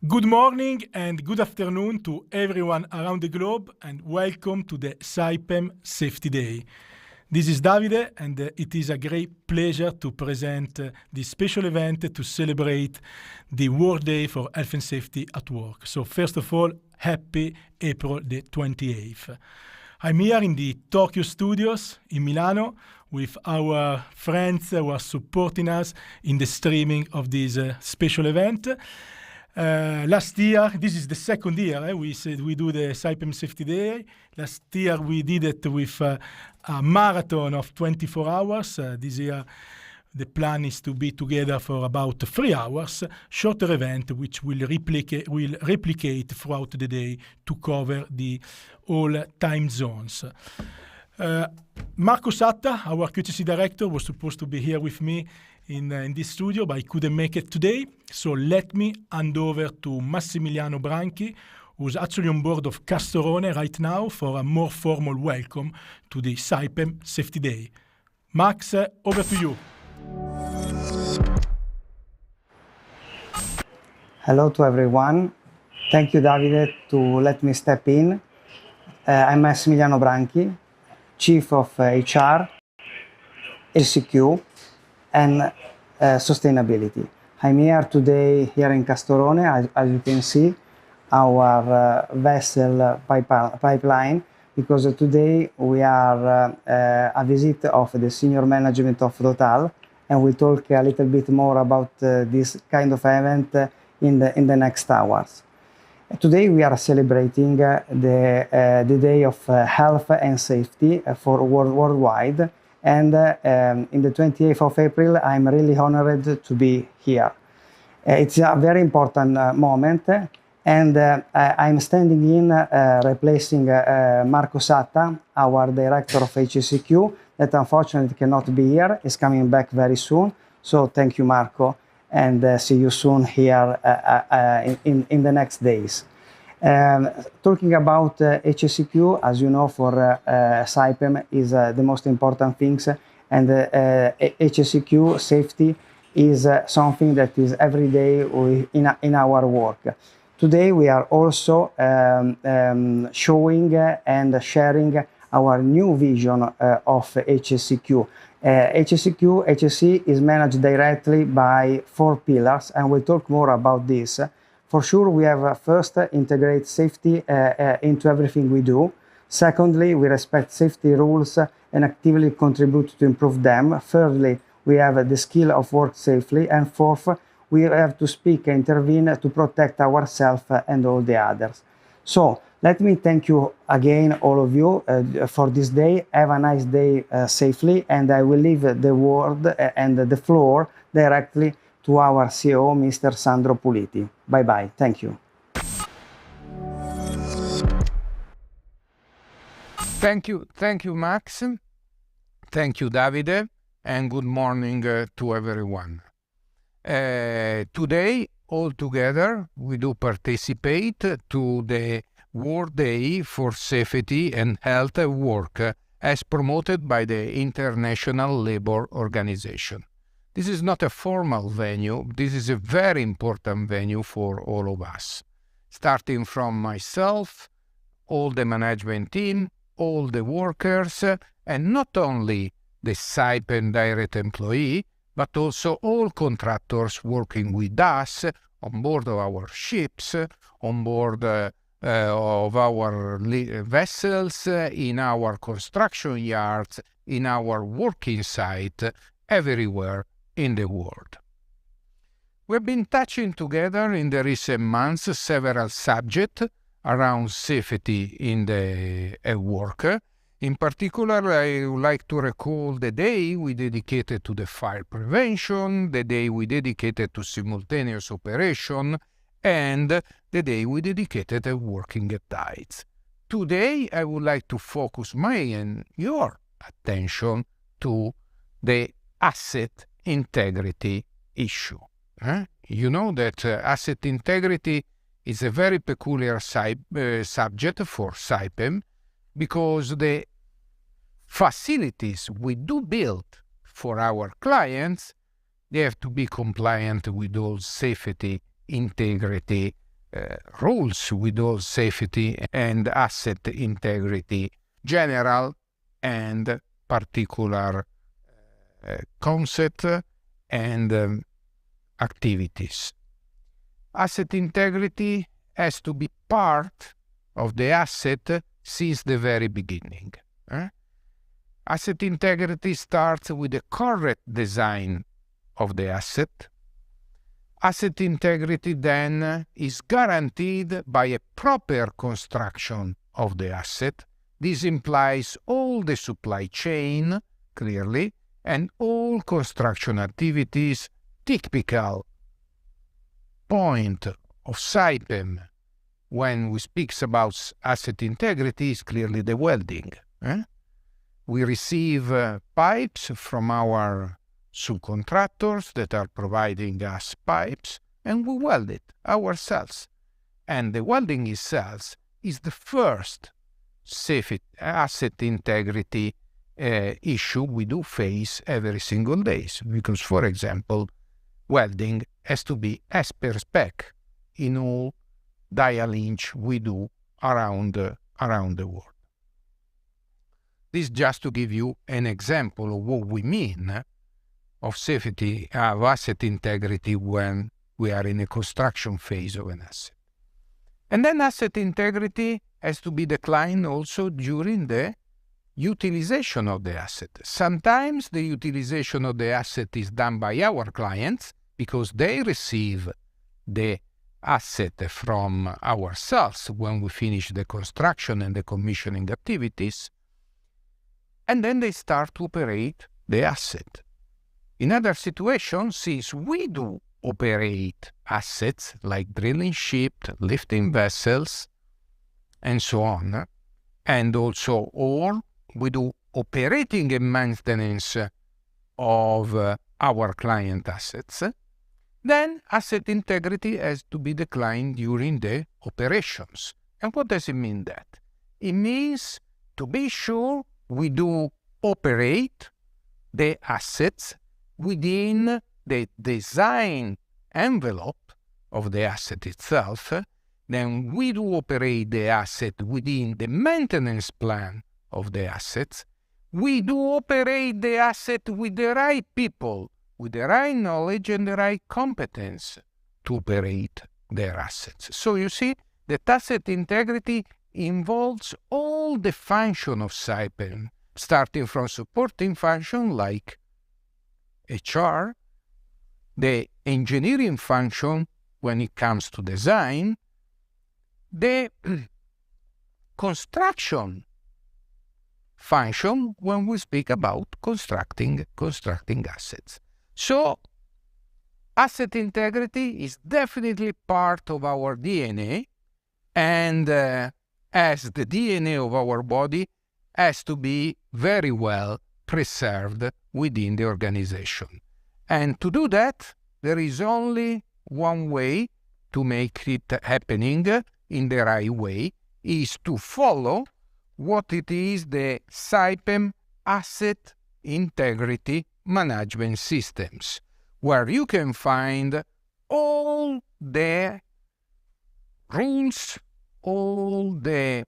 Good morning and good afternoon to everyone around the globe, and welcome to the Saipem Safety Day. This is Davide, and it is a great pleasure to present this special event to celebrate the World Day for Health and Safety at Work. So first of all, happy April the 28th. I'm here in the Tokyo studios in Milano with our friends who are supporting us in the streaming of this special event. Last year, this is the second year, we said we do the Saipem Safety Day. Last year we did it with a marathon of 24 hours. This year the plan is to be together for about 3 hours, shorter event which will replicate throughout the day to cover the all time zones. Marco Satta, our QTC director, was supposed to be here with me in this studio, but I couldn't make it today. So let me hand over to Massimiliano Branchi, who's actually on board of Castorone right now for a more formal welcome to the Saipem Safety Day. Max, over to you. Hello to everyone. Thank you, Davide, to let me step in. I'm Massimiliano Branchi, Chief of HR, HSEQ, and sustainability. I'm here today here in Castorone, as you can see, our vessel pipeline, because today we are a visit of the senior management of Total, and we'll talk a little bit more about this kind of event in the next hours. Today we are celebrating the Day of Health and Safety for worldwide, and in the 28th of April I'm really honored to be here. It's a very important moment, and I'm standing in replacing Marco Satta, our director of HSEQ, that unfortunately cannot be here. Is coming back very soon, so thank you, Marco, and see you soon here in the next days. Talking about HSEQ, as you know, for Saipem is the most important things, and HSEQ safety is something that is every day in our work. Today we are also showing and sharing our new vision of HSEQ. HSE is managed directly by 4 pillars, and we'll talk more about this. For sure, we have first integrate safety into everything we do. Secondly, we respect safety rules and actively contribute to improve them. Thirdly, we have the skill of work safely. And fourth, we have to speak and intervene to protect ourselves and all the others. So let me thank you again, all of you, for this day. Have a nice day safely, and I will leave the word and the floor directly to our CEO, Mr. Alessandro Puliti. Bye-bye. Thank you. Thank you, Max. Thank you, Davide, and good morning to everyone. Today, all together, we do participate to the World Day for Safety and Health at Work, as promoted by the International Labour Organization. This is not a formal venue, this is a very important venue for all of us. Starting from myself, all the management team, all the workers, and not only the Saipem direct employee, but also all contractors working with us on board of our ships, on board of our vessels, in our construction yards, in our working site, everywhere in the world. We've been touching together in the recent months several subjects around safety at work. In particular, I would like to recall the day we dedicated to the fire prevention, the day we dedicated to simultaneous operation, and the day we dedicated to working at heights. Today, I would like to focus my and your attention to the asset integrity issue. You know that asset integrity is a very peculiar subject for Saipem, because the facilities we do build for our clients, they have to be compliant with all safety integrity rules with all safety and asset integrity, general and particular concept and activities. Asset integrity has to be part of the asset since the very beginning. Asset integrity starts with the correct design of the asset. Asset integrity then is guaranteed by a proper construction of the asset. This implies all the supply chain, clearly, and all construction activities. Typical point of Saipem when we speak about asset integrity is clearly the welding. We receive pipes from our subcontractors that are providing us pipes, and we weld it ourselves. And the welding itself is the first safety asset integrity issue we do face every single day. Because, for example, welding has to be as per spec in all dial inch we do around the world. This just to give you an example of what we mean of safety of asset integrity when we are in a construction phase of an asset. And then asset integrity has to be declined also during the utilization of the asset. Sometimes the utilization of the asset is done by our clients because they receive the asset from ourselves when we finish the construction and the commissioning activities, and then they start to operate the asset. In other situations, since we do operate assets like drilling ships, lifting vessels, and so on, and also or we do operating and maintenance of our client assets, then asset integrity has to be declined during the operations. And what does it mean that? It means to be sure we do operate the assets within the design envelope of the asset itself. Then we do operate the asset within the maintenance plan of the assets. We do operate the asset with the right people, with the right knowledge and the right competence to operate their assets. So you see that asset integrity involves all the function of Saipem, starting from supporting function like HR, the engineering function when it comes to design, the construction function when we speak about constructing assets. So asset integrity is definitely part of our DNA, and as the DNA of our body has to be very well preserved within the organization. And to do that, there is only one way to make it happening in the right way, is to follow what it is the Saipem Asset Integrity Management Systems, where you can find all the rules, all the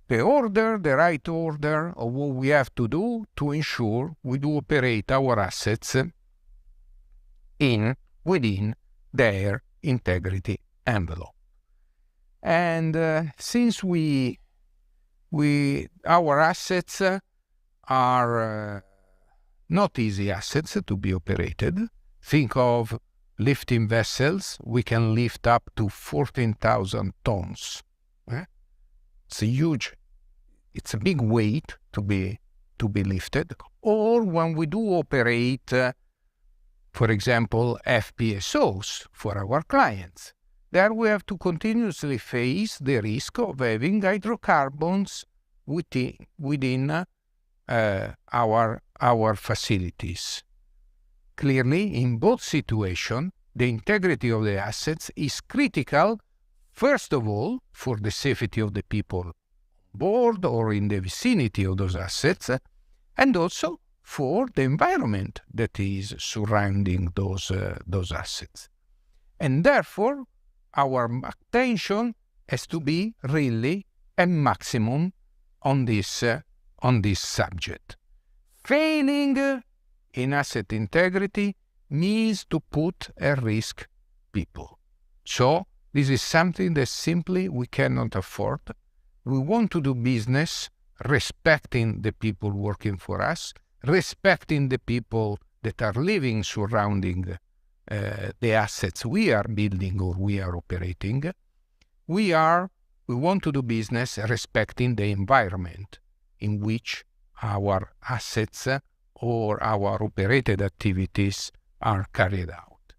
order, the right order of what we have to do to ensure we do operate our assets within their integrity envelope. And since our assets are not easy assets to be operated. Think of lifting vessels. We can lift up to 14,000 tons. It's a big weight to be lifted. Or when we do operate, for example, FPSOs for our clients, there we have to continuously face the risk of having hydrocarbons within our facilities. Clearly, in both situations, the integrity of the assets is critical, first of all, for the safety of the people on board or in the vicinity of those assets, and also for the environment that is surrounding those assets. And therefore, our attention has to be really a maximum on this subject. Failing in asset integrity means to put at risk people. So this is something that simply we cannot afford. We want to do business respecting the people working for us, respecting the people that are living surrounding the assets we are building or we are operating. We want to do business respecting the environment in which our assets or our operated activities are carried out.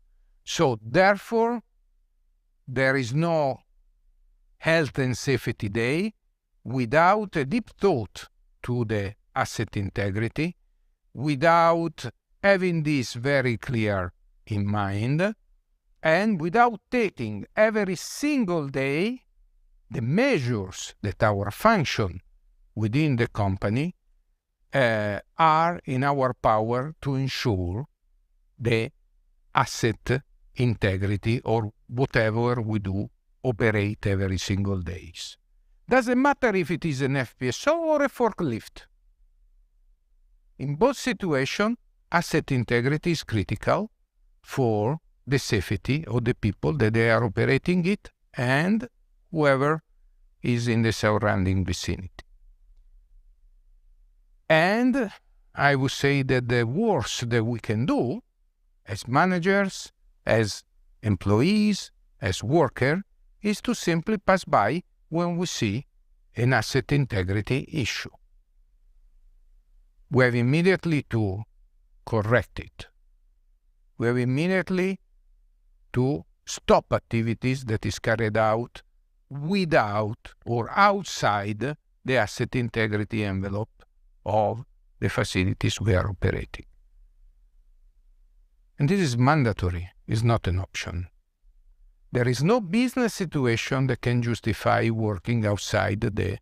So therefore, there is no Health and Safety Day without a deep thought to the asset integrity, without having this very clear in mind, and without taking every single day the measures that our function within the company are in our power to ensure the asset integrity or whatever we do operate every single day. Doesn't matter if it is an FPSO or a forklift. In both situations, asset integrity is critical for the safety of the people that they are operating it and whoever is in the surrounding vicinity. And I would say that the worst that we can do as managers, as employees, as workers, is to simply pass by when we see an asset integrity issue. We have immediately to correct it. We have immediately to stop activities that is carried out without or outside the asset integrity envelope of the facilities we are operating. And this is mandatory, it's not an option. There is no business situation that can justify working outside the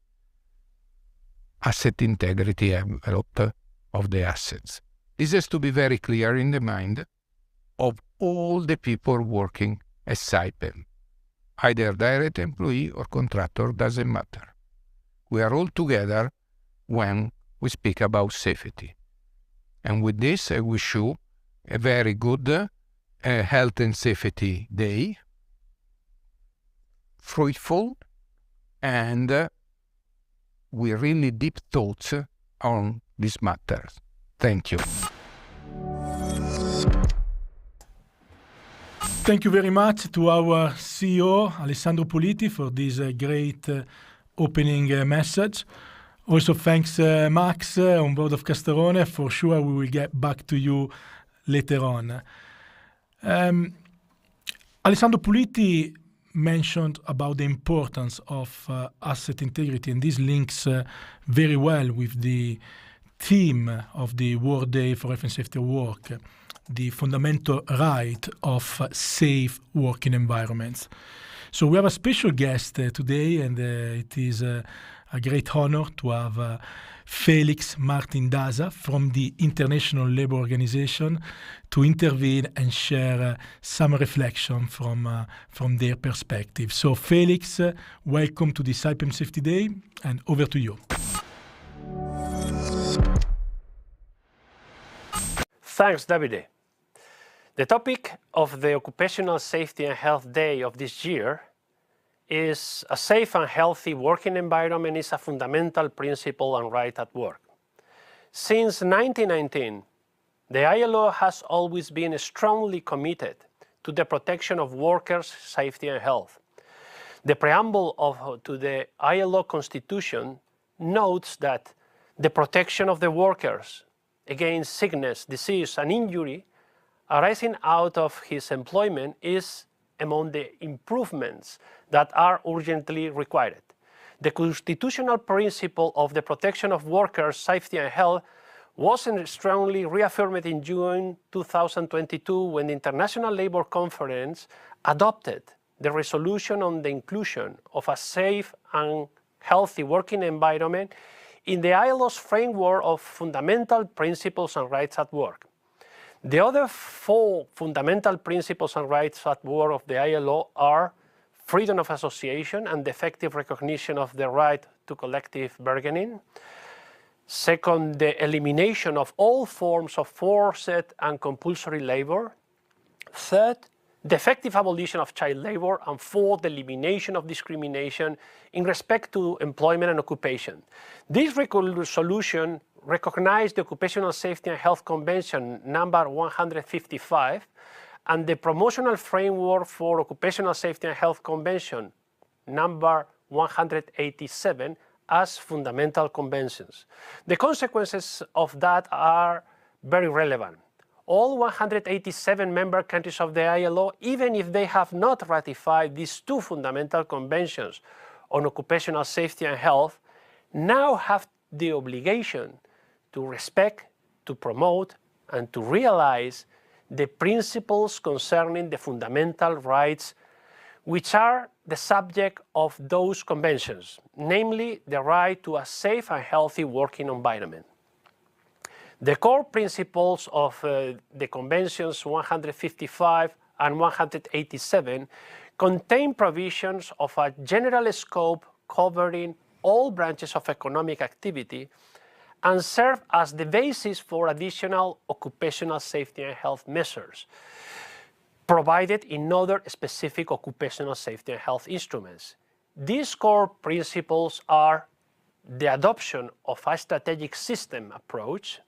asset integrity envelope of the assets. This has to be very clear in the mind of all the people working at Saipem. Either direct employee or contractor, doesn't matter. We are all together when we speak about safety. And with this, I wish you a very good Health and Safety Day, fruitful, and with really deep thoughts on this matter. Thank you. Thank you very much to our CEO, Alessandro Puliti, for this great opening message. Also, thanks, Max, on board of Castorone. For sure, we will get back to you later on. Alessandro Puliti mentioned about the importance of asset integrity, and this links very well with the theme of the World Day for Health and Safety at Work, the fundamental right of safe working environments. So we have a special guest today, and it is a great honor to have Félix Martina Daza from the International Labour Organization to intervene and share some reflection from their perspective. So Félix, welcome to the Saipem Safety Day, and over to you. Thanks, Davide. The topic of the Occupational Safety and Health Day of this year is a safe and healthy working environment is a fundamental principle and right at work. Since 1919, the ILO has always been strongly committed to the protection of workers' safety and health. The preamble to the ILO Constitution notes that the protection of the workers against sickness, disease, and injury arising out of his employment is among the improvements that are urgently required. The constitutional principle of the protection of workers' safety and health was strongly reaffirmed in June 2022 when the International Labour Conference adopted the resolution on the inclusion of a safe and healthy working environment in the ILO's framework of fundamental principles and rights at work. The other four fundamental principles and rights at work of the ILO are freedom of association and the effective recognition of the right to collective bargaining. Second, the elimination of all forms of forced and compulsory labor. Third, the effective abolition of child labor. And fourth, the elimination of discrimination in respect to employment and occupation. This resolution recognized the Occupational Safety and Health Convention number 155 and the Promotional Framework for Occupational Safety and Health Convention number 187 as fundamental conventions. The consequences of that are very relevant. All 187 member countries of the ILO, even if they have not ratified these two fundamental conventions on occupational safety and health, now have the obligation to respect, to promote, and to realize the principles concerning the fundamental rights which are the subject of those conventions, namely the right to a safe and healthy working environment. The core principles of the Conventions 155 and 187 contain provisions of a general scope covering all branches of economic activity and serve as the basis for additional occupational safety and health measures provided in other specific occupational safety and health instruments. These core principles are the adoption of a strategic system approach,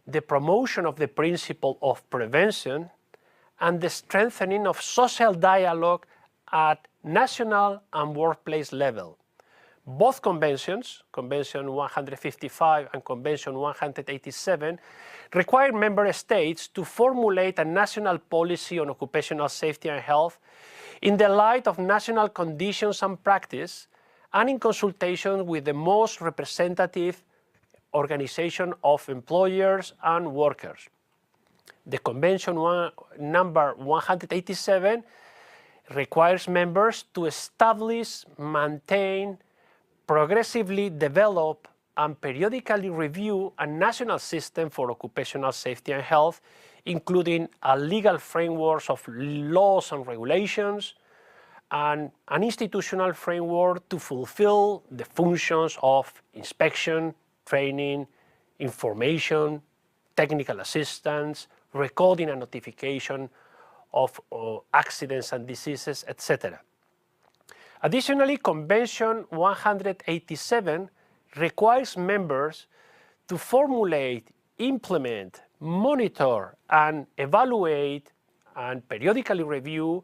the promotion of the principle of prevention, and the strengthening of social dialogue at national and workplace level. Both conventions, Convention 155 and Convention 187, require member states to formulate a national policy on occupational safety and health in the light of national conditions and practice and in consultation with the most representative organization of employers and workers. The Convention number 187 requires members to establish, maintain, progressively develop, and periodically review a national system for occupational safety and health, including a legal framework of laws and regulations, and an institutional framework to fulfill the functions of inspection, training, information, technical assistance, recording and notification of accidents and diseases, etc. Additionally, Convention 187 requires members to formulate, implement, monitor, and evaluate and periodically review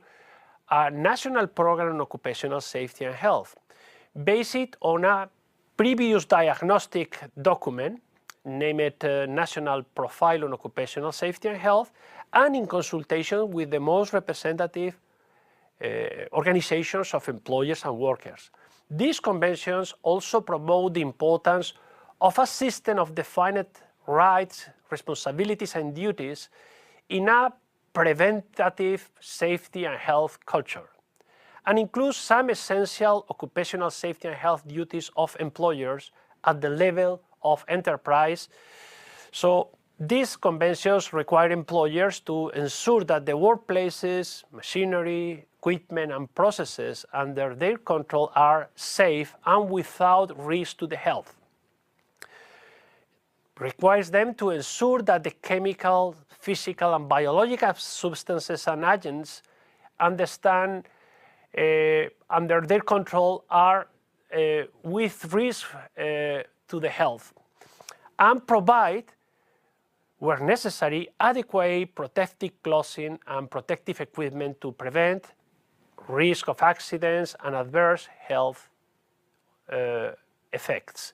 a national program on occupational safety and health, based on a previous diagnostic document, named National Profile on Occupational Safety and Health, and in consultation with the most representative organizations of employers and workers. These conventions also promote the importance of a system of defined rights, responsibilities, and duties in a preventative safety and health culture, and includes some essential occupational safety and health duties of employers at the level of enterprise. So these conventions require employers to ensure that the workplaces, machinery, equipment, and processes under their control are safe and without risk to the health. Requires them to ensure that the chemical, physical, and biological substances and agents under their control are with risk to the health, and provide, where necessary, adequate protective clothing and protective equipment to prevent risk of accidents and adverse health effects.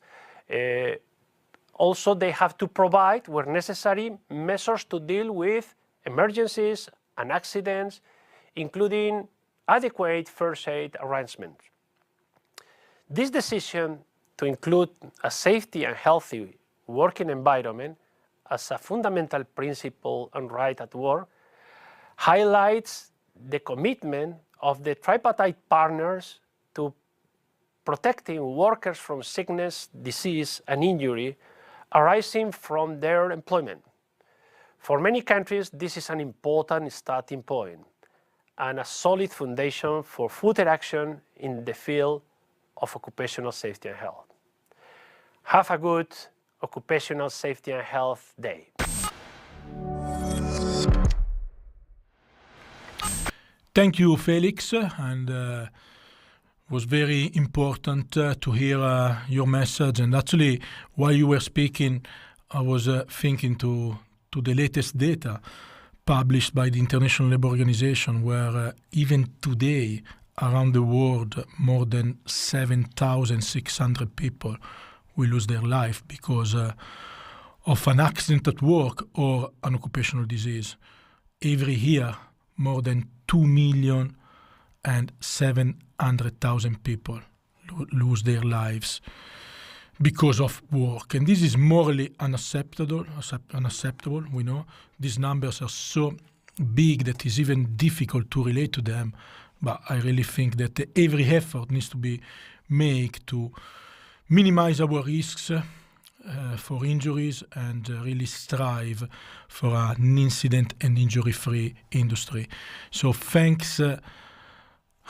Also, they have to provide, where necessary, measures to deal with emergencies and accidents, including adequate first aid arrangements. This decision to include a safety and healthy working environment as a fundamental principle and right at work highlights the commitment of the tripartite partners to protecting workers from sickness, disease, and injury arising from their employment. For many countries, this is an important starting point, and a solid foundation for further action in the field of occupational safety and health. Have a good Occupational Safety and Health Day. Thank you, Félix, and it was very important to hear your message. And actually, while you were speaking, I was thinking to the latest data published by the International Labour Organization, where even today, around the world, more than 7,600 people will lose their life because of an accident at work or an occupational disease. Every year, more than 2,700,000 people lose their lives because of work. And this is morally unacceptable. We know these numbers are so big that it's even difficult to relate to them. But I really think that every effort needs to be made to minimize our risks for injuries and really strive for an incident and injury-free industry. So thanks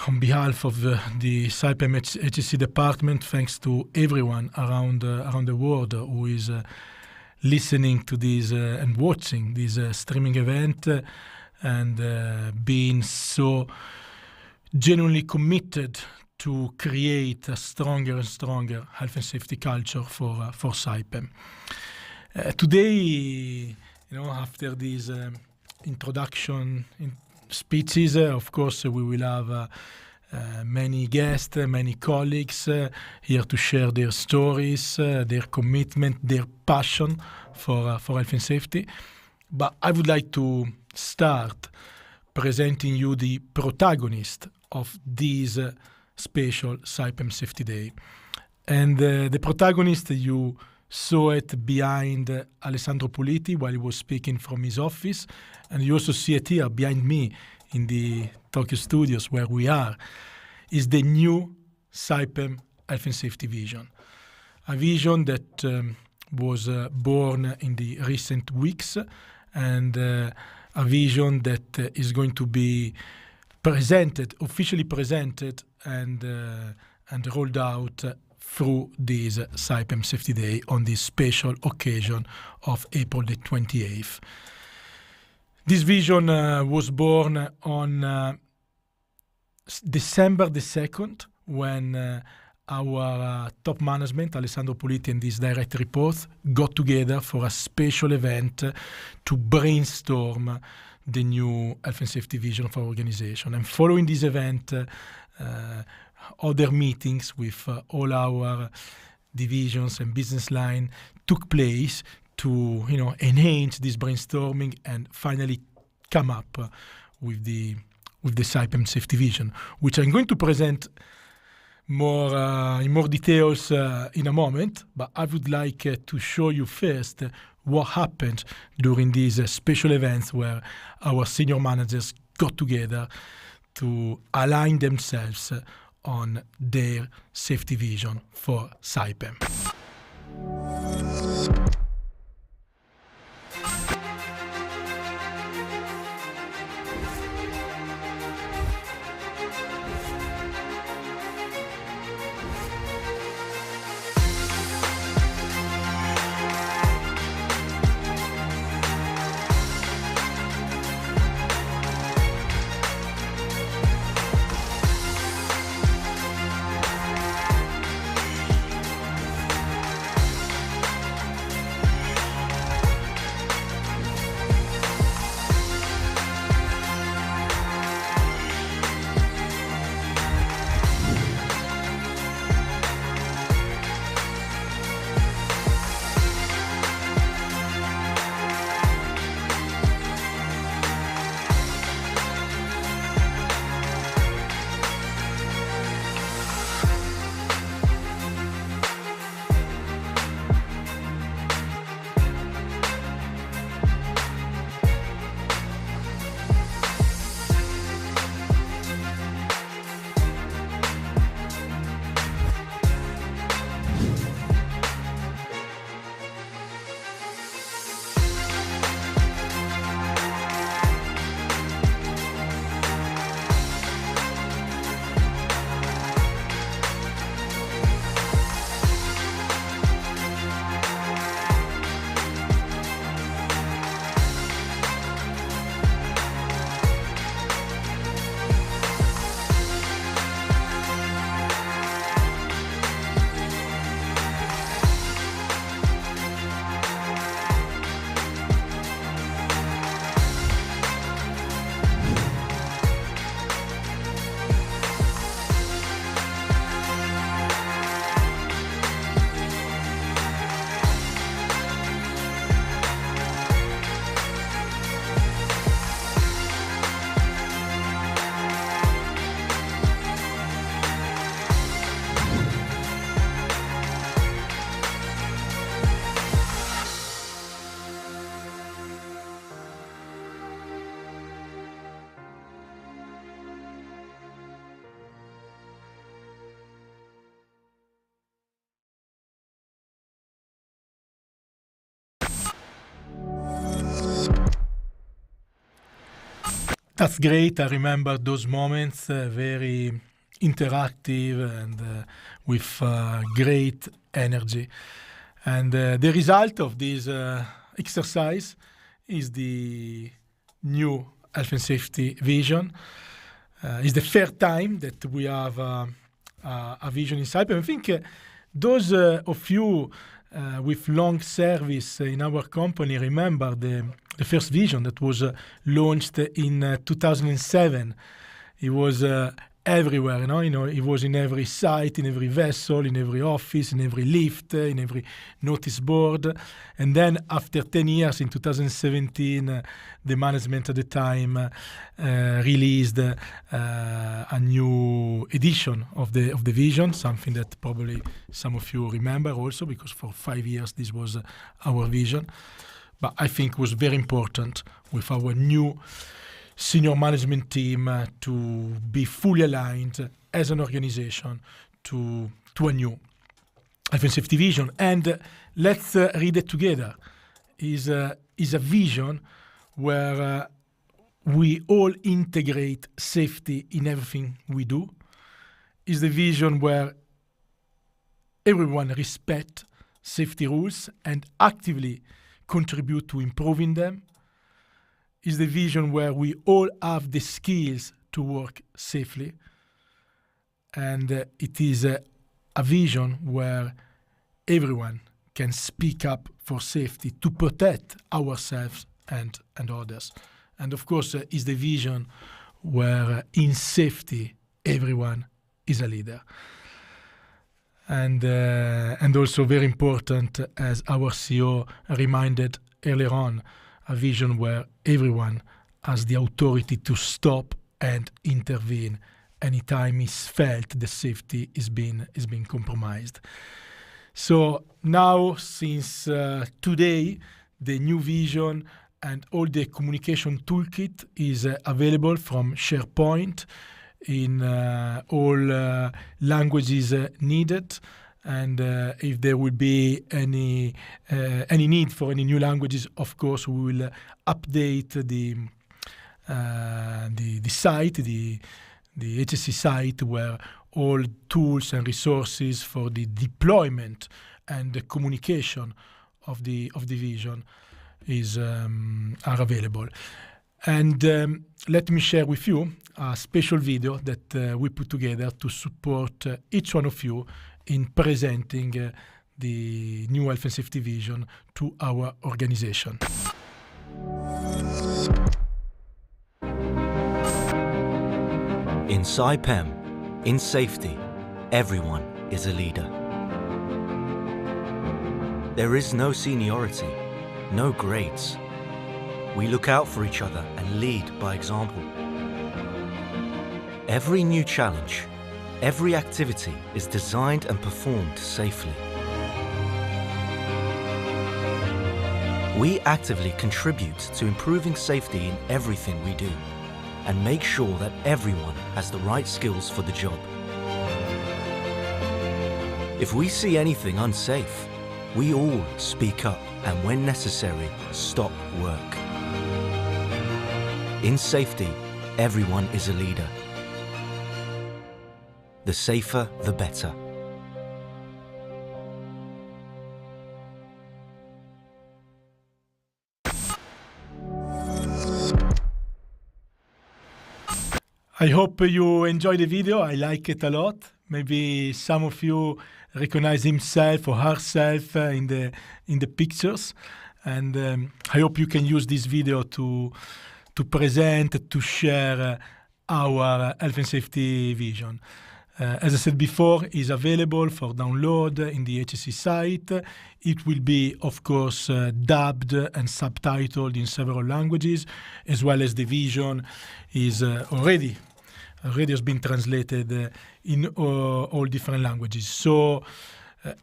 on behalf of the Saipem HSE department, thanks to everyone around the world who is listening to this and watching this streaming event and being so genuinely committed to create a stronger and stronger health and safety culture for Saipem. Today, after these introduction speeches, of course, we will have many guests, many colleagues here to share their stories, their commitment, their passion for health and safety. But I would like to start presenting you the protagonist of this special Saipem Safety Day. And the protagonist, you saw it behind Alessandro Puliti while he was speaking from his office. And you also see it here behind me in the Tokyo studios where we are, is the new Saipem Health and Safety Vision. A vision that was born in the recent weeks and a vision that is going to be officially presented and rolled out through this Saipem Safety Day on this special occasion of April the 28th. This vision was born on December the 2nd when our top management, Alessandro Puliti and his direct reports, got together for a special event to brainstorm the new health and safety vision of our organization. And following this event, other meetings with all our divisions and business line took place to enhance this brainstorming and finally come up with the Saipem Safety Vision, which I'm going to present in more details in a moment. But I would like to show you first what happened during these special events where our senior managers got together to align themselves on their safety vision for Saipem. That's great. I remember those moments, very interactive and with great energy. And the result of this exercise is the new health and safety vision. It's the third time that we have a vision in Saipem. I think those of you with long service in our company remember the first vision that was launched in 2007. It was everywhere, it was in every site, in every vessel, in every office, in every lift, in every notice board. And then after 10 years, in 2017, the management at the time released a new edition of the vision, something that probably some of you remember also, because for 5 years this was our vision. But I think it was very important with our new senior management team to be fully aligned as an organization to a new health and safety vision. And let's read it together. Is a vision where we all integrate safety in everything we do. Is the vision where everyone respect safety rules and actively contribute to improving them. Is the vision where we all have the skills to work safely. And it is a vision where everyone can speak up for safety to protect ourselves and others. And of course, is the vision where in safety, everyone is a leader. And also very important, as our CEO reminded earlier on, a vision where everyone has the authority to stop and intervene anytime it's felt the safety is being compromised. So now, since today, the new vision and all the communication toolkit is available from SharePoint in all languages needed. And if there will be any need for any new languages, of course, we will update the site, the HSE site, where all tools and resources for the deployment and the communication of the vision are available. And let me share with you a special video that we put together to support each one of you in presenting the new health and safety vision to our organization. In Saipem, in safety, everyone is a leader. There is no seniority, no grades. We look out for each other and lead by example. Every new challenge, every activity is designed and performed safely. We actively contribute to improving safety in everything we do and make sure that everyone has the right skills for the job. If we see anything unsafe, we all speak up and when necessary, stop work. In safety, everyone is a leader. The safer, the better. I hope you enjoy the video. I like it a lot. Maybe some of you recognize himself or herself in the pictures. And I hope you can use this video to present, to share our health and safety vision. As I said before, it's available for download in the HSE site. It will be, of course, dubbed and subtitled in several languages, as well as the vision is already has been translated in all different languages. So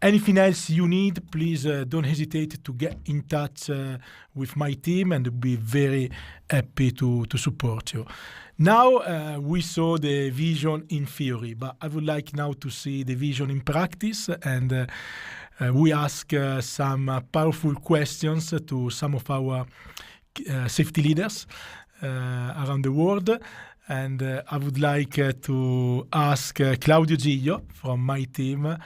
anything else you need, please don't hesitate to get in touch with my team, and we'll be very happy to support you. Now we saw the vision in theory, but I would like now to see the vision in practice, and we ask some powerful questions to some of our safety leaders. around the world. And I would like to ask Claudio Giglio from my team,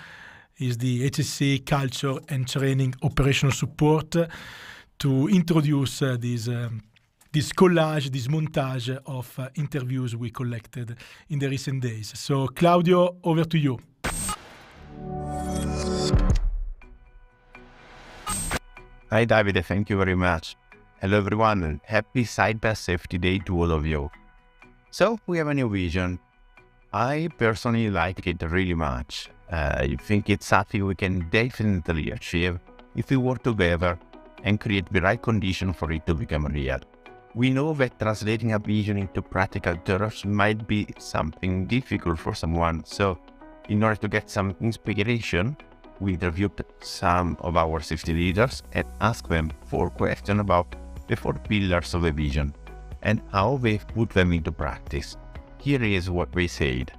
is the HSE Culture and Training Operational Support, to introduce this collage, this montage of interviews we collected in the recent days. So Claudio, over to you. Hi Davide, thank you very much. Hello everyone, and happy Saipem Safety Day to all of you. So we have a new vision. I personally like it really much. I think it's something we can definitely achieve if we work together and create the right condition for it to become real. We know that translating a vision into practical terms might be something difficult for someone, so in order to get some inspiration, we interviewed some of our safety leaders and asked them for questions about the 4 pillars of the vision and how they put them into practice. Here is what they said.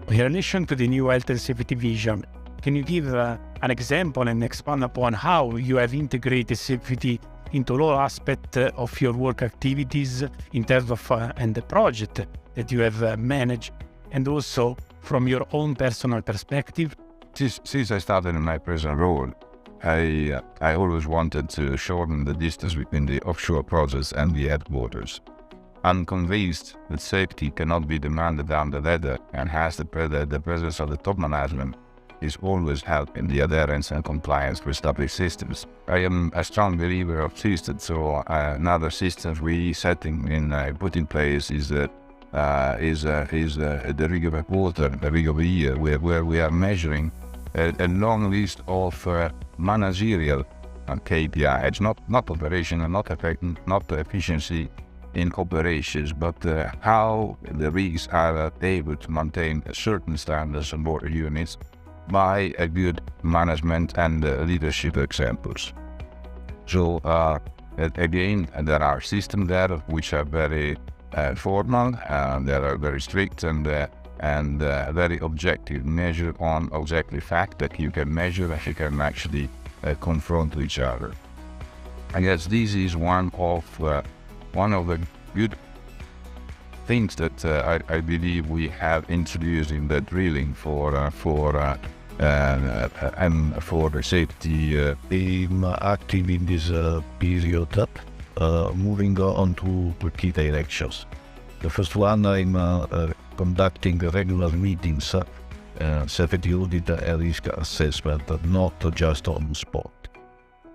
In relation to the new health and safety vision, can you give an example and expand upon how you have integrated safety into all aspects of your work activities in terms of and the project that you have managed, and also from your own personal perspective? Since I started in my present role, I always wanted to shorten the distance between the offshore projects and the headquarters. I'm convinced that safety cannot be demanded down the ladder, and has the presence of the top management is always helping the adherence and compliance with established systems. I am a strong believer of systems, so another system we put in place is the rig of a quarter, the rig of a year, where we are measuring a long list of managerial KPIs, not operational, not efficiency in operations, but how the rigs are able to maintain certain standards on board units by a good management and leadership examples. So again, there are systems there which are very formal, they are very strict and very objective, measured on objective fact that you can measure, that you can actually confront each other. I guess this is one of the good things that I believe we have introduced in the drilling for the safety team active in this period. Moving on to the key directions. The first one, I'm conducting regular meetings, safety audit and risk assessment, not just on the spot.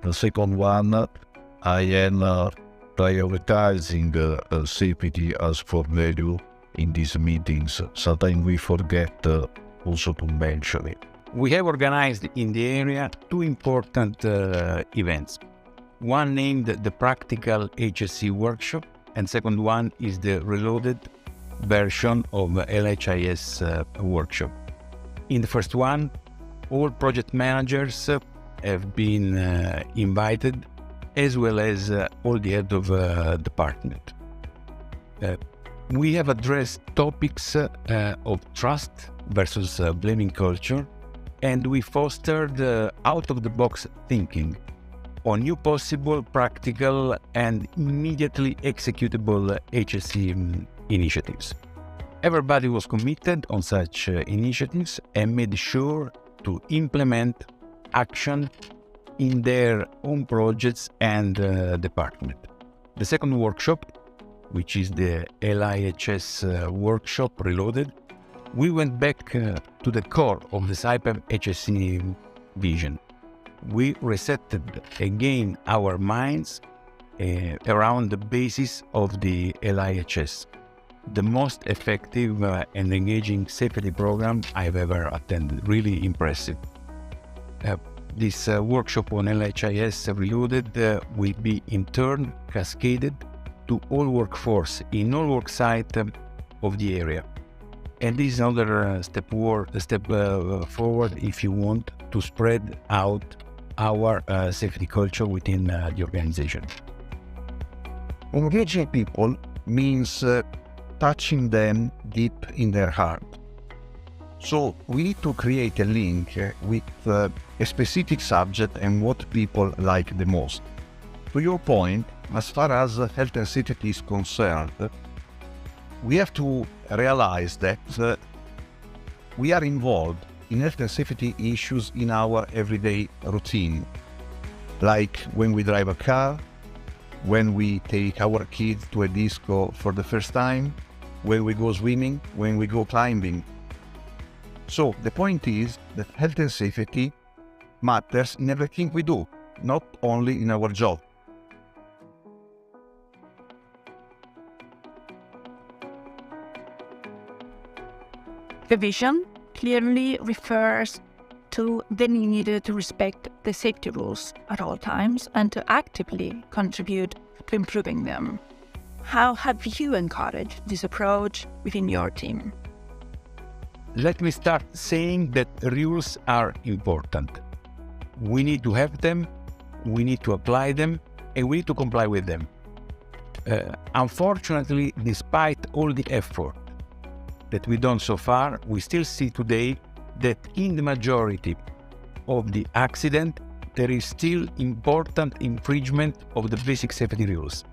The second one, I am prioritizing safety as for value in these meetings. Sometimes we forget also to mention it. We have organized in the area 2 important events. One named the Practical HSE Workshop, and second one is the reloaded version of LHS Workshop. In the first one, all project managers have been invited, as well as all the head of department. We have addressed topics of trust versus blaming culture, and we fostered out-of-the-box thinking on new possible, practical, and immediately executable HSE initiatives. Everybody was committed on such initiatives and made sure to implement action in their own projects and department. The second workshop, which is the LiHS workshop Reloaded, we went back to the core of the Saipem HSE vision. We resetted again our minds around the basis of the LiHS, the most effective and engaging safety program I've ever attended. Really impressive. This workshop on LHS Reloaded will be in turn cascaded to all workforce in all work sites of the area. And this is another step forward if you want to spread out our safety culture within the organization. Engaging people means touching them deep in their heart. So we need to create a link with a specific subject and what people like the most. To your point, as far as health and safety is concerned, we have to realize that we are involved in health and safety issues in our everyday routine, like when we drive a car, when we take our kids to a disco for the first time, when we go swimming, when we go climbing. So the point is that health and safety matters in everything we do, not only in our job. The vision clearly refers to the need to respect the safety rules at all times and to actively contribute to improving them. How have you encouraged this approach within your team? Let me start saying that rules are important. We need to have them, we need to apply them, and we need to comply with them. Unfortunately, despite all the effort that we've done so far, we still see today that in the majority of the accident, there is still important infringement of the basic safety rules.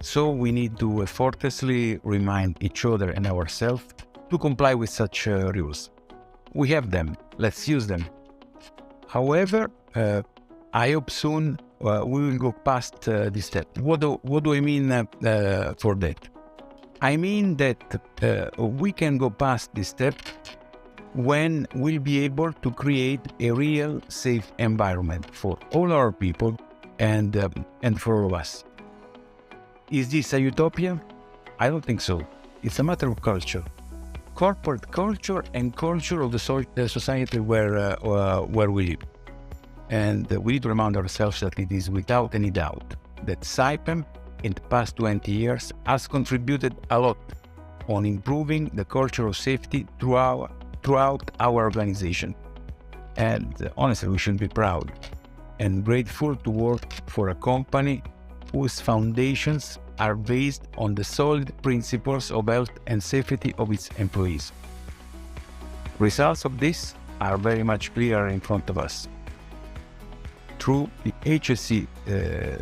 So we need to effortlessly remind each other and ourselves to comply with such rules. We have them, let's use them. However, I hope soon we will go past this step. What do I mean for that? I mean that we can go past this step when we'll be able to create a real safe environment for all our people and for all of us. Is this a utopia? I don't think so. It's a matter of culture. Corporate culture and culture of the society where we live. And we need to remind ourselves that it is without any doubt that Saipem in the past 20 years has contributed a lot on improving the culture of safety throughout our organization. And honestly, we should be proud and grateful to work for a company whose foundations are based on the solid principles of health and safety of its employees. Results of this are very much clear in front of us through the HSE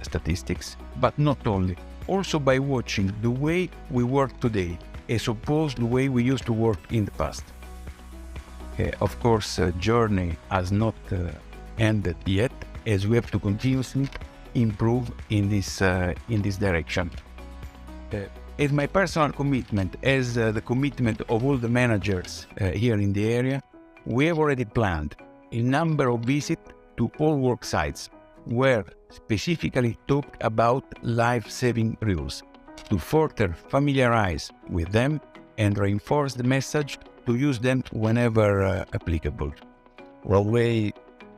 statistics, but not only, also by watching the way we work today as opposed to the way we used to work in the past. Of course, the journey has not ended yet, as we have to continuously improve in this direction. As my personal commitment, as the commitment of all the managers here in the area, we have already planned a number of visits to all work sites where specifically talk about life-saving rules to further familiarize with them and reinforce the message to use them whenever applicable. One way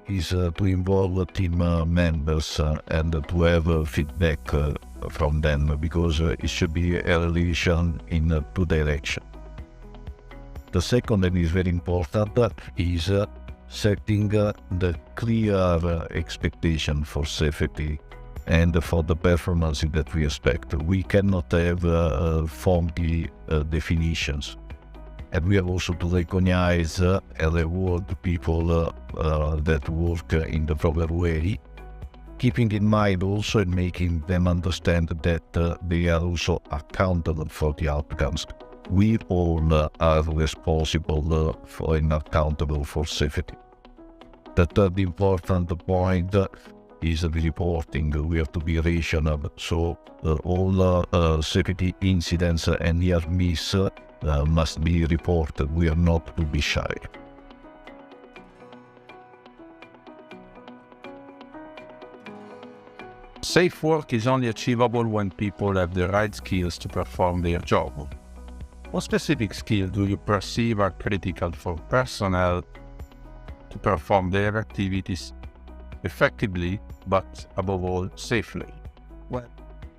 is to involve the team members and to have feedback from them, because it should be a relation in two directions. The second, and is very important, is setting the clear expectation for safety and for the performance that we expect. We cannot have funky definitions. And we have also to recognize and reward people that work in the proper way, keeping in mind also and making them understand that they are also accountable for the outcomes. We all are responsible for and accountable for safety. The third important point is the reporting. We have to be rational, so all safety incidents and near miss must be reported. We are not to be shy. Safe work is only achievable when people have the right skills to perform their job. What specific skills do you perceive are critical for personnel to perform their activities effectively, but above all, safely? Well,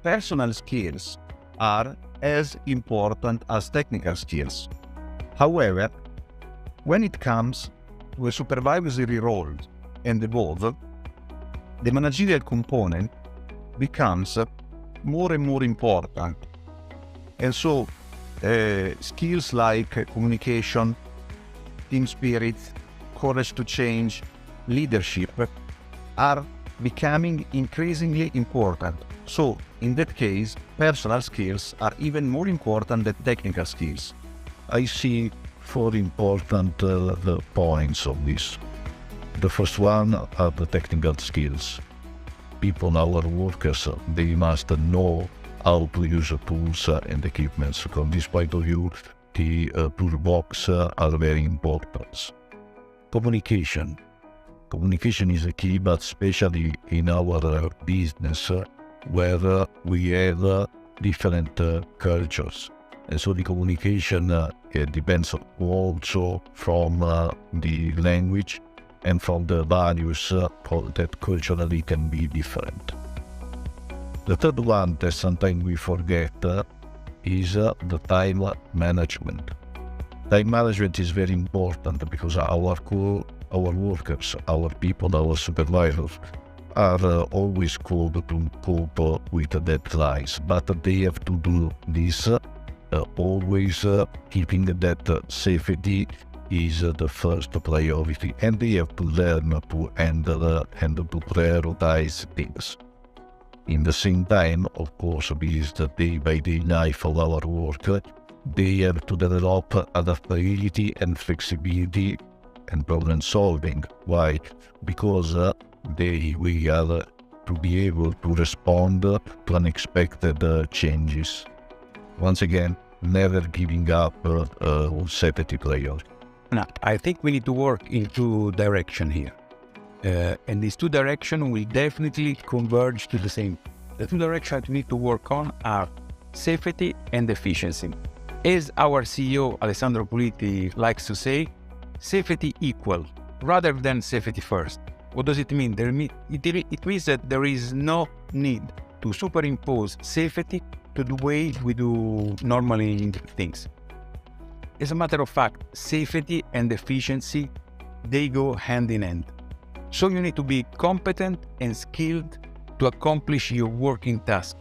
personal skills are as important as technical skills. However, when it comes to a supervisory role and above, the managerial component becomes more and more important. And so skills like communication, team spirit, courage to change, leadership are becoming increasingly important. So, in that case, personal skills are even more important than technical skills. I see 4 important points of this. The first one are the technical skills. People, our workers, they must know how to use tools and equipment. From this point of view, the toolbox are very important. Communication. Communication is a key, but especially in our business where we have different cultures. And so the communication depends also from the language and from the values that culturally can be different. The third one that sometimes we forget is the time management. Time management is very important because our workers, our people, our supervisors are always called to cope with deadlines, but they have to do this always keeping that safety is the first priority, and they have to learn to handle and to prioritize things. In the same time, of course, this is the day-by-day life of our work, they have to develop adaptability and flexibility and problem solving. Why? Because we are to be able to respond to unexpected changes. Once again, never giving up on safety priority. Now, I think we need to work in 2 directions here. And these 2 directions will definitely converge to the same. The 2 directions we need to work on are safety and efficiency. As our CEO Alessandro Puliti likes to say, safety equal rather than safety first. What does it mean? It means that there is no need to superimpose safety to the way we do normally things. As a matter of fact, safety and efficiency, they go hand in hand. So you need to be competent and skilled to accomplish your working task.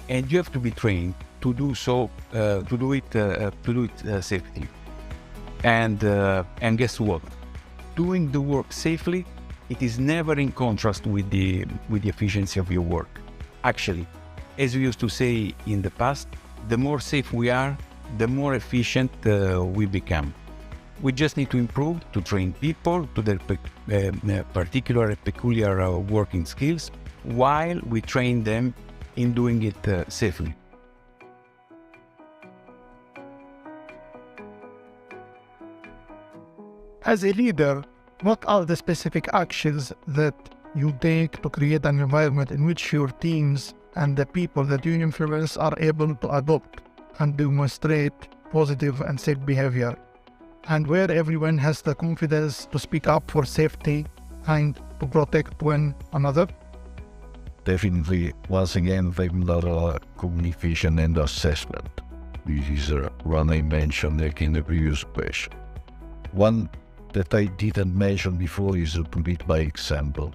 And you have to be trained to do so, to do it safely. And guess what? Doing the work safely, it is never in contrast with the efficiency of your work. Actually, as we used to say in the past, the more safe we are, the more efficient we become. We just need to improve, to train people to their particular and peculiar working skills, while we train them in doing it safely. As a leader, what are the specific actions that you take to create an environment in which your teams and the people that you influence are able to adopt and demonstrate positive and safe behavior, and where everyone has the confidence to speak up for safety and to protect one another? Definitely, once again, regular communication and assessment. This is one I mentioned in the previous question. One that I didn't mention before is to lead by example.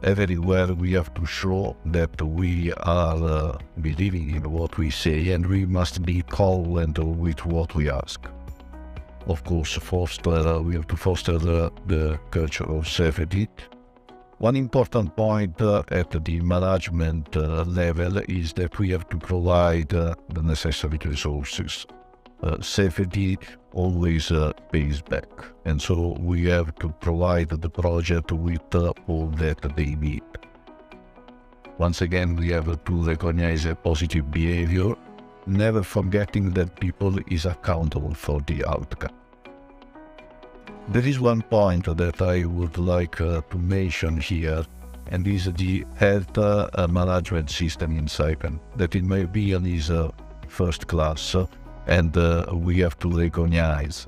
Everywhere we have to show that we are believing in what we say, and we must be congruent with what we ask. Of course, we have to foster the culture of safety. One important point at the management level is that we have to provide the necessary resources. Safety always pays back, and so we have to provide the project with all that they need. Once again, we have to recognize a positive behavior, never forgetting that people is accountable for the outcome. There is one point that I would like to mention here, and is the health management system in Saipem, that in my opinion is first class, and we have to recognize.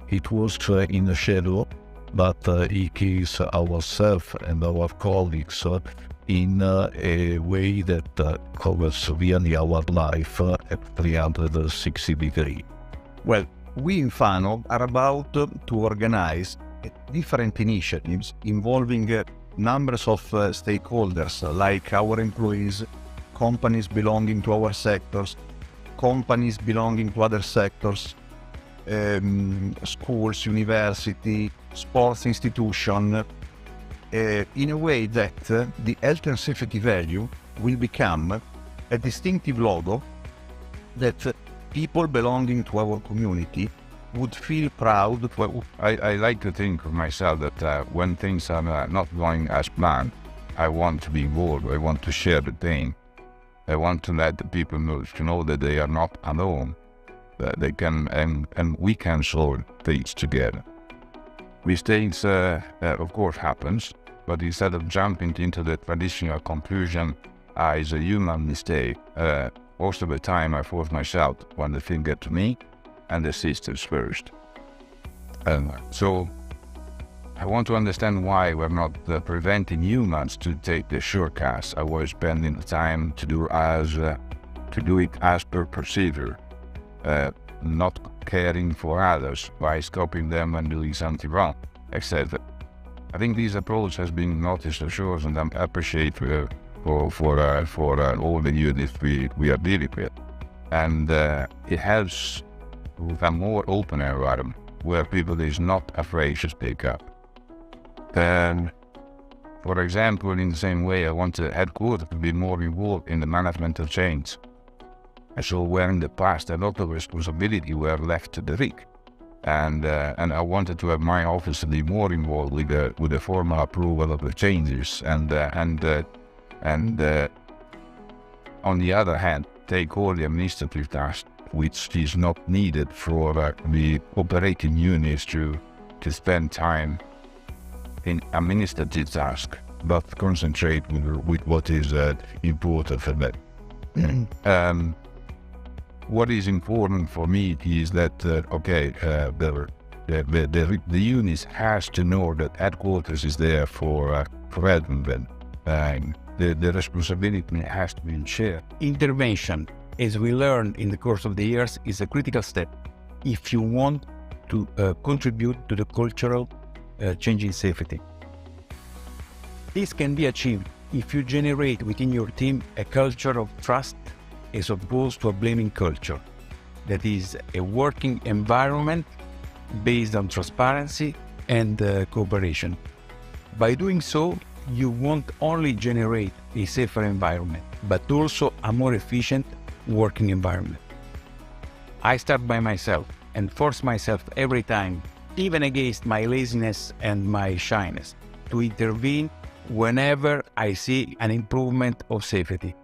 It works in a shadow, but it keeps ourselves and our colleagues in a way that covers really our life at 360 degrees. Well, we in Fano are about to organize different initiatives involving numbers of stakeholders like our employees, companies belonging to our sectors, companies belonging to other sectors, schools, university, sports institution, in a way that the health and safety value will become a distinctive logo that people belonging to our community would feel proud. I like to think of myself that when things are not going as planned, I want to be involved. I want to share the pain. I want to let the people know that they are not alone, that they can and we can solve things together. Mistakes, of course, happens, but instead of jumping into the traditional conclusion as a human mistake, most of the time I force myself when the thing gets to me and the systems first. So I want to understand why we're not preventing humans to take the shortcuts. I was spending the time to do it as per procedure, not caring for others by stopping them and doing something wrong, etc. I think this approach has been noticed ashore, and I appreciate for all the units we are dealing with, and it helps with a more open environment where people is not afraid to speak up. And for example, in the same way, I want the headquarters to be more involved in the management of change. And so where in the past a lot of responsibility were left to the RIC, and I wanted to have my office to be more involved with the formal approval of the changes, and on the other hand, take all the administrative tasks which is not needed for the operating units to spend time in administrative tasks, but concentrate with what is important for them. What is important for me is that the units has to know that headquarters is there for helping them. The responsibility has to be shared. Intervention, as we learned in the course of the years, is a critical step if you want to contribute to the cultural change in safety. This can be achieved if you generate within your team a culture of trust as opposed to a blaming culture. That is a working environment based on transparency and cooperation. By doing so, you won't only generate a safer environment, but also a more efficient working environment. I start by myself and force myself every time, even against my laziness and my shyness, to intervene whenever I see an improvement of safety.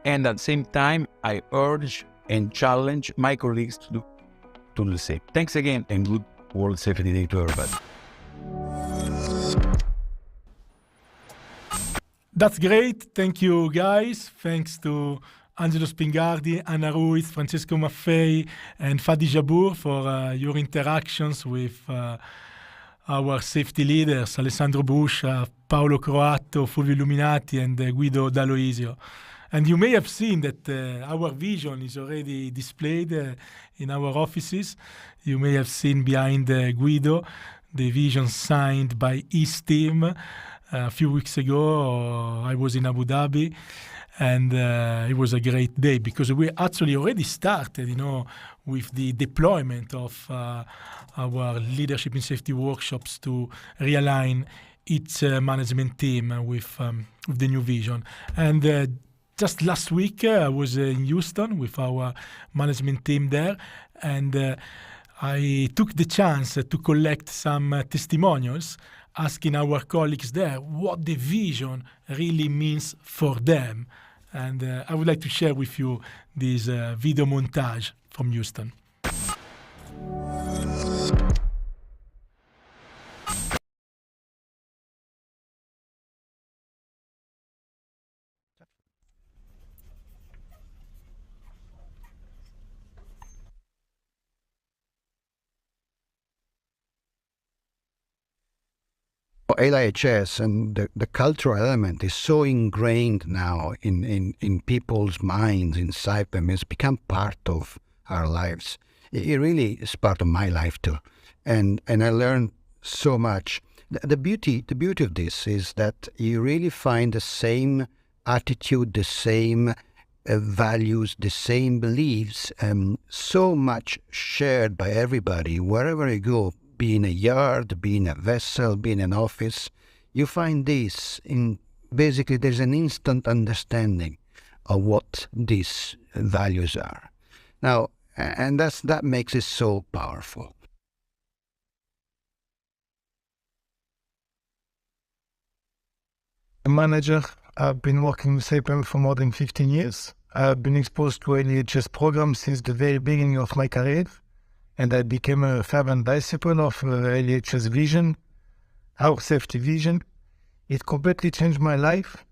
And at the same time, I urge and challenge my colleagues to do the same. Thanks again, and good World Safety Day to everybody. That's great. Thank you, guys. Thanks to Angelo Spingardi, Anna Ruiz, Francesco Maffei, and Fadi Jabour for your interactions with our safety leaders, Alessandro Buscia, Paolo Croatto, Fulvio Illuminati, and Guido D'Aloisio. And you may have seen that our vision is already displayed in our offices. You may have seen behind Guido the vision signed by his team. A few weeks ago, I was in Abu Dhabi, and it was a great day because we actually already started, with the deployment of our leadership in safety workshops to realign each management team with the new vision. And just last week, I was in Houston with our management team there, and I took the chance to collect some testimonials, asking our colleagues there what the vision really means for them. And I would like to share with you this video montage from Houston. LHS and the cultural element is so ingrained now in people's minds in Saipem. It's become part of our lives. It really is part of my life too, and I learned so much. The beauty of this is that you really find the same attitude, the same values, the same beliefs, so much shared by everybody. Wherever you go, be in a yard, be in a vessel, be in an office, you find this. Basically, there's an instant understanding of what these values are. Now, and that makes it so powerful. A manager, I've been working with Saipem for more than 15 years. I've been exposed to LHS program since the very beginning of my career, and I became a fervent disciple of LHS vision, our safety vision. It completely changed my life.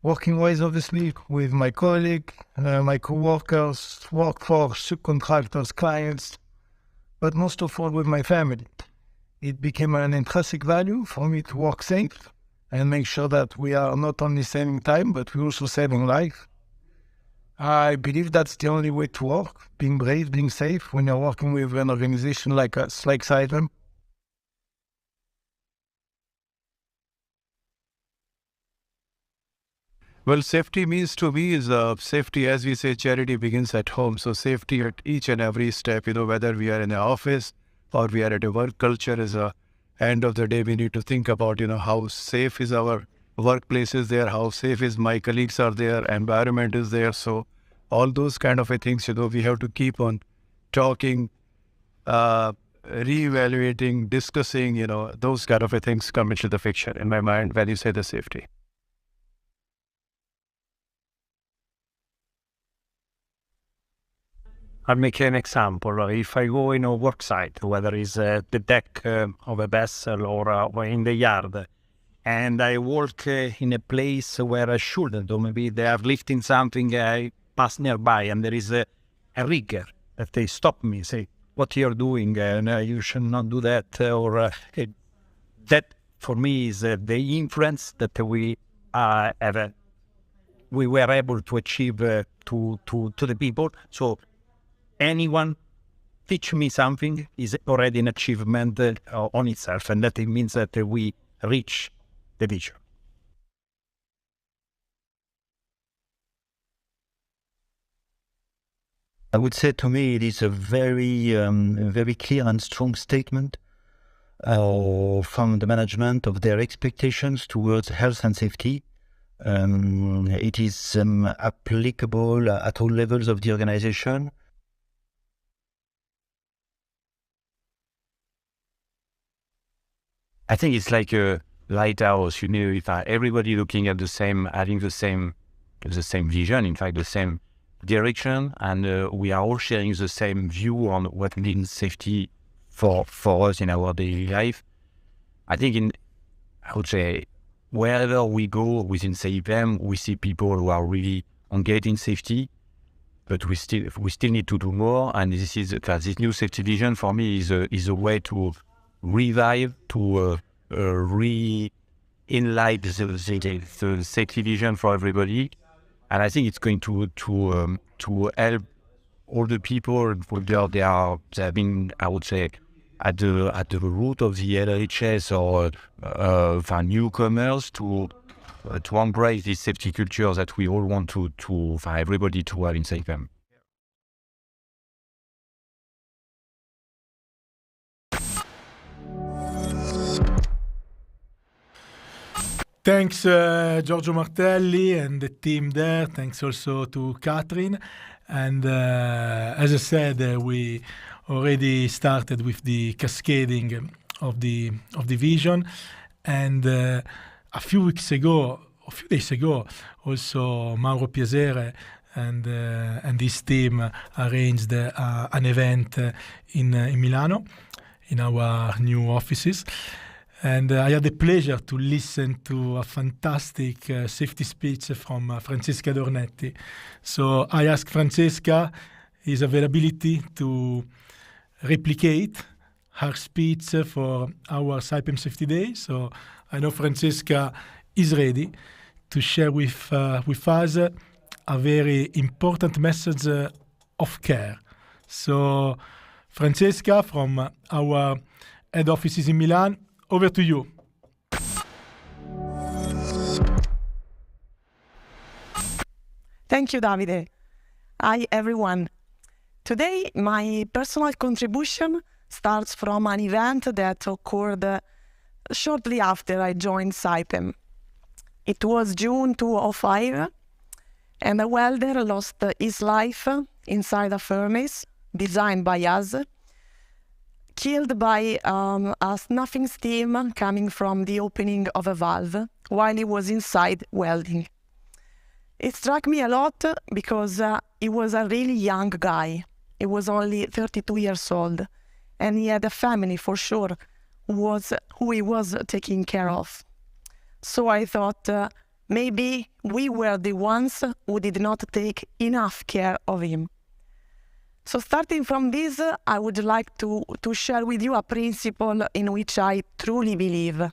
Working-wise, obviously, with my colleague, my co-workers, workforce, subcontractors, clients, but most of all with my family. It became an intrinsic value for me to work safe and make sure that we are not only saving time, but we're also saving life. I believe that's the only way to work, being brave, being safe, when you're working with an organization like us, like Saipem. Well, safety means to me is safety, as we say, charity begins at home. So safety at each and every step, whether we are in an office or we are at a work culture, is end of the day, we need to think about, how safe is our workplace is there, how safe is my colleagues are there, environment is there. So all those kind of things, we have to keep on talking, re-evaluating, discussing, those kind of things come into the picture in my mind when you say the safety. I'll make an example. If I go in a work site, whether it's the deck of a vessel or in the yard, and I work in a place where I shouldn't, or maybe they are lifting something, I pass nearby, and there is a rigger that they stop me, say, what you're doing, you should not do that, or that for me is the influence that we were able to achieve to the people. So anyone teach me something is already an achievement on itself, and that it means that we reach the vision. I would say to me it is a very clear and strong statement from the management of their expectations towards health and safety. It is applicable at all levels of the organization. I think it's like a lighthouse, if everybody looking at having the same vision, in fact, the same direction, and we are all sharing the same view on what means safety for us in our daily life. I think I would say, wherever we go within Saipem, we see people who are really engaged in safety, but we still need to do more. And this new safety vision for me is a way to revive, to re-enlight the safety vision for everybody. And I think it's going to help all the people they have been, I would say, at the root of the LHS or for newcomers to embrace this safety culture that we all want for everybody to have in Saipem. Thanks, Giorgio Martelli and the team there. Thanks also to Catherine. And as I said, we already started with the cascading of the vision. And a few days ago, also Mauro Piasere and his team arranged an event in Milano, in our new offices. And I had the pleasure to listen to a fantastic safety speech from Francesca Dornetti. So I asked Francesca his availability to replicate her speech for our Saipem Safety Day. So I know Francesca is ready to share with us a very important message of care. So Francesca, from our head offices in Milan, over to you. Thank you, Davide. Hi, everyone. Today, my personal contribution starts from an event that occurred shortly after I joined Saipem. It was June 2005, and a welder lost his life inside a furnace designed by us, killed by a snuffing steam coming from the opening of a valve while he was inside welding. It struck me a lot because he was a really young guy. He was only 32 years old, and he had a family for sure who he was taking care of. So I thought maybe we were the ones who did not take enough care of him. So starting from this, I would like to share with you a principle in which I truly believe.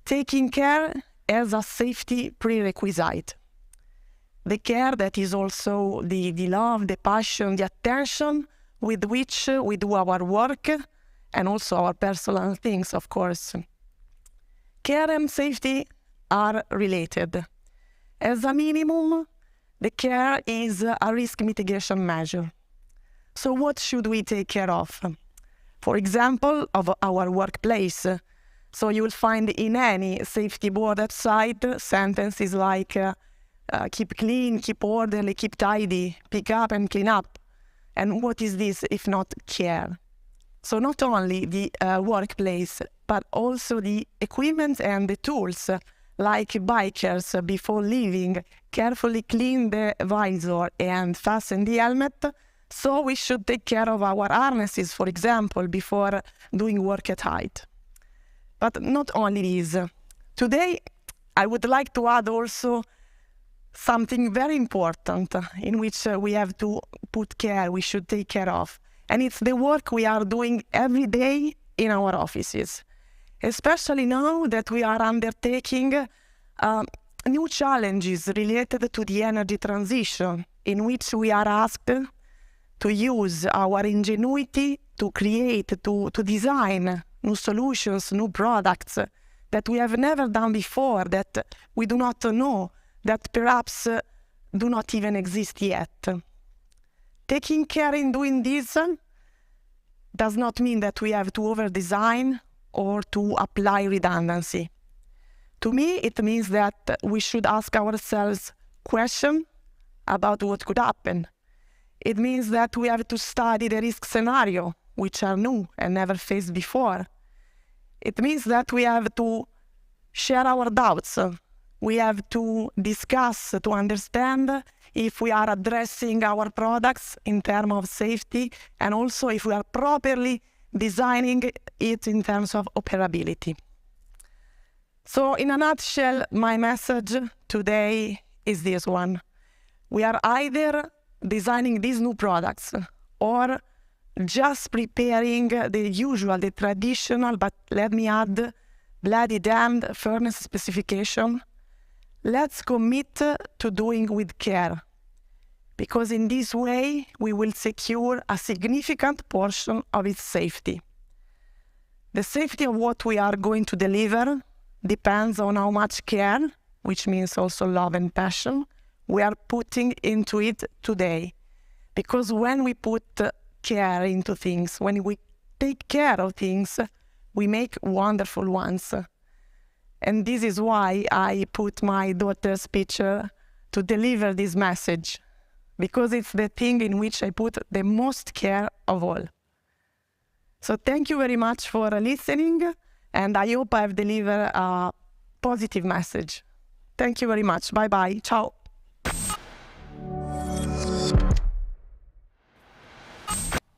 Taking care as a safety prerequisite. The care that is also the love, the passion, the attention with which we do our work and also our personal things, of course. Care and safety are related. As a minimum, the care is a risk mitigation measure. So what should we take care of? For example, of our workplace. So you will find in any safety board website sentences like keep clean, keep orderly, keep tidy, pick up and clean up. And what is this if not care? So not only the workplace, but also the equipment and the tools, like bikers before leaving, carefully clean the visor and fasten the helmet. So we should take care of our harnesses, for example, before doing work at height. But not only this. Today, I would like to add also something very important in which we have to put care, we should take care of. And it's the work we are doing every day in our offices. Especially now that we are undertaking new challenges related to the energy transition, in which we are asked to use our ingenuity to create, to design new solutions, new products that we have never done before, that we do not know, that perhaps do not even exist yet. Taking care in doing this does not mean that we have to over-design or to apply redundancy. To me, it means that we should ask ourselves questions about what could happen. It means that we have to study the risk scenario, which are new and never faced before. It means that we have to share our doubts. We have to discuss to understand if we are addressing our products in terms of safety, and also if we are properly designing it in terms of operability. So in a nutshell, my message today is this one. We are either designing these new products or just preparing the usual, the traditional, but let me add, bloody damned furnace specification. Let's commit to doing with care, because in this way we will secure a significant portion of its safety. The safety of what we are going to deliver depends on how much care, which means also love and passion, we are putting into it today. Because when we put care into things, when we take care of things, we make wonderful ones. And this is why I put my daughter's picture to deliver this message, because it's the thing in which I put the most care of all. So thank you very much for listening, and I hope I've delivered a positive message. Thank you very much. Bye-bye. Ciao.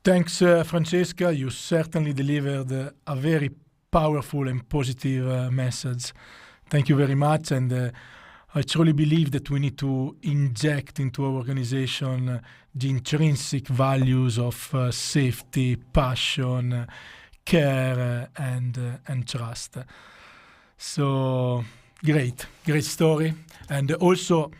Thanks, Francesca. You certainly delivered a very powerful and positive message. Thank you very much. And I truly believe that we need to inject into our organization the intrinsic values of safety, passion, care, and trust. So great story. And also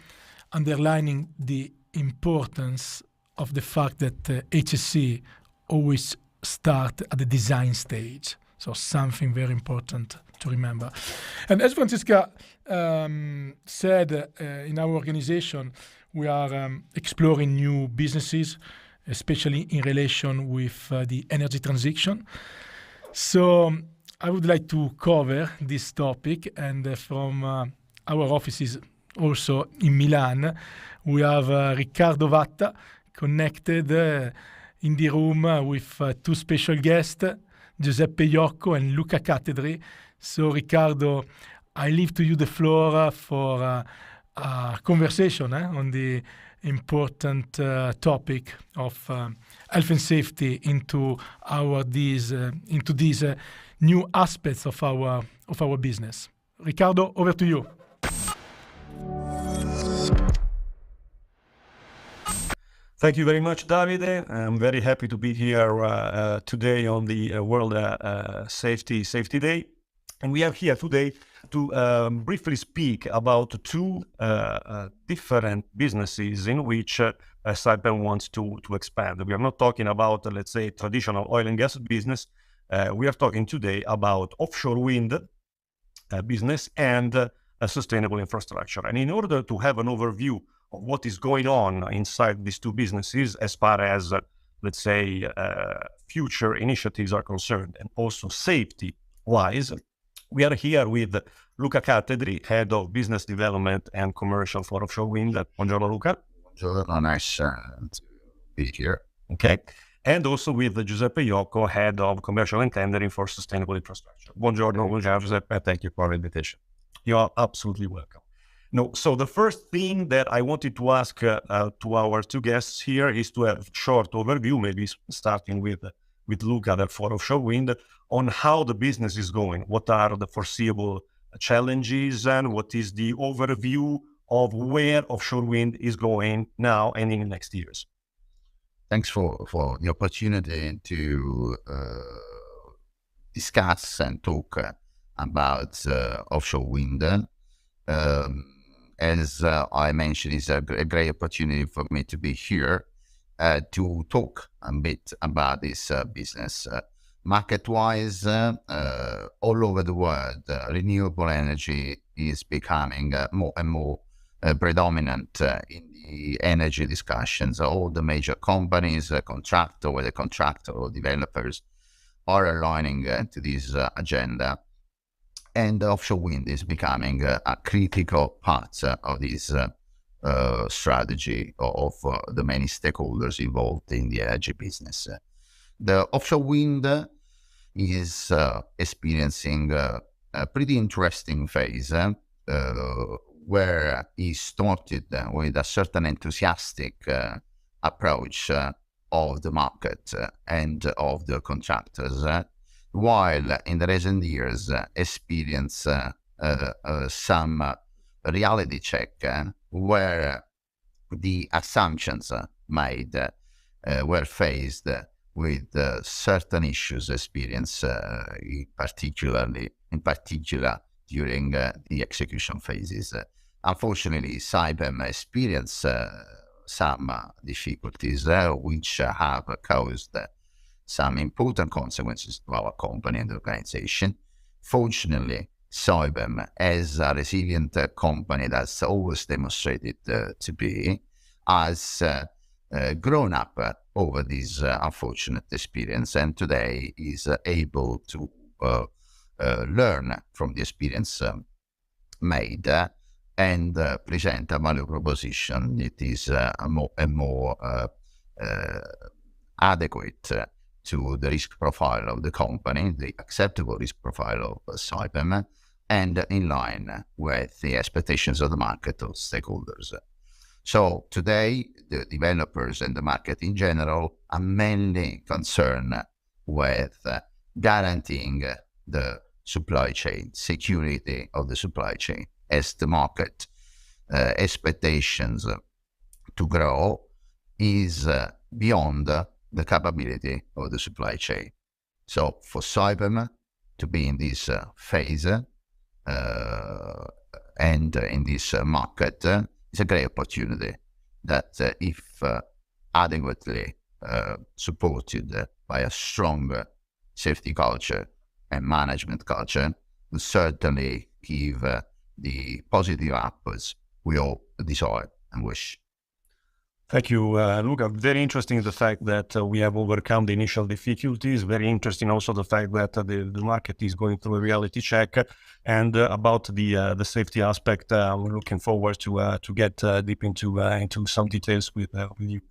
underlining the importance of the fact that HSE always start at the design stage. So something very important to remember. And as Francesca said, in our organization, we are exploring new businesses, especially in relation with the energy transition. So I would like to cover this topic, and from our offices also in Milan, we have Riccardo Vatta connected in the room with two special guests, Giuseppe Iocco and Luca Cattedri. So Riccardo, I leave to you the floor for a conversation on the important topic of health and safety into these new aspects of our business. Riccardo, over to you. Thank you very much, Davide. I'm very happy to be here today on the World Safety Day. And we are here today to briefly speak about two different businesses in which Saipem wants to expand. We are not talking about, let's say, traditional oil and gas business. We are talking today about offshore wind business and sustainable infrastructure. And in order to have an overview of what is going on inside these two businesses as far as, let's say, future initiatives are concerned, and also safety-wise, we are here with Luca Cattedri, Head of Business Development and Commercial for Offshore Wind. Buongiorno, Luca. Buongiorno, nice to be here. Okay. And also with Giuseppe Iocco, Head of Commercial and Tendering for Sustainable Infrastructure. Buongiorno, Giuseppe. Thank you for the invitation. You are absolutely welcome. No, so the first thing that I wanted to ask to our two guests here is to have a short overview, maybe starting with Luca for offshore wind, on how the business is going. What are the foreseeable challenges and what is the overview of where offshore wind is going now and in the next years? Thanks for the opportunity to discuss and talk about offshore wind. As I mentioned, it's a great opportunity for me to be here to talk a bit about this business. Market-wise, all over the world, renewable energy is becoming more and more predominant in the energy discussions. All the major companies, contractor or developers, are aligning to this agenda. And offshore wind is becoming a critical part of this strategy of the many stakeholders involved in the energy business. The offshore wind is experiencing a pretty interesting phase where it started with a certain enthusiastic approach of the market and of the contractors, while in the recent years experience some reality check where the assumptions made were faced with certain issues experienced in particular during the execution phases. Unfortunately, Saipem experienced some difficulties which have caused some important consequences to our company and the organization. Fortunately, Saipem, as a resilient company that's always demonstrated to be, has grown up over this unfortunate experience, and today is able to learn from the experience made and present a value proposition that is more adequate to the risk profile of the company, the acceptable risk profile of Saipem, and in line with the expectations of the market of stakeholders. So today, the developers and the market in general are mainly concerned with guaranteeing the supply chain, security of the supply chain, as the market expectations to grow is beyond the capability of the supply chain. So for Saipem to be in this phase and in this market is a great opportunity that if adequately supported by a strong safety culture and management culture, will certainly give the positive outputs we all desire and wish. Thank you, Luca. Very interesting the fact that we have overcome the initial difficulties. Very interesting also the fact that the market is going through a reality check. And about the safety aspect, we're looking forward to get deep into some details with you.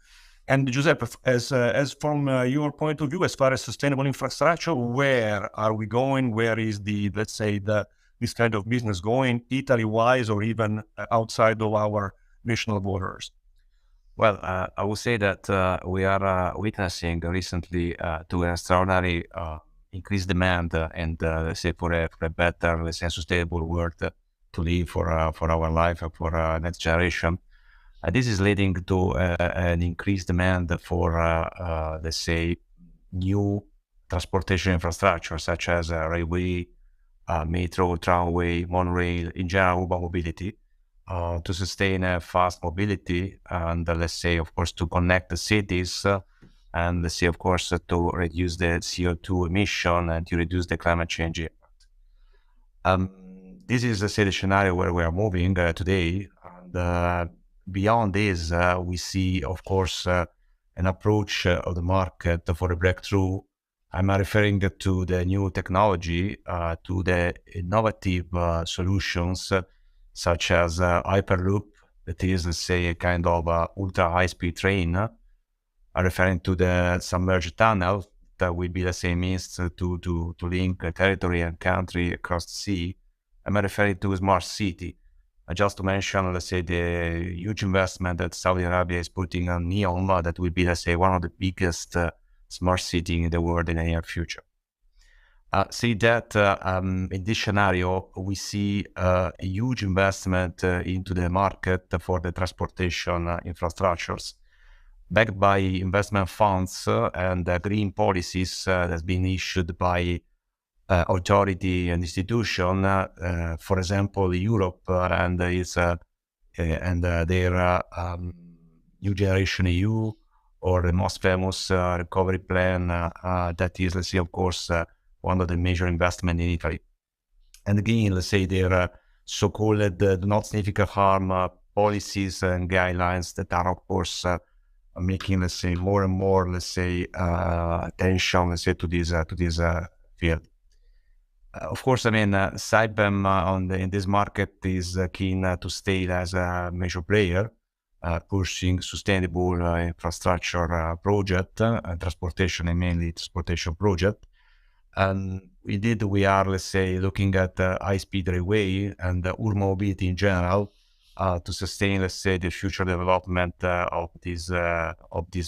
And Giuseppe, as from your point of view, as far as sustainable infrastructure, where are we going? Where is this kind of business going, Italy-wise or even outside of our national borders? Well, I would say that we are witnessing recently to an extraordinary increased demand and let's say for a better, let's say, sustainable world to live for our life and for next generation. This is leading to an increased demand for let's say new transportation infrastructure such as railway, metro, tramway, monorail, in general urban mobility. To sustain fast mobility and let's say, of course, to connect the cities and let's say, of course, to reduce the CO2 emission and to reduce the climate change impact. This is, let's say, the scenario where we are moving today. And beyond this, we see, of course, an approach of the market for a breakthrough. I'm referring to the new technology, to the innovative solutions such as Hyperloop, that is, let's say, a kind of ultra high-speed train. I'm referring to the submerged tunnel that will be the same means to link a territory and country across the sea. I'm referring to a smart city. Just to mention, let's say, the huge investment that Saudi Arabia is putting on NEOM, that will be, let's say, one of the biggest smart cities in the world in the near future. See that in this scenario, we see a huge investment into the market for the transportation infrastructures, backed by investment funds and green policies that's been issued by authority and institution. For example, Europe and their New Generation EU, or the most famous recovery plan that is, let's say, of course, one of the major investment in Italy. And again, let's say their so-called do not significant harm policies and guidelines that are, of course, making, let's say, more and more, let's say, attention, let's say, to this field. Of course, I mean, Saipem in this market is keen to stay as a major player, pushing sustainable infrastructure project, transportation, and mainly transportation project. And indeed, we are, let's say, looking at high-speed railway and urban mobility in general to sustain, let's say, the future development of this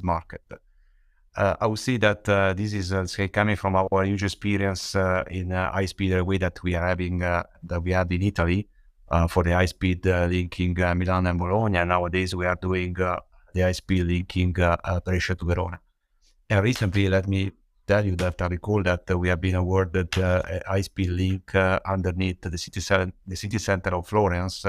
market. I would say that this is, let's say, coming from our huge experience in high-speed railway that we are having, that we had in Italy for the high-speed linking Milan and Bologna. Nowadays, we are doing the high-speed linking Brescia to Verona. And recently, let me tell you that I recall that we have been awarded a high-speed link underneath the city center of Florence,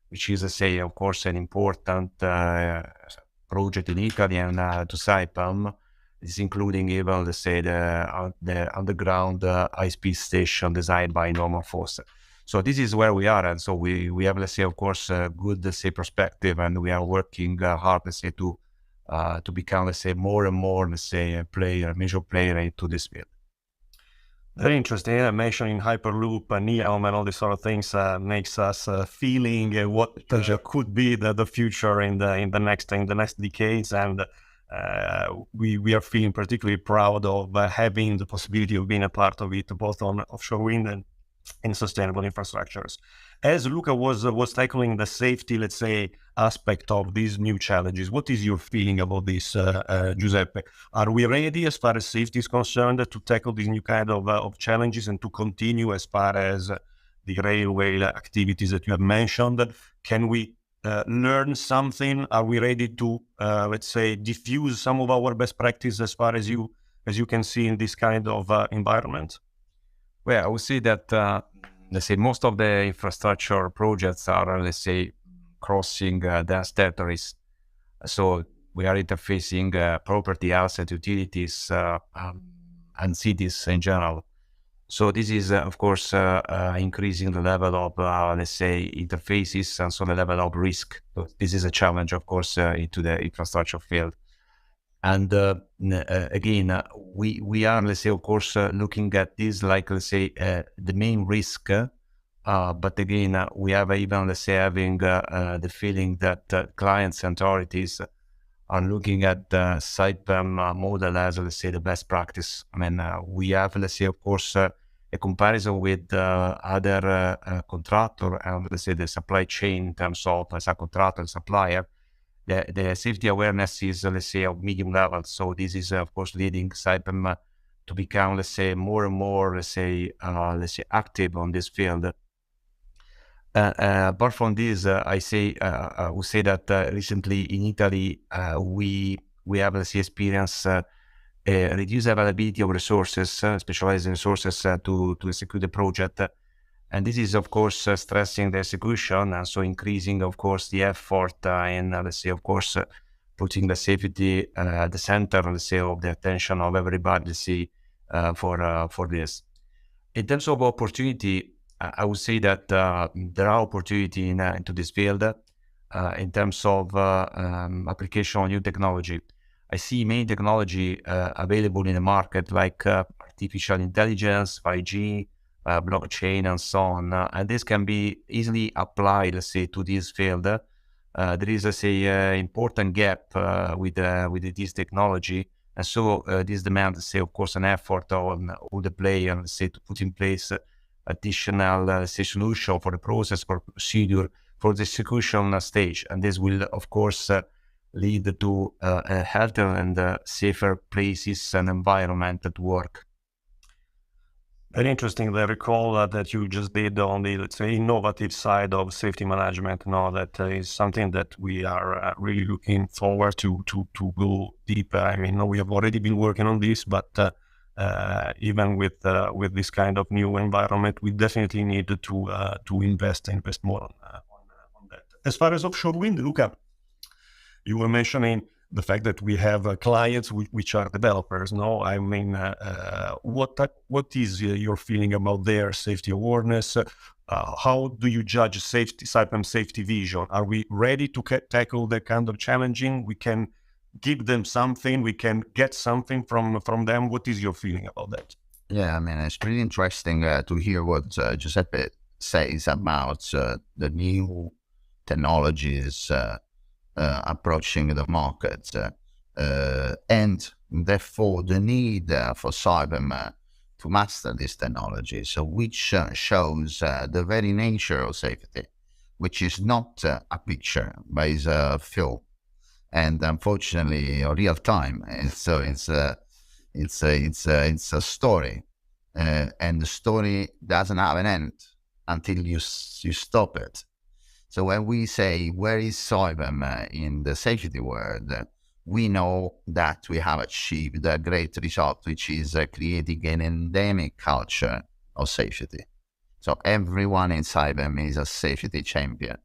which is, say, of course, an important project in Italy and to Saipem. It's including even, let's say, the underground high-speed station designed by Norman Foster. So this is where we are, and so we have, let's say, of course, a good, let's say, perspective, and we are working hard, let's say, to become, let's say, more and more, let's say, a major player into this field. Very interesting. Mentioning Hyperloop, NEOM, and all these sort of things makes us feeling what could be the future in the next decades, and we are feeling particularly proud of having the possibility of being a part of it, both on offshore wind and in sustainable infrastructures. As Luca was tackling the safety, let's say, aspect of these new challenges, what is your feeling about this, Giuseppe? Are we ready as far as safety is concerned to tackle these new kind of challenges and to continue as far as the railway activities that you have mentioned? Can we learn something? Are we ready to, let's say, diffuse some of our best practice as far as you can see in this kind of environment? Well, I would say that, let's say, most of the infrastructure projects are, let's say, crossing dense territories. So we are interfacing property, assets, utilities, and cities in general. So this is, of course, increasing the level of, let's say, interfaces and so the level of risk. So this is a challenge, of course, into the infrastructure field. And again, we are, let's say, of course, looking at this like, let's say, the main risk. But again, we have even, let's say, having the feeling that clients and authorities are looking at the Saipem model as, let's say, the best practice. I mean, we have, let's say, of course, a comparison with other contractor and, let's say, the supply chain in terms of as a contractor and supplier. The safety awareness is, let's say, of medium level. So this is, of course, leading Saipem to become, let's say, more and more, let's say, active on this field. Apart from this, I would say that recently in Italy, we have, let's say, experienced reduced availability of resources, specialized resources to execute the project. And this is, of course, stressing the execution and so increasing, of course, the effort and, let's say, of course, putting the safety at the center, let's say, of the attention of everybody, let's say, for this. In terms of opportunity, I would say that there are opportunity into this field in terms of application of new technology. I see many technology available in the market, like artificial intelligence, 5G, blockchain, and so on. And this can be easily applied, let's say, to this field. There is, let's say, important gap with this technology. And so this demands, let's say, of course, an effort on all the players, let's say, to put in place additional solution for the process, for procedure, for the execution stage. And this will, of course, lead to a healthier and safer places and environment at work. Very interesting. I recall that you just did on the, let's say, innovative side of safety management. Now that is something that we are really looking forward to go deeper. I mean, we have already been working on this, but even with this kind of new environment, we definitely need to invest more on that. As far as offshore wind, Luca, you were mentioning the fact that we have clients which are developers. No, I mean, what is your feeling about their safety awareness? How do you judge Saipem safety vision? Are we ready to tackle that kind of challenging? We can give them something. We can get something from them. What is your feeling about that? Yeah, I mean, it's pretty interesting to hear what Giuseppe says about the new technologies approaching the market, and therefore the need for Saipem to master this technology. So which shows the very nature of safety, which is not a picture, but is a film, and unfortunately real time. And so it's a story, and the story doesn't have an end until you stop it. So when we say, where is Saipem in the safety world, we know that we have achieved a great result, which is creating an endemic culture of safety. So everyone in Saipem is a safety champion.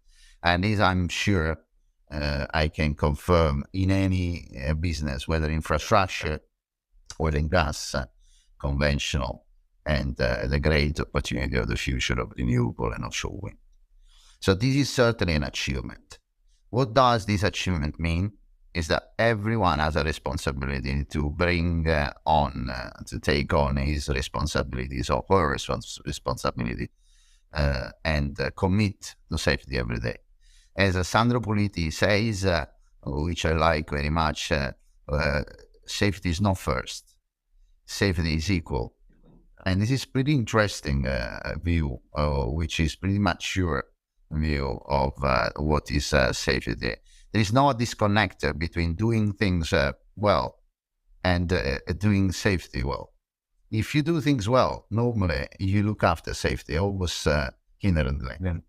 And this, I'm sure, I can confirm in any business, whether infrastructure, oil and gas, conventional, and the great opportunity of the future of renewable and offshore wind. So this is certainly an achievement. What does this achievement mean? Is that everyone has a responsibility to bring to take on his responsibilities or her responsibility and commit to safety every day. As Alessandro Puliti says, which I like very much, safety is not first. Safety is equal. And this is pretty interesting view, which is pretty mature view of what is safety. There is no disconnect between doing things well and doing safety well. If you do things well, normally you look after safety, almost inherently.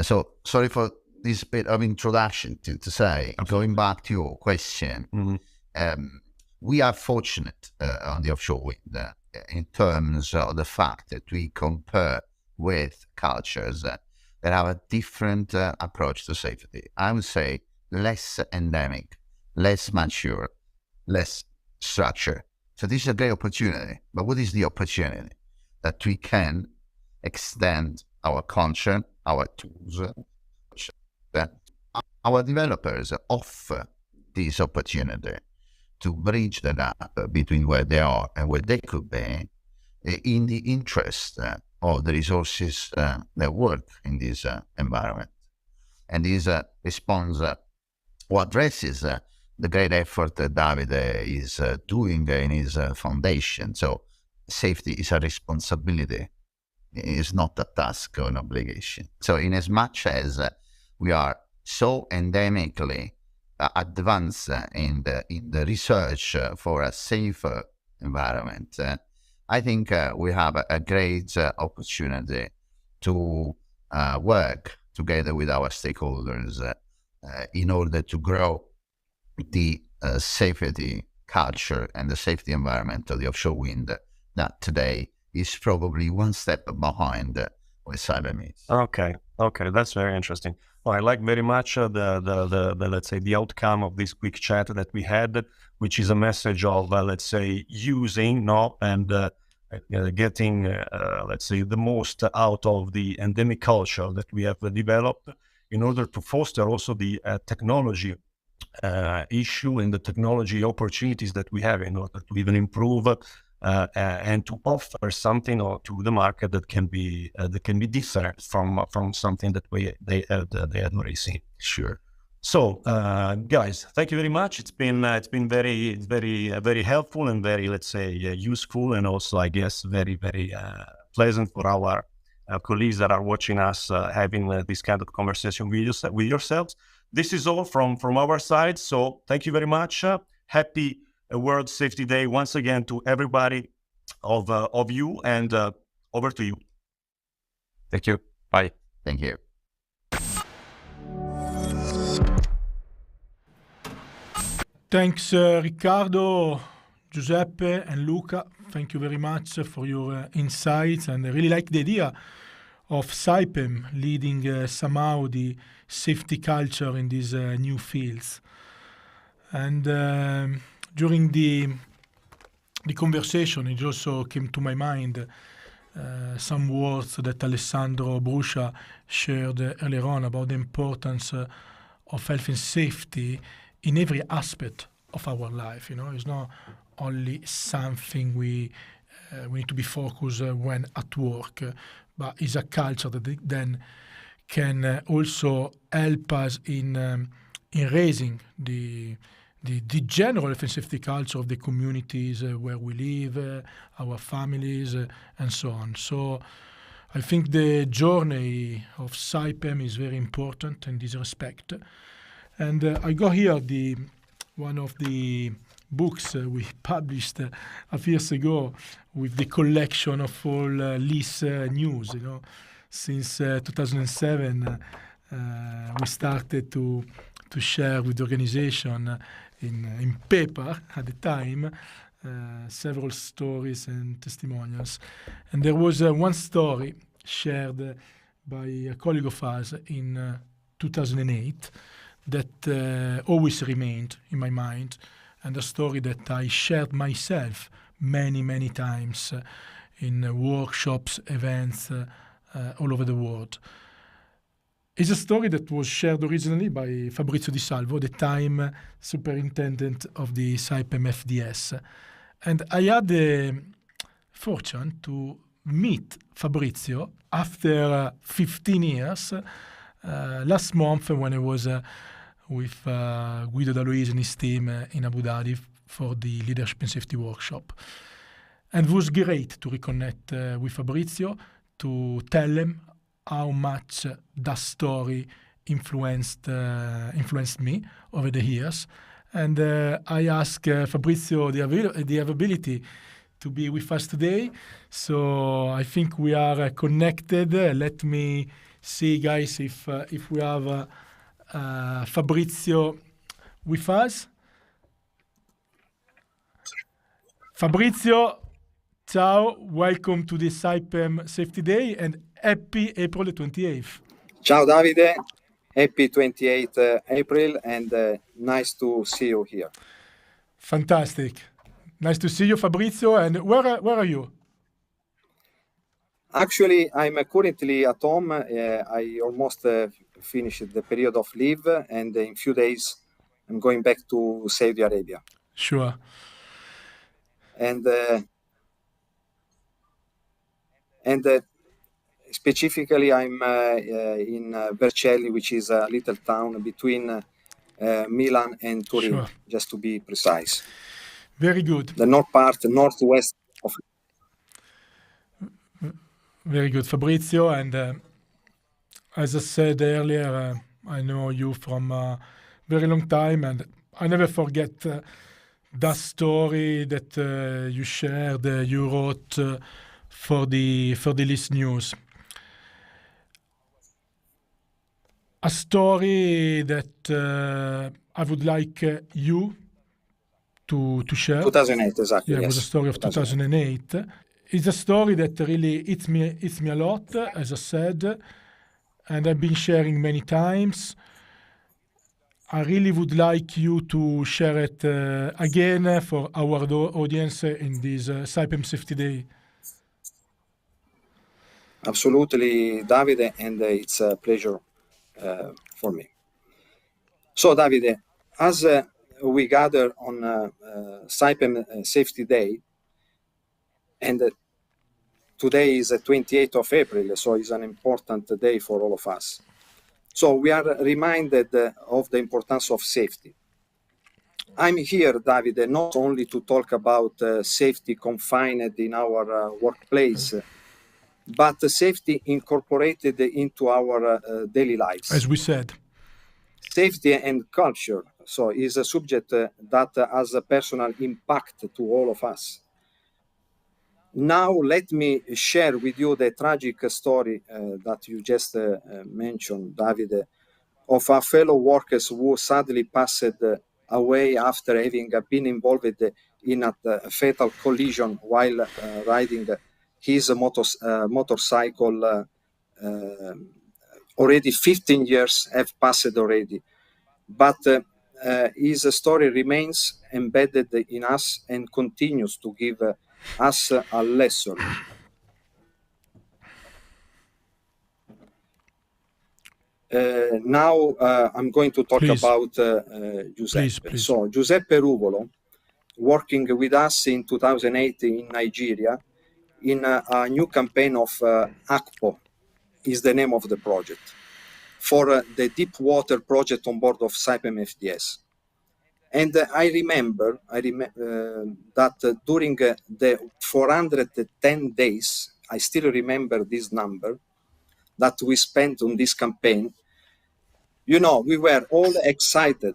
So sorry for this bit of introduction to say, going back to your question, we are fortunate on the offshore wind in terms of the fact that we compare with cultures that have a different approach to safety. I would say less endemic, less mature, less structured. So this is a great opportunity. But what is the opportunity? That we can extend our culture, our tools, that our developers offer this opportunity to bridge the gap between where they are and where they could be in the interest of the resources that work in this environment. And this response or addresses the great effort that Davide is doing in his foundation. So safety is a responsibility. It is not a task or an obligation. So in as much as we are so endemically advanced in the research for a safer environment, I think we have a great opportunity to work together with our stakeholders in order to grow the safety culture and the safety environment of the offshore wind that today is probably one step behind where Saipem is. Okay, that's very interesting. Well, I like very much the let's say the outcome of this quick chat that we had, which is a message of let's say using and getting let's say the most out of the endemic culture that we have developed in order to foster also the technology issue and the technology opportunities that we have in order to even improve and to offer something to the market that can be different from something that they had already seen. Sure. So, guys, thank you very much. It's been very helpful and very, let's say, useful, and also, I guess, very pleasant for our colleagues that are watching us having this kind of conversation with yourselves. This is all from our side. So, thank you very much. Happy World Safety Day once again to everybody of you, and over to you. Thank you. Bye. Thank you. Thanks, Riccardo, Giuseppe, and Luca. Thank you very much for your insights. And I really like the idea of Saipem leading somehow the safety culture in these new fields. And during the conversation, it also came to my mind some words that Alessandro Bruscia shared earlier on about the importance of health and safety in every aspect of our life. It's not only something we need to be focused when at work, but it's a culture that then can also help us in raising the general health and safety culture of the communities where we live, our families, and so on. So I think the journey of Saipem is very important in this respect. And I got here one of the books we published a few years ago with the collection of all LiHS news. Since 2007, we started to share with the organization in paper at the time several stories and testimonials. And there was one story shared by a colleague of ours in 2008 that always remained in my mind, and a story that I shared myself many times in workshops, events all over the world. It's a story that was shared originally by Fabrizio Di Salvo, the time superintendent of the Saipem FDS. And I had the fortune to meet Fabrizio after 15 years last month when I was with Guido D'Aloise and his team in Abu Dhabi for the Leadership and Safety Workshop. And it was great to reconnect with Fabrizio, to tell him how much that story influenced me over the years. And I asked Fabrizio the availability to be with us today. So I think we are connected. Let me see, guys, if we have Fabrizio with us. Fabrizio, ciao. Welcome to the Saipem Safety Day and happy April 28th. Ciao, Davide. Happy 28th April and nice to see you here. Fantastic. Nice to see you, Fabrizio. And where are you? Actually, I'm currently at home. I almost finished the period of leave, and in a few days, I'm going back to Saudi Arabia. Sure. And specifically, I'm in Vercelli, which is a little town between Milan and Turin, Sure. just to be precise. Very good. The northwest of. Very good, Fabrizio. And as I said earlier, I know you from a very long time, and I never forget that story that you shared, you wrote for the list news. A story that I would like you to share. 2008, exactly. Yeah, yes. It was a story of 2008. It's a story that really hits me a lot, as I said, and I've been sharing many times. I really would like you to share it again for our audience in this Saipem Safety Day. Absolutely, Davide, and it's a pleasure for me. So, Davide, as we gather on Saipem Safety Day, and today is the 28th of April, so it's an important day for all of us. So we are reminded of the importance of safety. I'm here, Davide, not only to talk about safety confined in our workplace, but safety incorporated into our daily lives. As we said. Safety and culture, so is a subject that has a personal impact to all of us. Now, let me share with you the tragic story that you just mentioned, Davide, of a fellow workers who sadly passed away after having been involved in a fatal collision while riding his motorcycle. Already 15 years have passed already, but his story remains embedded in us and continues to give us a lesson. Now I'm going to talk about Giuseppe. Please. So Giuseppe Ruffolo, working with us in 2008 in Nigeria in a new campaign of ACPO, is the name of the project, for the deep water project on board of Saipem FDS. And I remember that during the 410 days, I still remember this number, that we spent on this campaign. You know, we were all excited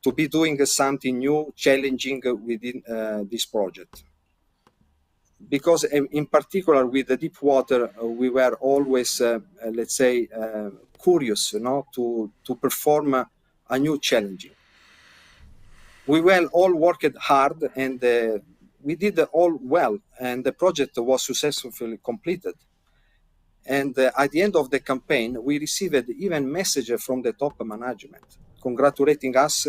to be doing something new, challenging within this project. Because in particular with the deep water, we were always, let's say, curious, to perform a new challenging. We were all worked hard, and we did all well, and the project was successfully completed. And at the end of the campaign, we received even messages from the top management congratulating us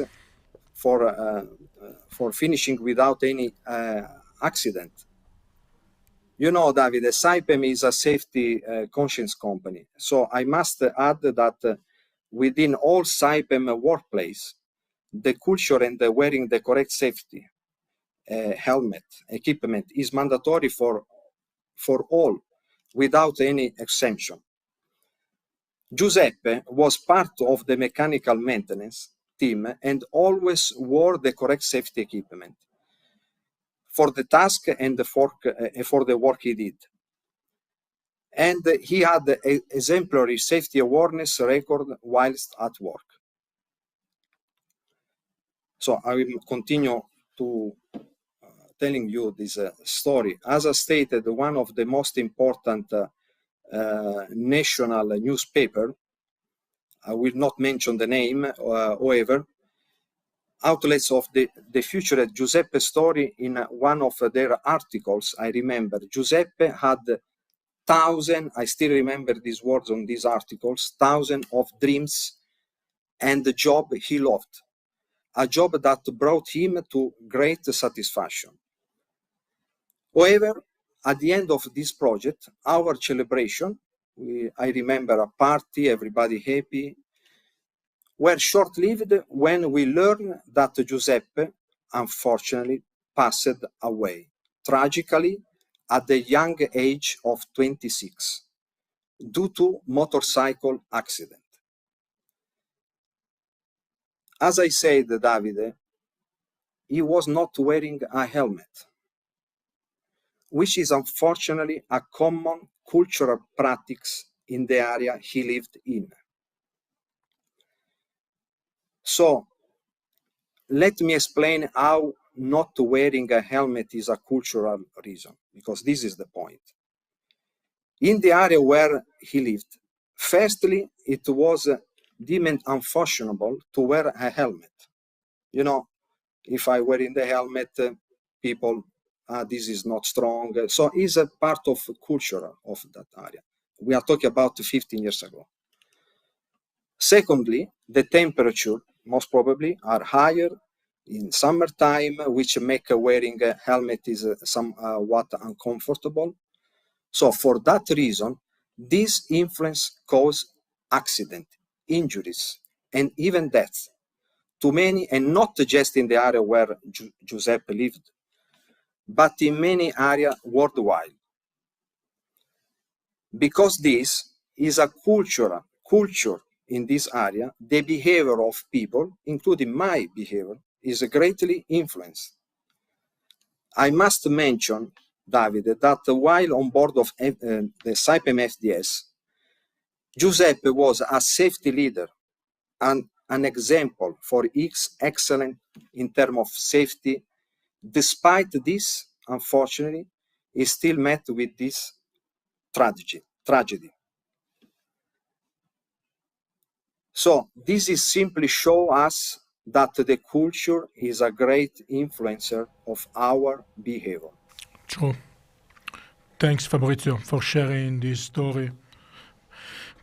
for finishing without any accident. You know, Davide, Saipem is a safety conscious company. So I must add that within all Saipem workplace, the culture and the wearing the correct safety helmet equipment is mandatory for all, without any exemption. Giuseppe was part of the mechanical maintenance team and always wore the correct safety equipment for the task and for the work he did. And he had an exemplary safety awareness record whilst at work. So I will continue to telling you this story. As I stated, one of the most important national newspaper, I will not mention the name, however, outlets of the future Giuseppe story in one of their articles. I remember Giuseppe had I still remember these words on these articles, thousands of dreams and the job he loved, a job that brought him to great satisfaction. However, at the end of this project, our celebration, I remember a party, everybody happy, were short-lived when we learned that Giuseppe, unfortunately, passed away, tragically, at the young age of 26, due to motorcycle accident. As I said, Davide, he was not wearing a helmet, which is unfortunately a common cultural practice in the area he lived in. So, let me explain how not wearing a helmet is a cultural reason, because this is the point. In the area where he lived, firstly, it was deemed unfashionable to wear a helmet. You know, if I wear in the helmet, people, this is not strong. So it's a part of culture of that area. We are talking about 15 years ago. Secondly, the temperature most probably are higher in summertime, which make wearing a helmet is somewhat uncomfortable. So for that reason, this influence cause accident, injuries, and even death to many, and not just in the area where Giuseppe lived, but in many areas worldwide. Because this is a culture in this area, the behavior of people, including my behavior, is greatly influenced. I must mention, Davide, that while on board of the Saipem FDS, Giuseppe was a safety leader and an example for excellence in terms of safety. Despite this, unfortunately, he still met with this tragedy. So this is simply show us that the culture is a great influencer of our behavior. True. Thanks, Fabrizio, for sharing this story.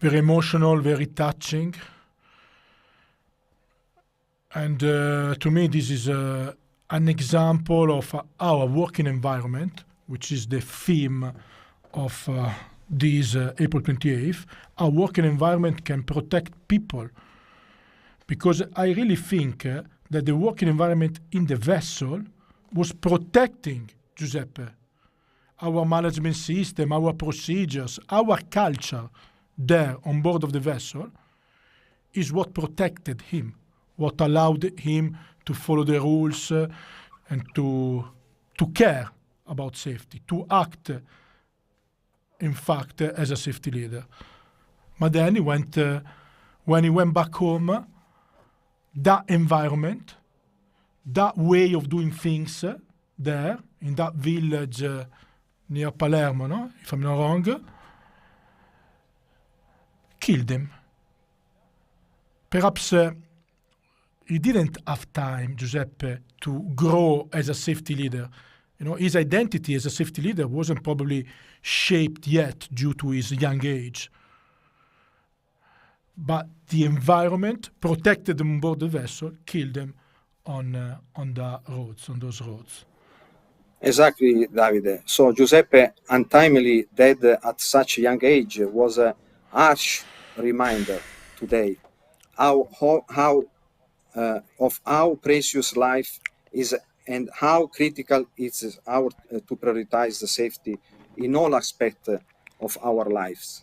Very emotional, very touching. And to me, this is an example of our working environment, which is the theme of this April 28th. Our working environment can protect people, because I really think that the working environment in the vessel was protecting Giuseppe. Our management system, our procedures, our culture there on board of the vessel is what protected him, what allowed him to follow the rules and to care about safety, to act, in fact, as a safety leader. But then he went, when he went back home, that environment, that way of doing things there, in that village near Palermo, no? If I'm not wrong, killed him. Perhaps he didn't have time, Giuseppe, to grow as a safety leader. You know, his identity as a safety leader wasn't probably shaped yet due to his young age. But the environment protected him on board the vessel, killed him on those roads. Exactly, Davide. So Giuseppe untimely dead at such a young age was a harsh reminder today of how precious life is and how critical it is to prioritize the safety in all aspects of our lives.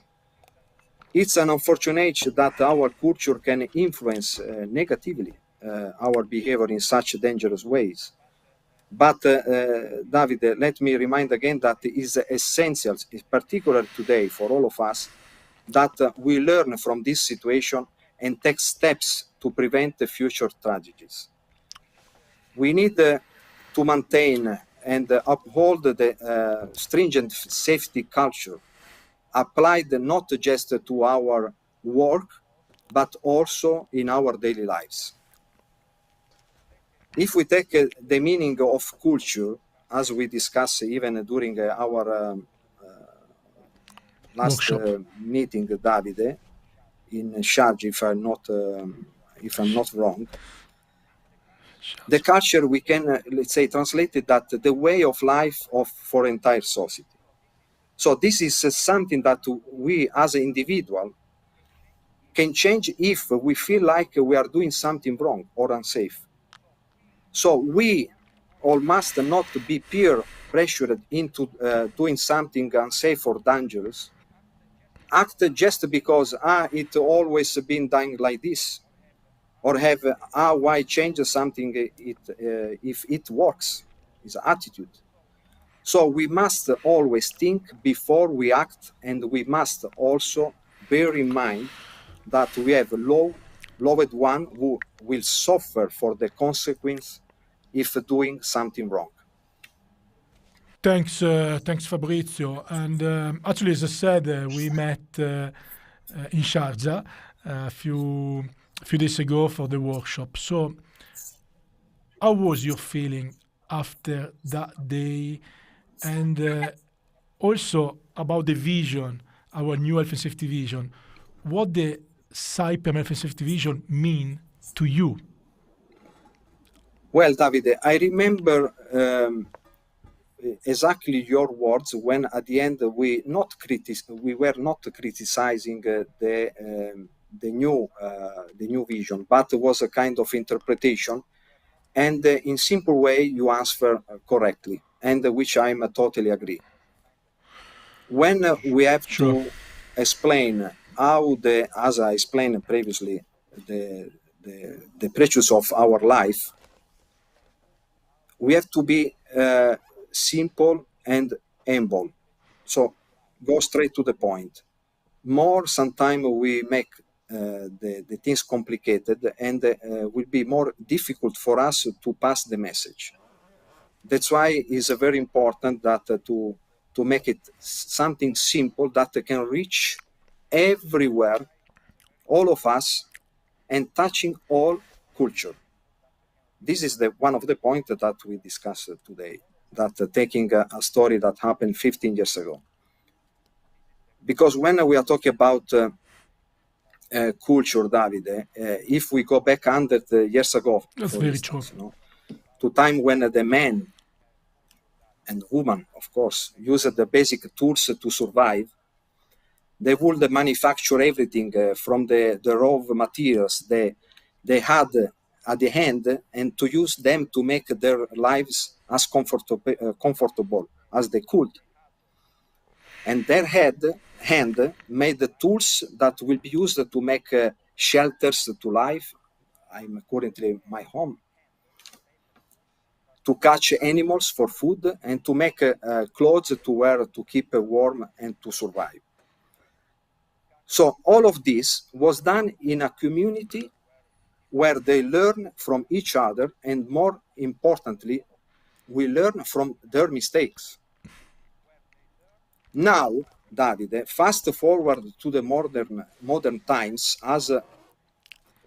It's an unfortunate that our culture can influence negatively our behavior in such dangerous ways. But Davide, let me remind again that it is essential, in particular today for all of us, that we learn from this situation and take steps to prevent the future tragedies. We need to maintain and uphold the stringent safety culture applied not just to our work, but also in our daily lives. If we take the meaning of culture, as we discussed even during our last meeting, Davide, in Sharjah, if I'm not wrong. The culture, we can, let's say, translate it that the way of life for entire society. So this is something that we as an individual can change if we feel like we are doing something wrong or unsafe. So we all must not be peer pressured into doing something unsafe or dangerous. Act just because it always been done like this, or have why change something if it works. Is attitude. So we must always think before we act, and we must also bear in mind that we have a loved one who will suffer for the consequence if doing something wrong. Thanks, Fabrizio. And actually, as I said, we met in Sharjah a few days ago for the workshop. So, how was your feeling after that day? And also about the vision, our new health and safety vision. What the Saipem health and safety vision mean to you? Well, Davide, I remember exactly your words when at the end we were not criticizing the new vision, but it was a kind of interpretation, and in simple way you answer correctly, and which I totally agree. When we have to explain how as I explained previously, the precious of our life, we have to be simple and humble. So go straight to the point. Sometimes we make the things complicated, and will be more difficult for us to pass the message. That's why it's very important that to make it something simple that can reach everywhere, all of us, and touching all culture. This is one of the points that we discussed today, that taking a story that happened 15 years ago. Because when we are talking about culture, Davide, if we go back 100 years ago, that's very true. To time when the man and woman, of course, used the basic tools to survive, they would manufacture everything from the raw materials they had at the hand, and to use them to make their lives as comfortable as they could. And their hand made the tools that will be used to make shelters to live. I'm currently my home. To catch animals for food, and to make clothes to wear to keep warm and to survive. So all of this was done in a community where they learn from each other, and more importantly, we learn from their mistakes. Now, Davide, fast forward to the modern times, as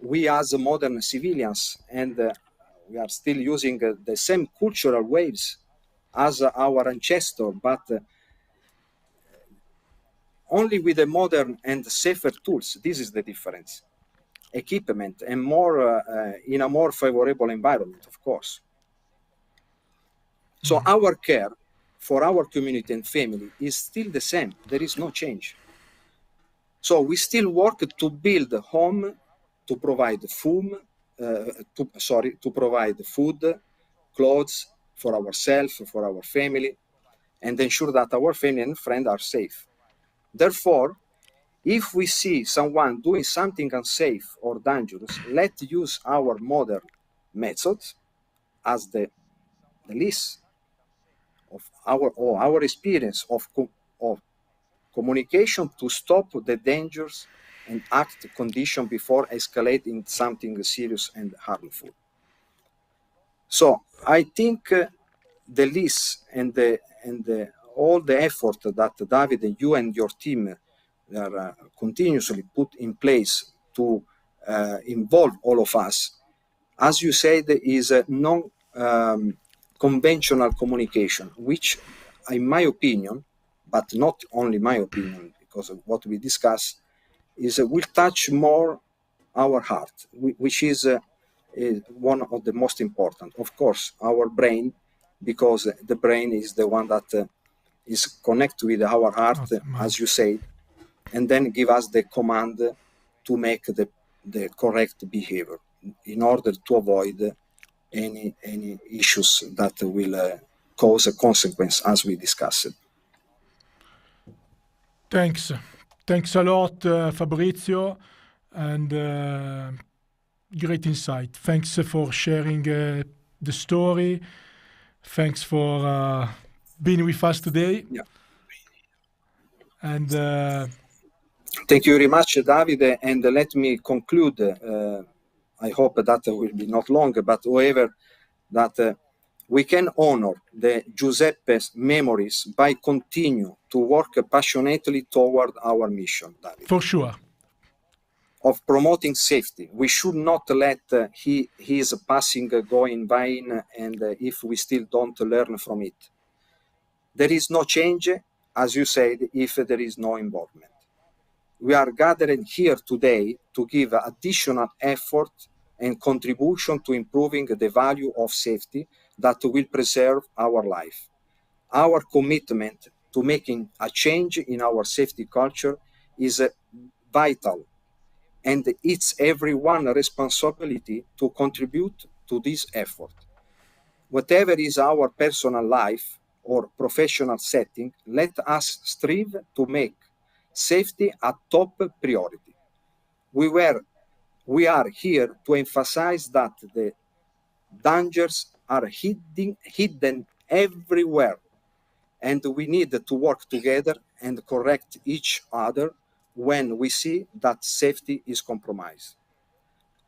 we as modern civilians, and we are still using the same cultural waves as our ancestors, but only with the modern and safer tools. This is the difference. Equipment, and more in a more favorable environment, of course. So our care for our community and family is still the same. There is no change. So we still work to build a home, to provide food, clothes for ourselves, for our family, and ensure that our family and friends are safe. Therefore, if we see someone doing something unsafe or dangerous, let's use our modern methods as the list of our experience of communication to stop the dangers and act condition before escalating something serious and harmful. So I think the list and all the effort that David and you and your team are continuously put in place to involve all of us, as you said, is a non-conventional communication, which, in my opinion, but not only my opinion, because of what we discussed, will touch more our heart, which is is one of the most important. Of course, our brain, because the brain is the one that is connected with our heart, as you said, and then give us the command to make the correct behavior in order to avoid any issues that will cause a consequence, as we discussed. Thanks a lot, Fabrizio, and great insight. Thanks for sharing the story. Thanks for being with us today. Yeah. And thank you very much, Davide. And let me conclude. I hope that will be not long, but however, that we can honor the Giuseppe's memories by continue to work passionately toward our mission, Davide. For sure. Of promoting safety. We should not let his passing go in vain, and if we still don't learn from it. There is no change, as you said, if there is no involvement. We are gathering here today to give additional effort and contribution to improving the value of safety that will preserve our life. Our commitment to making a change in our safety culture is vital, and it's everyone's responsibility to contribute to this effort. Whatever is our personal life or professional setting, let us strive to make safety a top priority. We are here to emphasize that the dangers are hidden everywhere, and we need to work together and correct each other when we see that safety is compromised.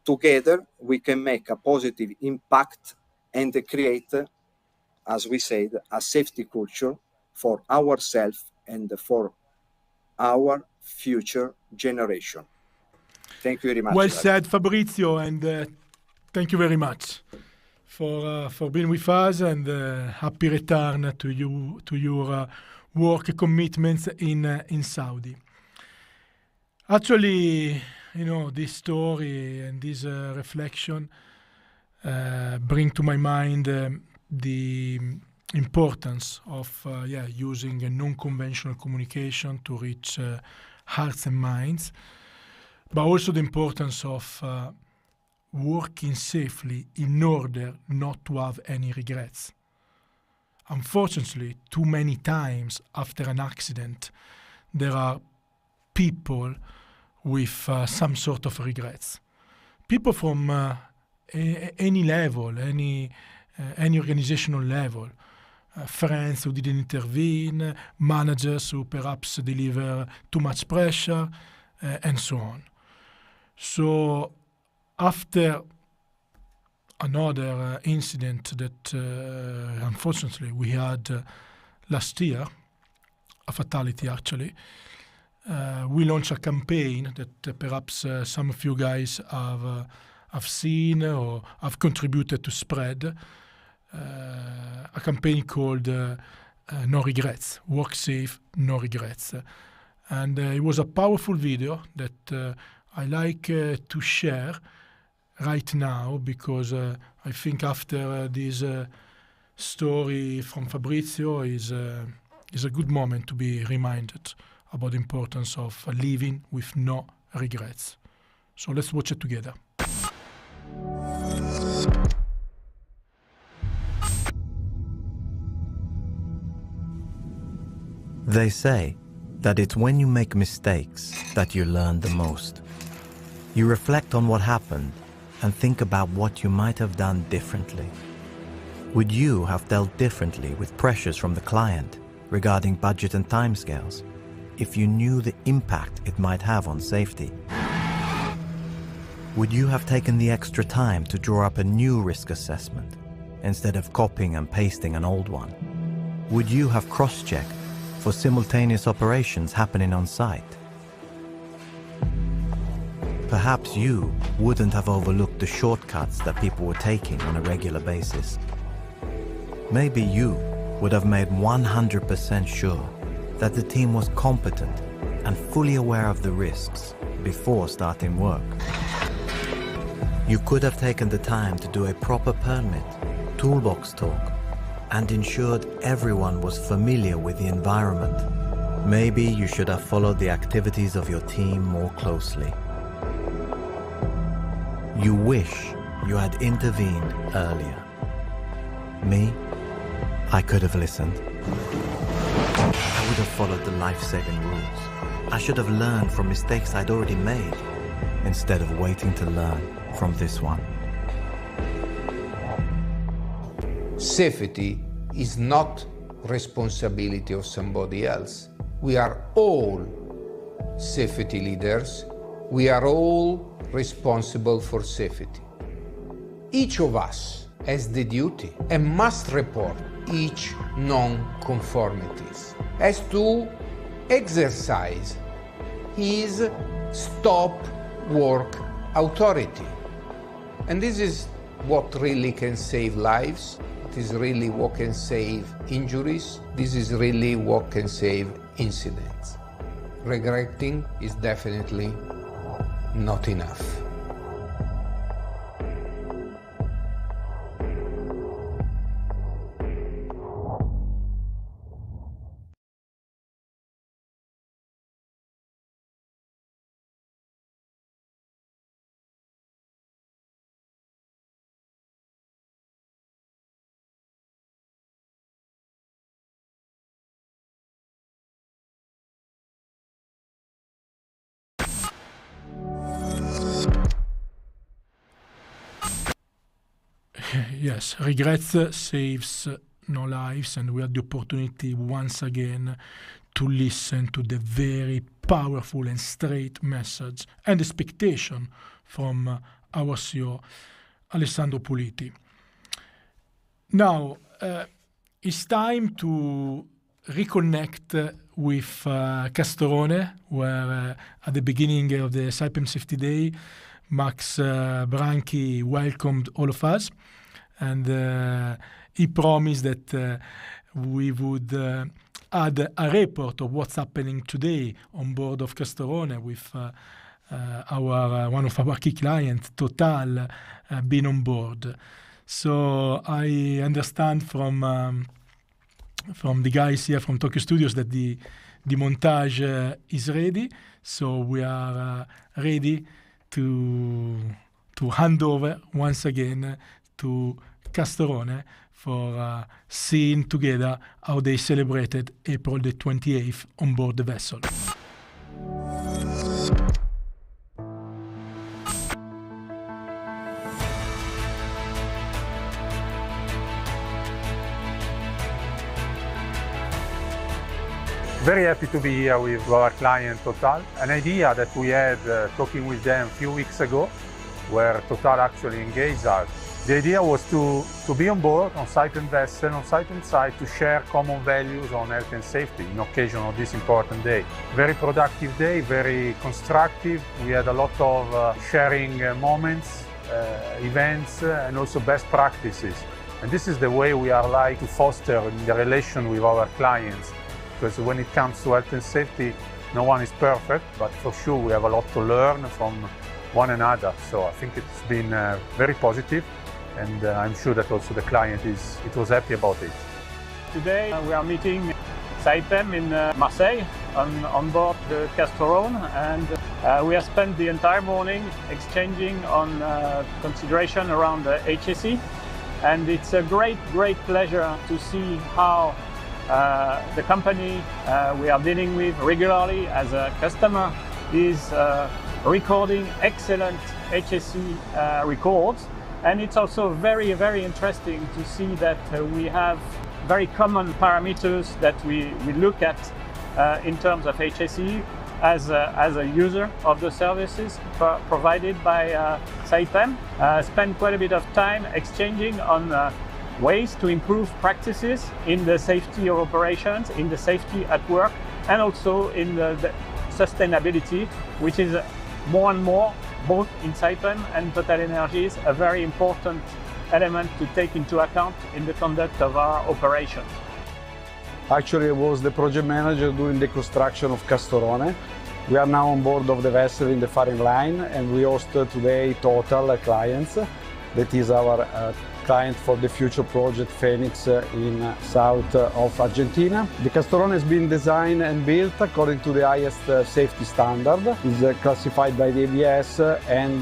Together, we can make a positive impact and create, as we said, a safety culture for ourselves and for our future generation. Thank you very much. Well said, Fabrizio, and thank you very much for being with us, and happy return to you to your work commitments in Saudi. Actually, this story and this reflection bring to my mind the importance of using a non-conventional communication to reach hearts and minds, but also the importance of working safely in order not to have any regrets. Unfortunately, too many times after an accident, there are people with some sort of regrets. People from any level, any organizational level. Friends who didn't intervene, managers who perhaps deliver too much pressure, and so on. So after another incident that unfortunately we had last year, a fatality actually, we launched a campaign that perhaps some of you guys have seen or have contributed to spread, a campaign called No Regrets, Work Safe, No Regrets. And it was a powerful video that I like to share right now, because I think after this story from Fabrizio is a good moment to be reminded about the importance of living with no regrets. So let's watch it together. They say that it's when you make mistakes that you learn the most. You reflect on what happened and think about what you might have done differently. Would you have dealt differently with pressures from the client regarding budget and timescales if you knew the impact it might have on safety? Would you have taken the extra time to draw up a new risk assessment instead of copying and pasting an old one? Would you have cross-checked for simultaneous operations happening on site? Perhaps you wouldn't have overlooked the shortcuts that people were taking on a regular basis. Maybe you would have made 100% sure that the team was competent and fully aware of the risks before starting work. You could have taken the time to do a proper permit, toolbox talk, and ensured everyone was familiar with the environment. Maybe you should have followed the activities of your team more closely. You wish you had intervened earlier. Me, I could have listened. I would have followed the life-saving rules. I should have learned from mistakes I'd already made, instead of waiting to learn from this one. Safety is not responsibility of somebody else. We are all safety leaders. We are all responsible for safety. Each of us has the duty and must report each non-conformities, has to exercise his stop work authority. And this is what really can save lives. It is really what can save injuries. This is really what can save incidents. Regretting is definitely not enough. Yes, regrets saves no lives, and we had the opportunity once again to listen to the very powerful and straight message and expectation from our CEO Alessandro Puliti. Now, it's time to reconnect with Castorone, where at the beginning of the Saipem Safety Day, Max Branchi welcomed all of us, and he promised that we would add a report of what's happening today on board of Castorone with one of our key clients, Total, being on board. So I understand from the guys here from Tokyo Studios that the montage is ready. So we are ready to hand over once again to Castorone for seeing together how they celebrated April the 28th on board the vessel. Very happy to be here with our client Total. An idea that we had talking with them a few weeks ago, where Total actually engaged us. The idea was to be on board on Saipem vessel, on Saipem side, to share common values on health and safety in occasion of this important day. Very productive day, very constructive. We had a lot of sharing moments, events, and also best practices. And this is the way we are like to foster the relation with our clients. Because when it comes to health and safety, no one is perfect, but for sure we have a lot to learn from one another. So I think it's been very positive, and I'm sure that also the client was happy about it. Today we are meeting Saipem in Marseille on board the Castorone, and we have spent the entire morning exchanging on consideration around the HSE, and it's a great pleasure to see how the company we are dealing with regularly as a customer is recording excellent HSE records. And it's also very interesting to see that we have very common parameters that we look at in terms of HSE as a user of the services provided by Saipem. Spend quite a bit of time exchanging on ways to improve practices in the safety of operations, in the safety at work, and also in the sustainability, which is more and more, both in Saipem and TotalEnergies, a very important element to take into account in the conduct of our operations. Actually, I was the project manager during the construction of Castorone, We are now on board of the vessel in the firing line, and we host today Total clients. That is our client for the future project Phoenix in south of Argentina. The Castorone has been designed and built according to the highest safety standard. It's classified by the ABS, and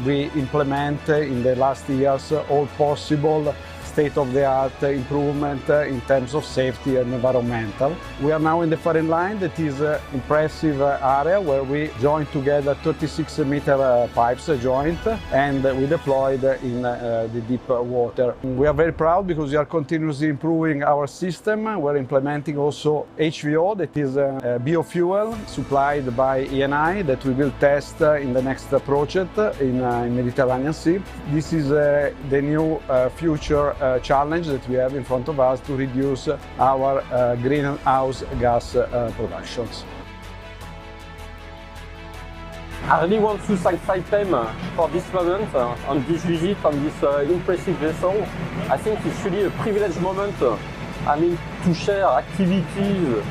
we implement in the last years all possible state-of-the-art improvement in terms of safety and environmental. We are now in the firing line. That is an impressive area where we join together 36-meter pipes joint, and we deployed in the deep water. We are very proud because we are continuously improving our system. We're implementing also HVO, that is a biofuel supplied by Eni that we will test in the next project in Mediterranean Sea. This is the new future challenge that we have in front of us to reduce our greenhouse gas productions. I really want to thank Saipem for this moment, on this visit, on this impressive vessel. I think it's really a privileged moment, to share activities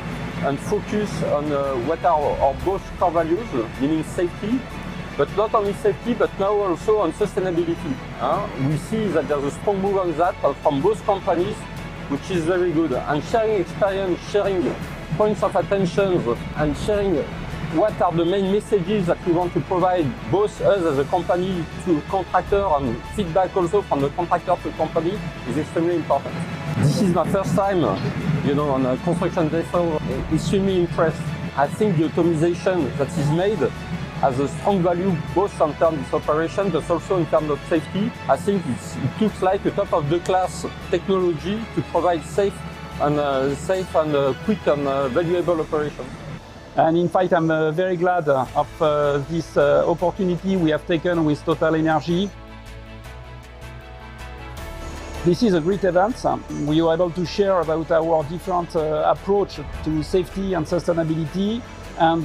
and focus on what are our both core values, meaning safety, but not only safety, but now also on sustainability. We see that there's a strong move on that from both companies, which is very good. And sharing experience, sharing points of attention, and sharing what are the main messages that we want to provide, both us as a company to contractor and feedback also from the contractor to company, is extremely important. This is my first time, on a construction vessel. Extremely impressed. I think the automation that is made has a strong value both in terms of operation but also in terms of safety. I think it looks like a top of the class technology to provide safe and quick and valuable operations. And in fact, I'm very glad of this opportunity we have taken with TotalEnergies. This is a great event. We were able to share about our different approach to safety and sustainability. And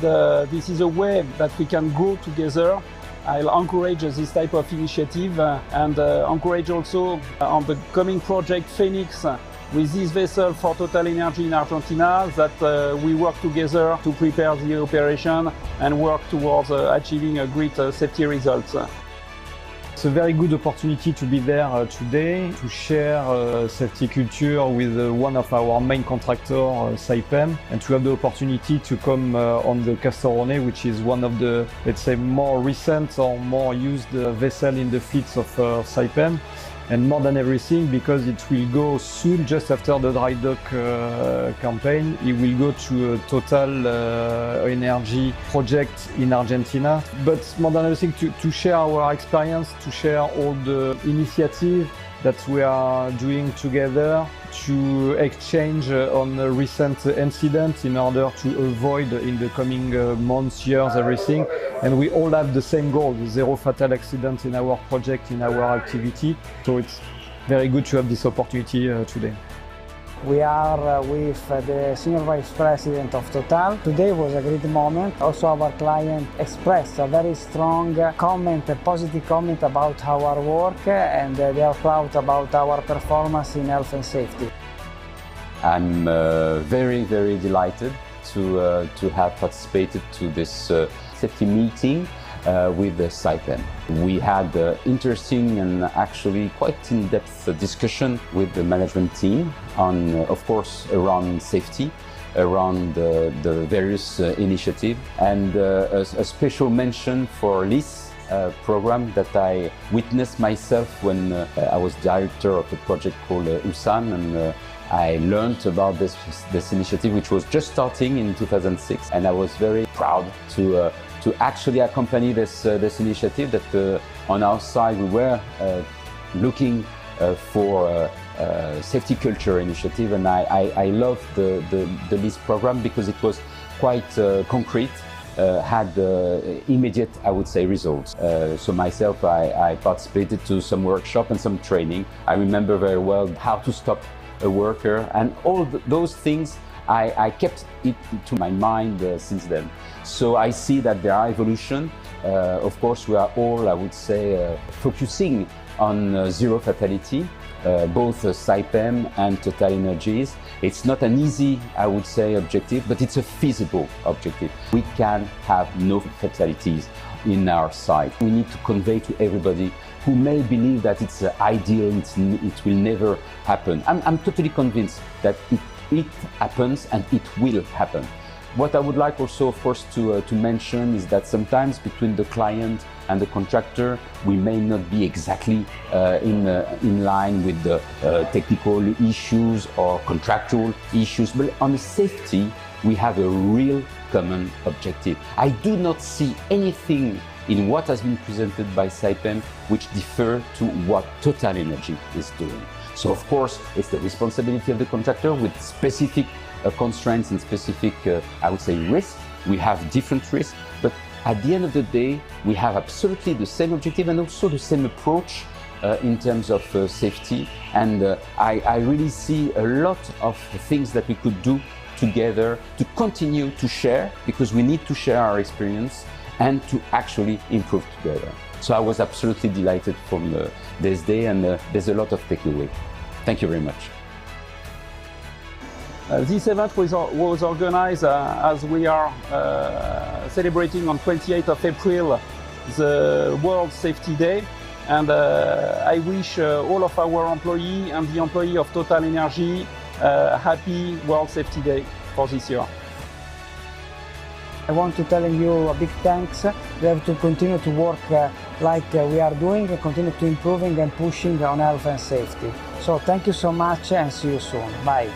this is a way that we can grow together. I'll encourage this type of initiative and encourage also on the coming project Phoenix with this vessel for TotalEnergies in Argentina that we work together to prepare the operation and work towards achieving a great safety results. It's a very good opportunity to be there today, to share safety culture with one of our main contractors, Saipem, and to have the opportunity to come on the Castorone, which is one of the, let's say, more recent or more used vessel in the fleets of Saipem. And more than everything, because it will go soon, just after the dry dock campaign, it will go to a Total Energy project in Argentina. But more than everything, to share our experience, to share all the initiatives that we are doing together, to exchange on a recent incident in order to avoid in the coming months, years, everything. And we all have the same goal, zero fatal accidents in our project, in our activity. So it's very good to have this opportunity today. We are with the Senior Vice President of Total. Today was a great moment. Also our client expressed a very strong comment, a positive comment about our work, and they are proud about our performance in health and safety. I'm very, very delighted to have participated to this safety meeting with Saipem. We had interesting and actually quite in-depth discussion with the management team on, of course, around safety, around the various initiatives, and a special mention for LiHS program that I witnessed myself when I was director of a project called Huston, and I learned about this initiative, which was just starting in 2006, and I was very proud to actually accompany this initiative. That on our side we were looking for safety culture initiative, and I loved the LiHS program because it was quite concrete, had immediate, I would say, results. So myself, I participated to some workshop and some training. I remember very well how to stop a worker, and all those things I kept it to my mind since then. So I see that there are evolution. Of course, we are all, I would say, focusing on zero fatality. both Saipem and TotalEnergies. It's not an easy, I would say, objective, but it's a feasible objective. We can have no fatalities in our site. We need to convey to everybody who may believe that it's ideal, it will never happen. I'm totally convinced that it happens and it will happen. What I would like also, of course, to mention is that sometimes between the client and the contractor, we may not be exactly in line with the technical issues or contractual issues, but on safety, we have a real common objective. I do not see anything in what has been presented by Saipem which differ to what TotalEnergies is doing. So of course, it's the responsibility of the contractor with specific constraints and specific, I would say, risks. We have different risks, but at the end of the day, we have absolutely the same objective and also the same approach in terms of safety. And I really see a lot of things that we could do together to continue to share, because we need to share our experience and to actually improve together. So I was absolutely delighted from this day, and there's a lot of takeaway. Thank you very much. This event was organized as we are celebrating on 28th of April the World Safety Day, and I wish all of our employees and the employee of TotalEnergies happy World Safety Day for this year. I want to tell you a big thanks. We have to continue to work like we are doing, and continue to improving and pushing on health and safety. So thank you so much and see you soon. Bye.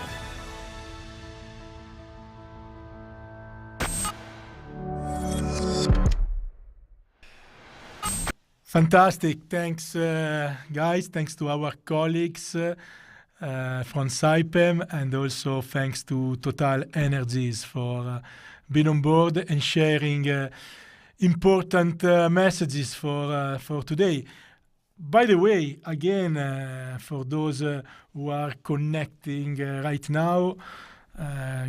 Fantastic. Thanks, guys. Thanks to our colleagues from Saipem, and also thanks to TotalEnergies for being on board and sharing important messages for today. By the way, again, for those who are connecting right now,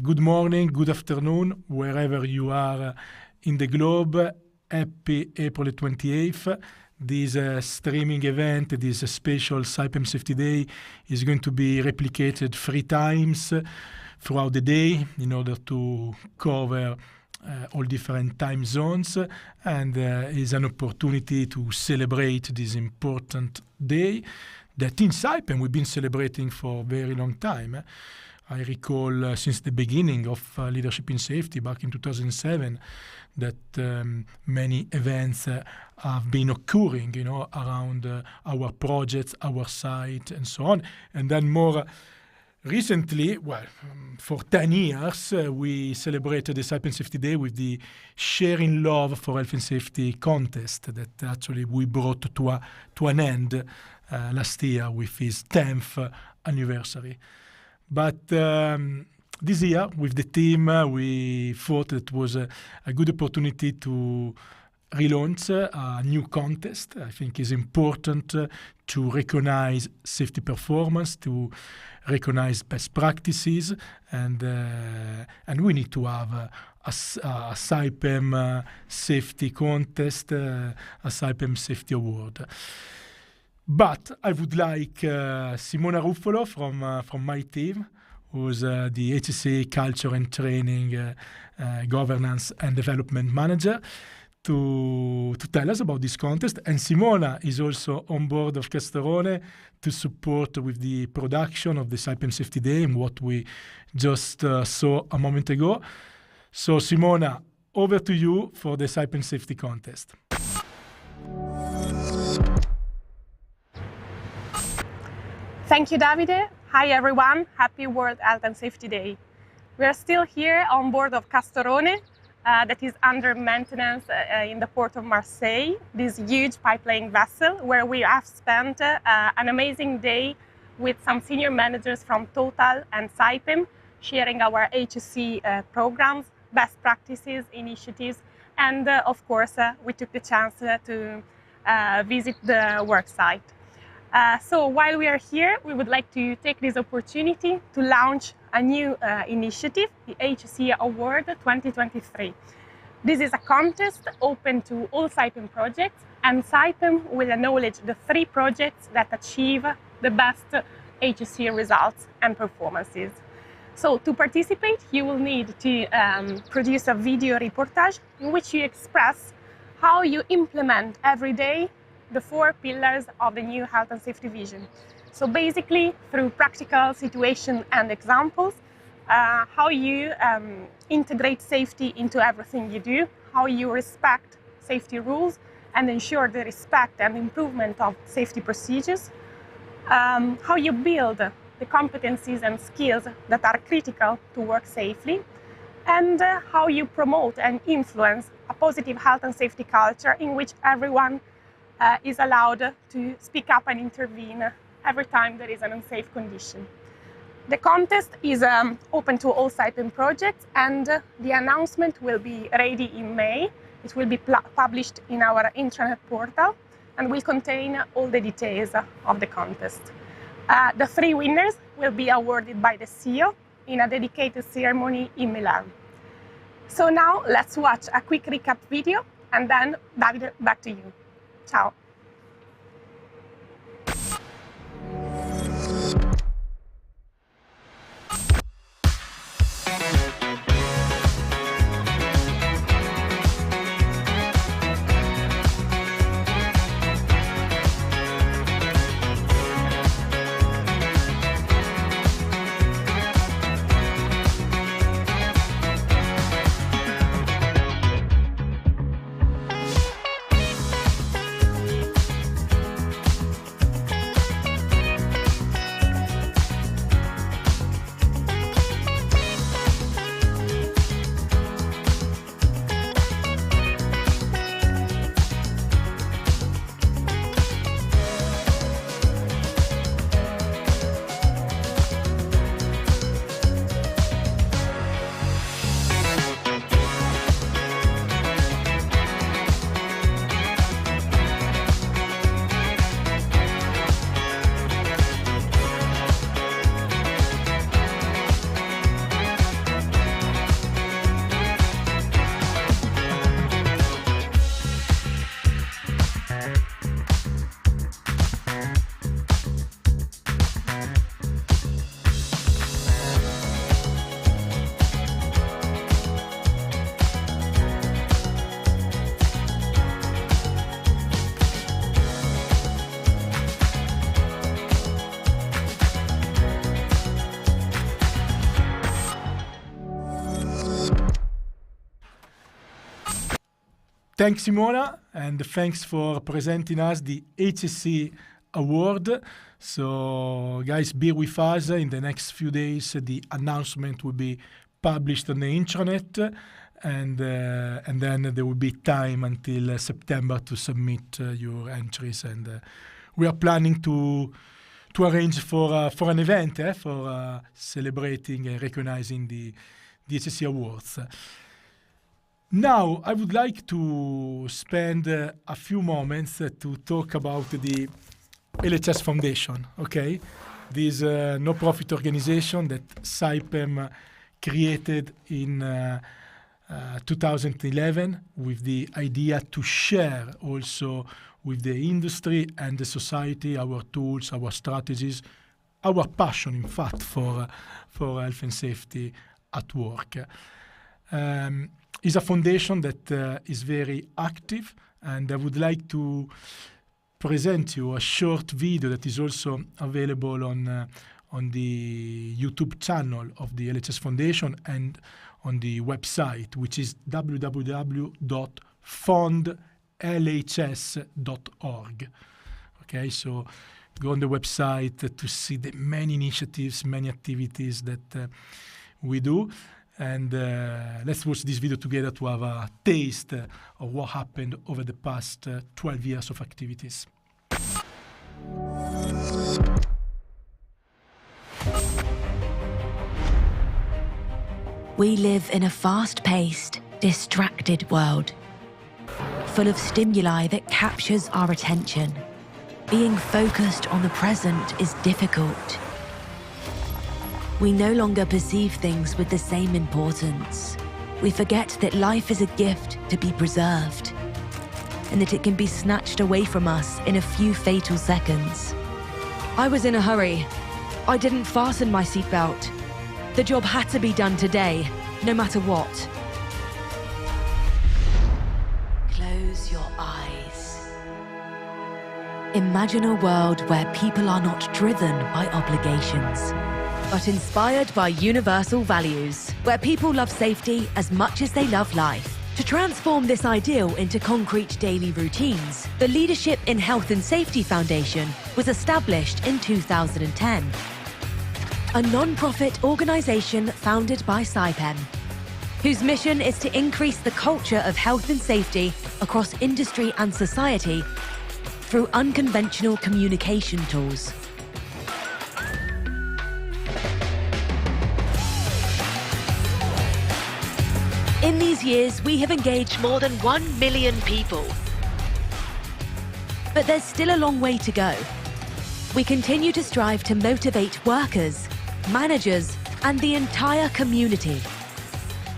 good morning, good afternoon, wherever you are in the globe. Happy April 28th. This streaming event, this special Saipem Safety Day, is going to be replicated 3 times throughout the day in order to cover all different time zones, and is an opportunity to celebrate this important day that in Saipem we've been celebrating for a very long time. I recall since the beginning of leadership in safety back in 2007 that many events have been occurring, around our projects, our site, and so on. And then more recently, for 10 years, we celebrated the Saipem Safety Day with the Sharing Love for Health and Safety contest that actually we brought to an end last year with its 10th anniversary. But this year, with the team, we thought it was a good opportunity to relaunch a new contest. I think it's important to recognize safety performance, to recognize best practices, and we need to have a Saipem Safety Contest, a Saipem Safety Award. But I would like Simona Ruffolo from my team, who's the HSE Culture and Training Governance and Development Manager, to tell us about this contest. And Simona is also on board of Castorone to support with the production of the Saipem Safety Day and what we just saw a moment ago. So Simona, over to you for the Saipem Safety Contest. Thank you, Davide. Hi, everyone. Happy World Health and Safety Day. We are still here on board of Castorone, that is under maintenance in the port of Marseille, this huge pipeline vessel where we have spent an amazing day with some senior managers from Total and Saipem, sharing our HSE programs, best practices, initiatives, and of course, we took the chance to visit the work site. So while we are here, we would like to take this opportunity to launch a new initiative, the HSE Award 2023. This is a contest open to all Saipem projects, and Saipem will acknowledge the 3 projects that achieve the best HSE results and performances. So to participate, you will need to produce a video reportage in which you express how you implement every day the 4 pillars of the new health and safety vision. So basically, through practical situation and examples, how you integrate safety into everything you do, how you respect safety rules and ensure the respect and improvement of safety procedures, how you build the competencies and skills that are critical to work safely, and how you promote and influence a positive health and safety culture in which everyone is allowed to speak up and intervene every time there is an unsafe condition. The contest is open to all Saipem projects, and the announcement will be ready in May. It will be published in our intranet portal and will contain all the details of the contest. The 3 winners will be awarded by the CEO in a dedicated ceremony in Milan. So now let's watch a quick recap video, and then Davide, back to you. Ciao. Thanks, Simona, and thanks for presenting us the HSE Award. So, guys, be with us. In the next few days, the announcement will be published on the intranet, and then there will be time until September to submit your entries. And we are planning to arrange for an event for celebrating and recognizing the HSE Awards. Now, I would like to spend a few moments to talk about the LHS Foundation, okay? This no-profit organization that Saipem created in 2011 with the idea to share also with the industry and the society our tools, our strategies, our passion, in fact, for health and safety at work. It's a foundation that is very active, and I would like to present you a short video that is also available on the YouTube channel of the LHS Foundation and on the website, which is www.fondlhs.org. Okay, so go on the website to see the many initiatives, many activities that we do. And let's watch this video together to have a taste of what happened over the past 12 years of activities. We live in a fast-paced, distracted world, full of stimuli that captures our attention. Being focused on the present is difficult. We no longer perceive things with the same importance. We forget that life is a gift to be preserved, and that it can be snatched away from us in a few fatal seconds. I was in a hurry. I didn't fasten my seatbelt. The job had to be done today, no matter what. Close your eyes. Imagine a world where people are not driven by obligations, but inspired by universal values, where people love safety as much as they love life. To transform this ideal into concrete daily routines, the Leadership in Health and Safety Foundation was established in 2010. A non-profit organisation founded by Saipem, whose mission is to increase the culture of health and safety across industry and society through unconventional communication tools. In these years, we have engaged more than 1 million people. But there's still a long way to go. We continue to strive to motivate workers, managers, and the entire community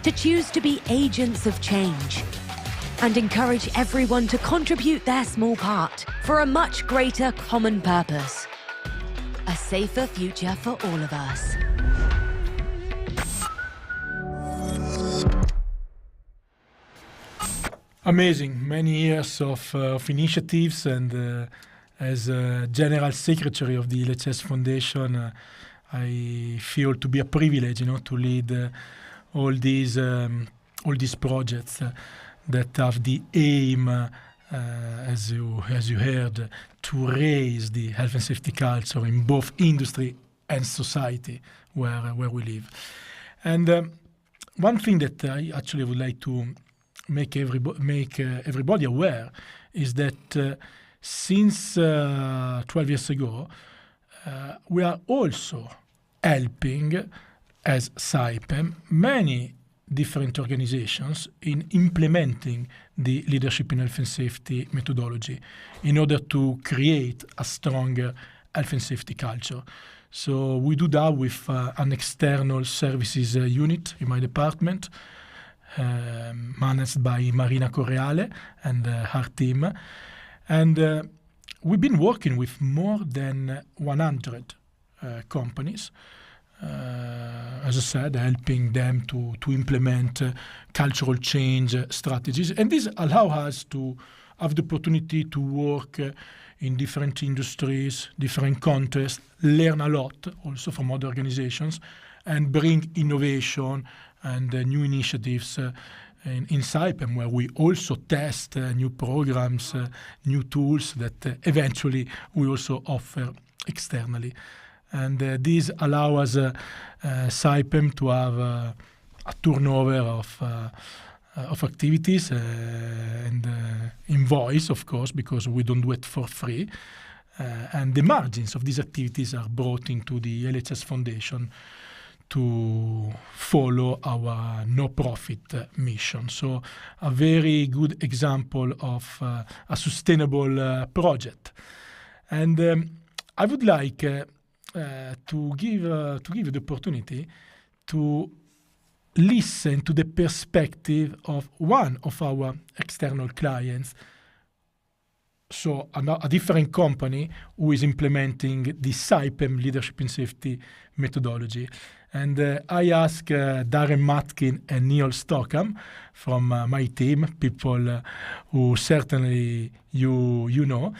to choose to be agents of change and encourage everyone to contribute their small part for a much greater common purpose. A safer future for all of us. Amazing, many years of initiatives, and as General Secretary of the LHS Foundation, I feel to be a privilege, to lead all these projects that have the aim, as you heard, to raise the health and safety culture in both industry and society where we live. And one thing that I actually would like to make everybody aware is that since 12 years ago, we are also helping, as Saipem, many different organizations in implementing the leadership in health and safety methodology in order to create a stronger health and safety culture. So we do that with an external services unit in my department, managed by Marina Correale and her team. And we've been working with more than 100 companies, as I said, helping them to implement cultural change strategies. And this allows us to have the opportunity to work in different industries, different contexts, learn a lot also from other organizations, and bring innovation and new initiatives in Saipem, where we also test new programs, new tools that eventually we also offer externally. And these allow us, Saipem, to have a turnover of activities and invoice, of course, because we don't do it for free. And the margins of these activities are brought into the LHS Foundation to follow our no-profit mission. So a very good example of a sustainable project. And I would like to give you the opportunity to listen to the perspective of one of our external clients, so a different company who is implementing the Saipem Leadership in Safety methodology. And I asked Darren Matkin and Neil Stockham from my team, people who certainly you know,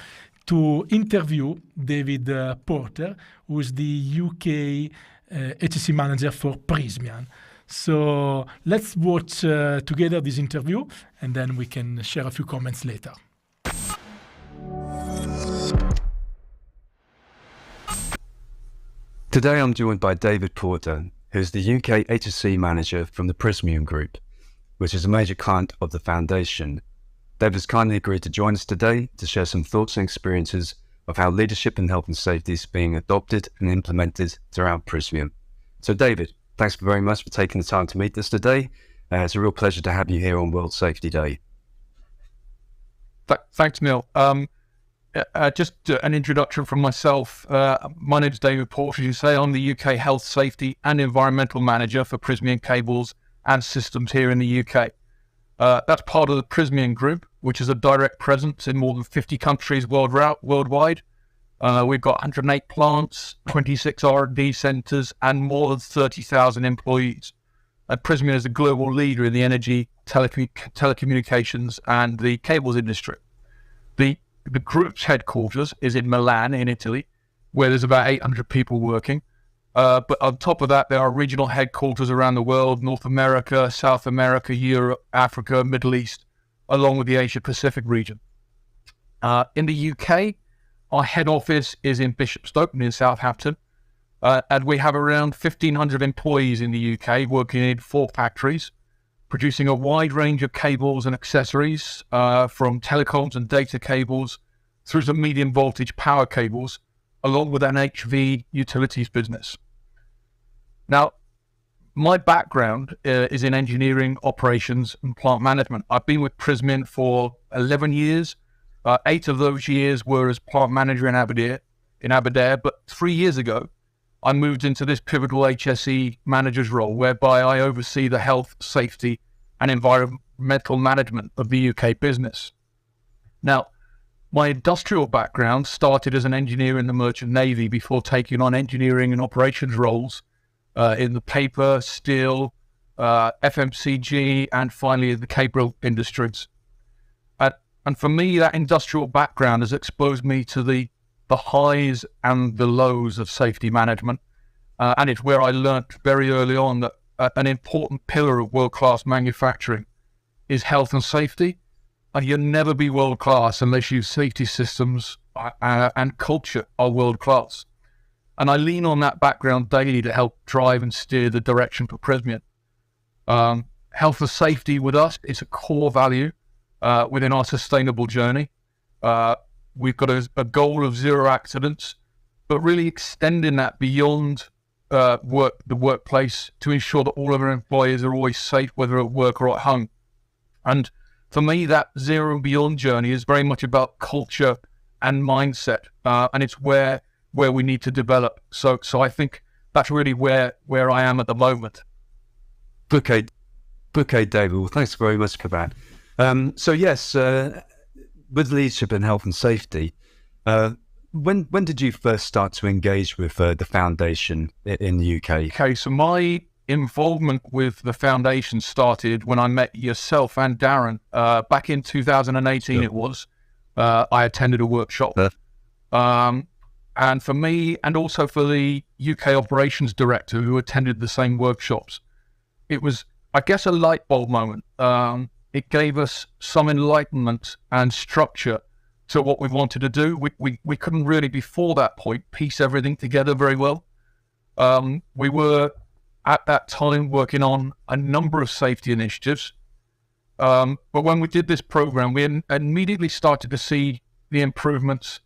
to interview David Porter, who is the UK HSE manager for Prysmian. So let's watch together this interview, and then we can share a few comments later. Today I'm joined by David Porter, who's the UK HSE manager from the Prysmian Group, which is a major client of the foundation. David's kindly agreed to join us today to share some thoughts and experiences of how leadership in health and safety is being adopted and implemented throughout Prysmian. So David, thanks very much for taking the time to meet us today. It's a real pleasure to have you here on World Safety Day. Thanks, Neil. Just an introduction from myself. My name is David Porter, as you say. I'm the UK Health, Safety and Environmental Manager for Prysmian Cables and Systems here in the UK. That's part of the Prysmian Group, which is a direct presence in more than 50 countries worldwide. We've got 108 plants, 26 R&D centres, and more than 30,000 employees. Prysmian is a global leader in the energy, telecommunications, and the cables industry. The group's headquarters is in Milan, in Italy, where there's about 800 people working. But on top of that, there are regional headquarters around the world: North America, South America, Europe, Africa, Middle East, along with the Asia-Pacific region. In the UK, our head office is in Bishopstoke, near Southampton, and we have around 1,500 employees in the UK working in 4 factories, producing a wide range of cables and accessories, from telecoms and data cables through to medium voltage power cables, along with an HV utilities business. Now, my background is in engineering, operations, and plant management. I've been with Prysmian for 11 years. 8 of those years were as plant manager in Aberdare, but 3 years ago, I moved into this pivotal HSE manager's role, whereby I oversee the health, safety, and environmental management of the UK business. Now, my industrial background started as an engineer in the Merchant Navy before taking on engineering and operations roles in the paper, steel, FMCG, and finally the cable industries. And for me, that industrial background has exposed me to the highs and the lows of safety management. And it's where I learned very early on that an important pillar of world-class manufacturing is health and safety. And you'll never be world-class unless your safety systems and culture are world-class. And I lean on that background daily to help drive and steer the direction for Prysmian. Health and safety with us is a core value within our sustainable journey. We've got a goal of 0 accidents, but really extending that beyond the workplace to ensure that all of our employees are always safe, whether at work or at home. And for me, that 0 and beyond journey is very much about culture and mindset, and it's where we need to develop. So I think that's really where I am at the moment. Okay, David. Well, thanks very much for that. So yes, with leadership in health and safety, when did you first start to engage with the foundation in the UK? Okay, so my involvement with the foundation started when I met yourself and Darren back in 2018. Sure. It was. I attended a workshop, and for me, and also for the UK operations director who attended the same workshops, it was, I guess, a light bulb moment. It gave us some enlightenment and structure to what we wanted to do. We couldn't really, before that point, piece everything together very well. We were at that time working on a number of safety initiatives. But when we did this program, we immediately started to see the improvements,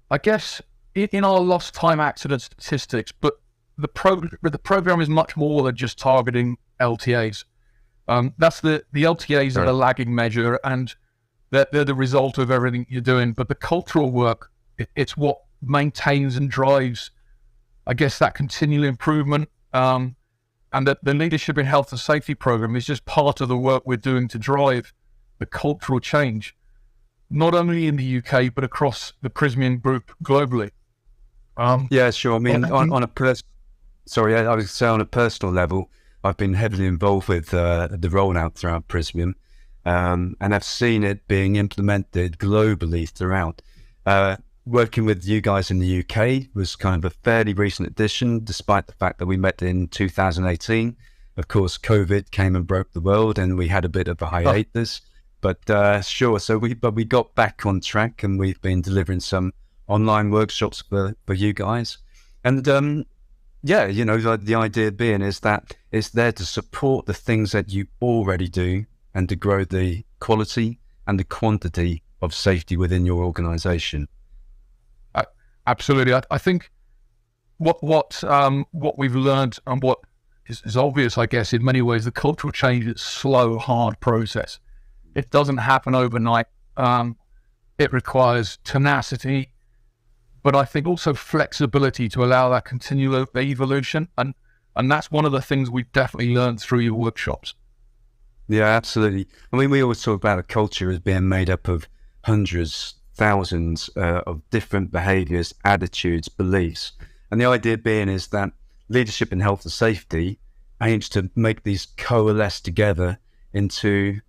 I guess, in our lost time accident statistics. But the program is much more than just targeting LTAs. That's the LTAs are the lagging measure, and they're the result of everything you're doing. But the cultural work, it's what maintains and drives, I guess, that continual improvement. And that the leadership in health and safety program is just part of the work we're doing to drive the cultural change, not only in the UK, but across the Prysmian group globally. Yeah, sure. I mean, I was say on a personal level, I've been heavily involved with the rollout throughout Prysmian, and I've seen it being implemented globally throughout. Working with you guys in the UK was kind of a fairly recent addition, despite the fact that we met in 2018. Of course, COVID came and broke the world, and we had a bit of a hiatus. But sure, so we got back on track, and we've been delivering some online workshops for you guys. And yeah, you know, the idea being is that it's there to support the things that you already do and to grow the quality and the quantity of safety within your organisation. Absolutely. I think what we've learned and what is obvious, I guess, in many ways, the cultural change is a slow, hard process. It doesn't happen overnight. It requires tenacity, but I think also flexibility to allow that continual evolution. And that's one of the things we've definitely learned through your workshops. Yeah, absolutely. I mean, we always talk about a culture as being made up of hundreds, thousands of different behaviours, attitudes, beliefs. And the idea being is that leadership in health and safety aims to make these coalesce together into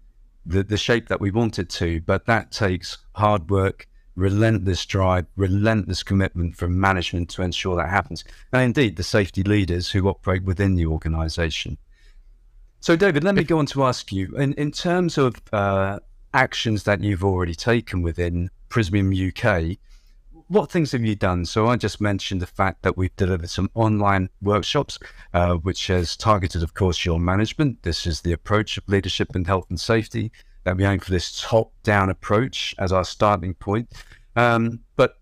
the shape that we want it to. But that takes hard work, relentless drive, relentless commitment from management to ensure that happens. And indeed, the safety leaders who operate within the organisation. So David, let me go on to ask you, in terms of actions that you've already taken within Prysmian UK, what things have you done? So I just mentioned the fact that we've delivered some online workshops, which has targeted, of course, your management. This is the approach of leadership in health and safety, that we aim for this top-down approach as our starting point. But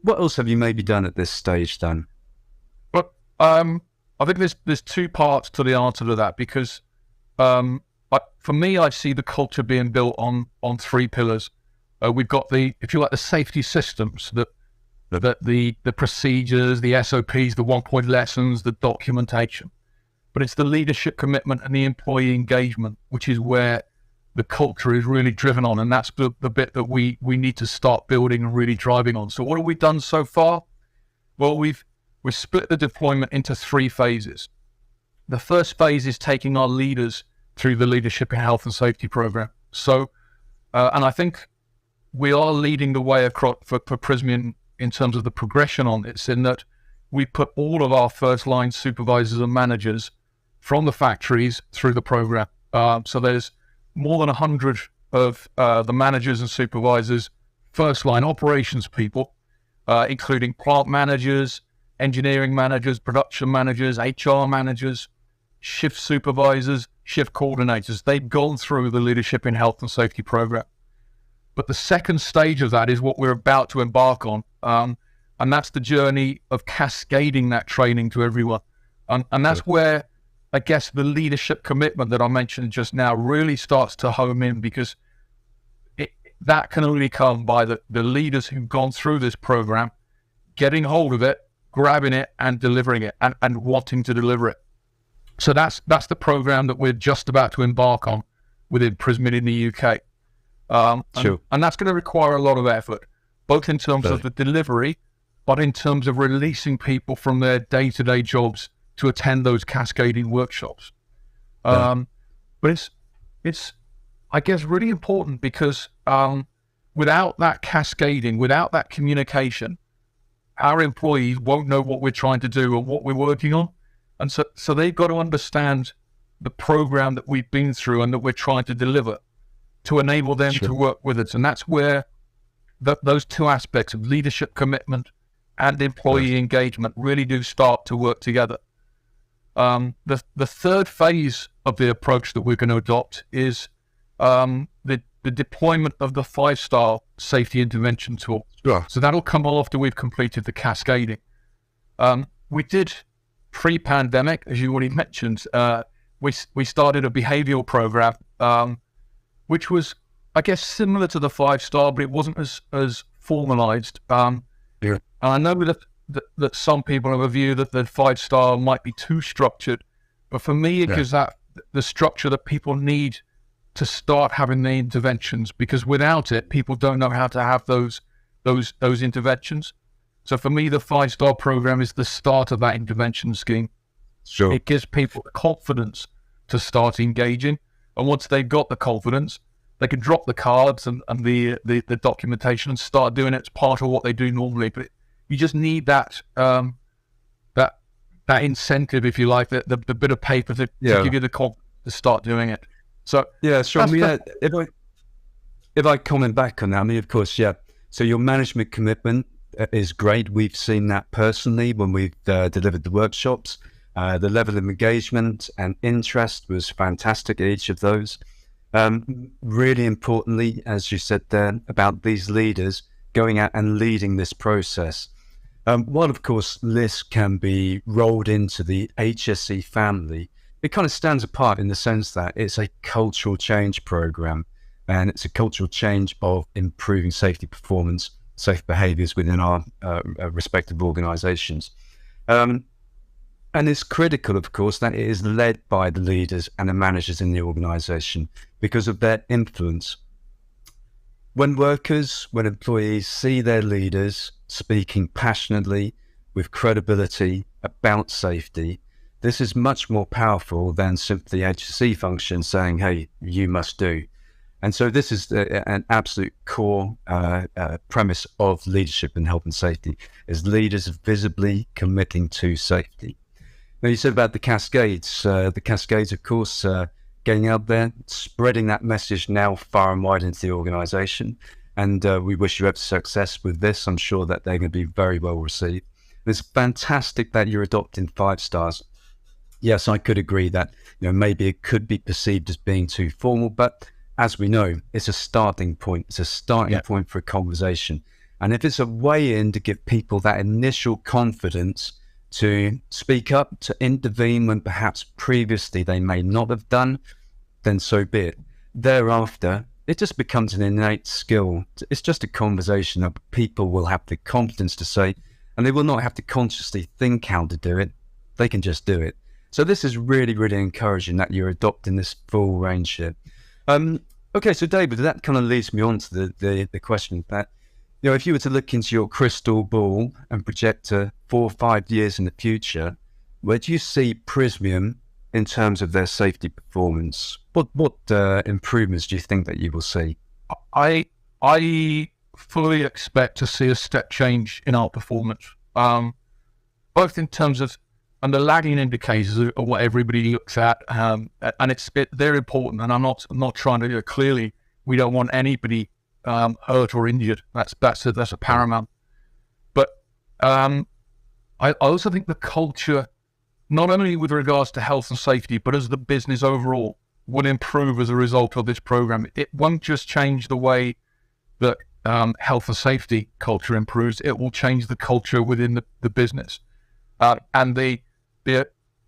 what else have you maybe done at this stage, Dan? Well, I think there's two parts to the answer to that, because for me, I see the culture being built on three pillars. We've got if you like, the safety systems, the procedures, the SOPs, the 1-point lessons, the documentation. But it's the leadership commitment and the employee engagement, which is where the culture is really driven on. And that's the bit that we need to start building and really driving on. So what have we done so far? Well, we've split the deployment into 3 phases. The first phase is taking our leaders through the Leadership in Health and Safety program. So, and I think we are leading the way across for Prysmian in terms of the progression on this, in that we put all of our first line supervisors and managers from the factories through the program. So there's more than 100 of the managers and supervisors, first line operations people, including plant managers, engineering managers, production managers, HR managers, shift supervisors, shift coordinators. They've gone through the Leadership in Health and Safety program. But the second stage of that is what we're about to embark on. And that's the journey of cascading that training to everyone. And that's where, I guess, the leadership commitment that I mentioned just now really starts to home in, because that can only come by the leaders who've gone through this program, getting hold of it, grabbing it and delivering it, and wanting to deliver it. So that's the program that we're just about to embark on within Prysmian in the UK. And that's going to require a lot of effort, both in terms of the delivery, but in terms of releasing people from their day-to-day jobs to attend those cascading workshops. But it's, I guess, really important, because without that cascading, without that communication, our employees won't know what we're trying to do or what we're working on. And so they've got to understand the program that we've been through and that we're trying to deliver to enable them to work with us. And that's where those two aspects of leadership commitment and employee engagement really do start to work together. The third phase of the approach that we're going to adopt is the deployment of the 5-star safety intervention tool. So that'll come after we've completed the cascading. We did pre-pandemic, as you already mentioned, we started a behavioral program, which was, I guess, similar to the 5-star, but it wasn't as formalized. And I know that some people have a view that the 5-star might be too structured, but for me, it gives that the structure that people need to start having the interventions, because without it, people don't know how to have those interventions. So for me, the 5-star program is the start of that intervention scheme. It gives people the confidence to start engaging. And once they've got the confidence, they can drop the cards and the documentation and start doing it as part of what they do normally. But you just need that that incentive, if you like, the bit of paper to give you the confidence to start doing it. So if I comment back on that, I mean, of course, so your management commitment is great. We've seen that personally when we've delivered the workshops. The level of engagement and interest was fantastic at each of those. Really importantly, as you said there, about these leaders going out and leading this process. While, of course, LiHS can be rolled into the HSE family, it kind of stands apart in the sense that it's a cultural change program, and it's a cultural change of improving safety performance, safe behaviours within our respective organisations. And it's critical, of course, that it is led by the leaders and the managers in the organisation because of their influence. When employees see their leaders speaking passionately with credibility about safety, this is much more powerful than simply HSE function saying, hey, you must do. And so this is an absolute core premise of leadership in health and safety, is leaders visibly committing to safety. Now, you said about the cascades. Of course, getting out there, spreading that message now far and wide into the organization. And we wish you every success with this. I'm sure that they're going to be very well received. It's fantastic that you're adopting 5 stars. Yes, I could agree that maybe it could be perceived as being too formal, but as we know, it's a starting point. It's a starting point for a conversation. And if it's a way in to give people that initial confidence to speak up, to intervene when perhaps previously they may not have done, then so be it. Thereafter, it just becomes an innate skill. It's just a conversation that people will have the confidence to say, and they will not have to consciously think how to do it. They can just do it. So this is really, really encouraging that you're adopting this full range here. Okay, so David, that kind of leads me on to the question that, if you were to look into your crystal ball and project 4 or 5 years in the future, where do you see Prysmian in terms of their safety performance? What improvements do you think that you will see? I fully expect to see a step change in our performance, both in terms of, and the lagging indicators are what everybody looks at, and they're important. And I'm not trying to clearly, we don't want anybody hurt or injured. That's a paramount. But I also think the culture, not only with regards to health and safety, but as the business overall, would improve as a result of this program. It won't just change the way that health and safety culture improves. It will change the culture within the business, and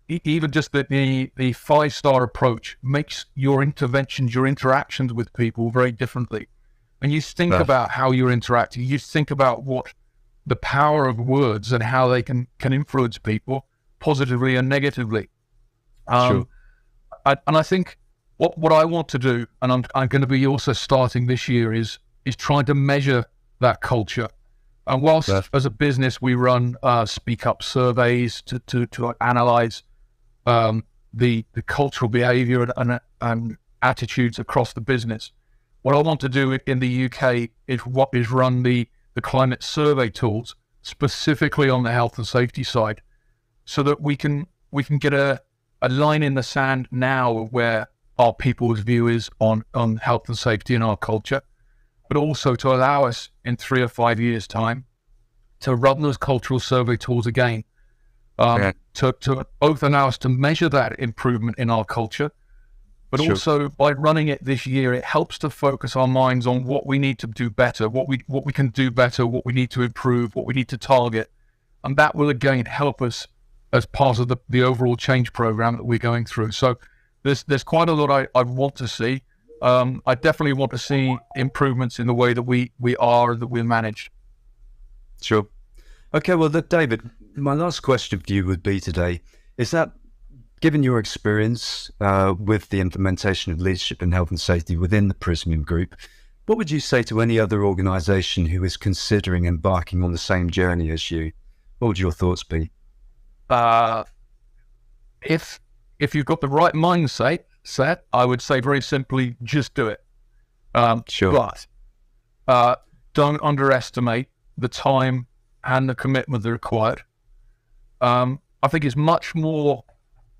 even just the 5-star approach makes your interventions, your interactions with people very differently. And you think about how you're interacting. You think about what the power of words and how they can influence people positively and negatively. Sure. And I think what I want to do, and I'm going to be also starting this year, is trying to measure that culture. And whilst as a business we run speak up surveys to analyze the cultural behaviour and attitudes across the business, what I want to do in the UK is run the climate survey tools specifically on the health and safety side, so that we can get a line in the sand now of where our people's view is on health and safety in our culture, but also to allow us in 3 or 5 years' time to run those cultural survey tools again, to both allow us to measure that improvement in our culture, but also by running it this year, it helps to focus our minds on what we need to do better, what we can do better, what we need to improve, what we need to target, and that will again help us as part of the overall change program that we're going through. So there's quite a lot I want to see. I definitely want to see improvements in the way that we are, that we're managed. Sure. Okay, well, David, my last question for you would be today, is that given your experience with the implementation of leadership and health and safety within the Prysmian Group, what would you say to any other organisation who is considering embarking on the same journey as you? What would your thoughts be? If you've got the right mindset, I would say very simply, just do it. But don't underestimate the time and the commitment that are required. I think it's much more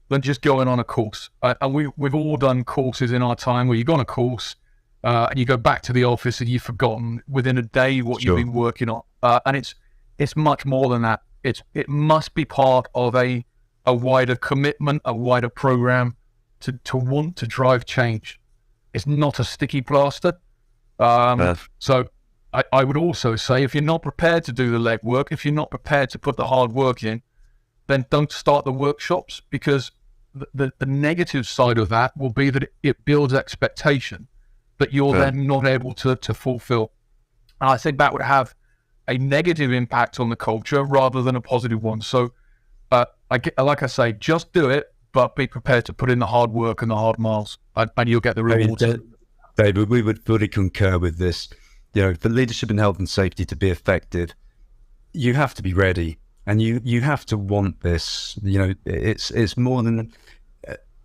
than just going on a course. And we've all done courses in our time where you go on a course and you go back to the office and you've forgotten within a day what you've been working on. And it's much more than that. It must be part of a wider commitment, a wider program to want to drive change. It's not a sticky plaster. So I would also say, if you're not prepared to do the legwork, if you're not prepared to put the hard work in, then don't start the workshops, because the negative side of that will be that it builds expectation that you're then not able to fulfill. And I think that would have a negative impact on the culture rather than a positive one. So like I say, just do it, but be prepared to put in the hard work and the hard miles, and you'll get the rewards. David, we would fully concur with this. for leadership in health and safety to be effective, you have to be ready, and you have to want this. It's more than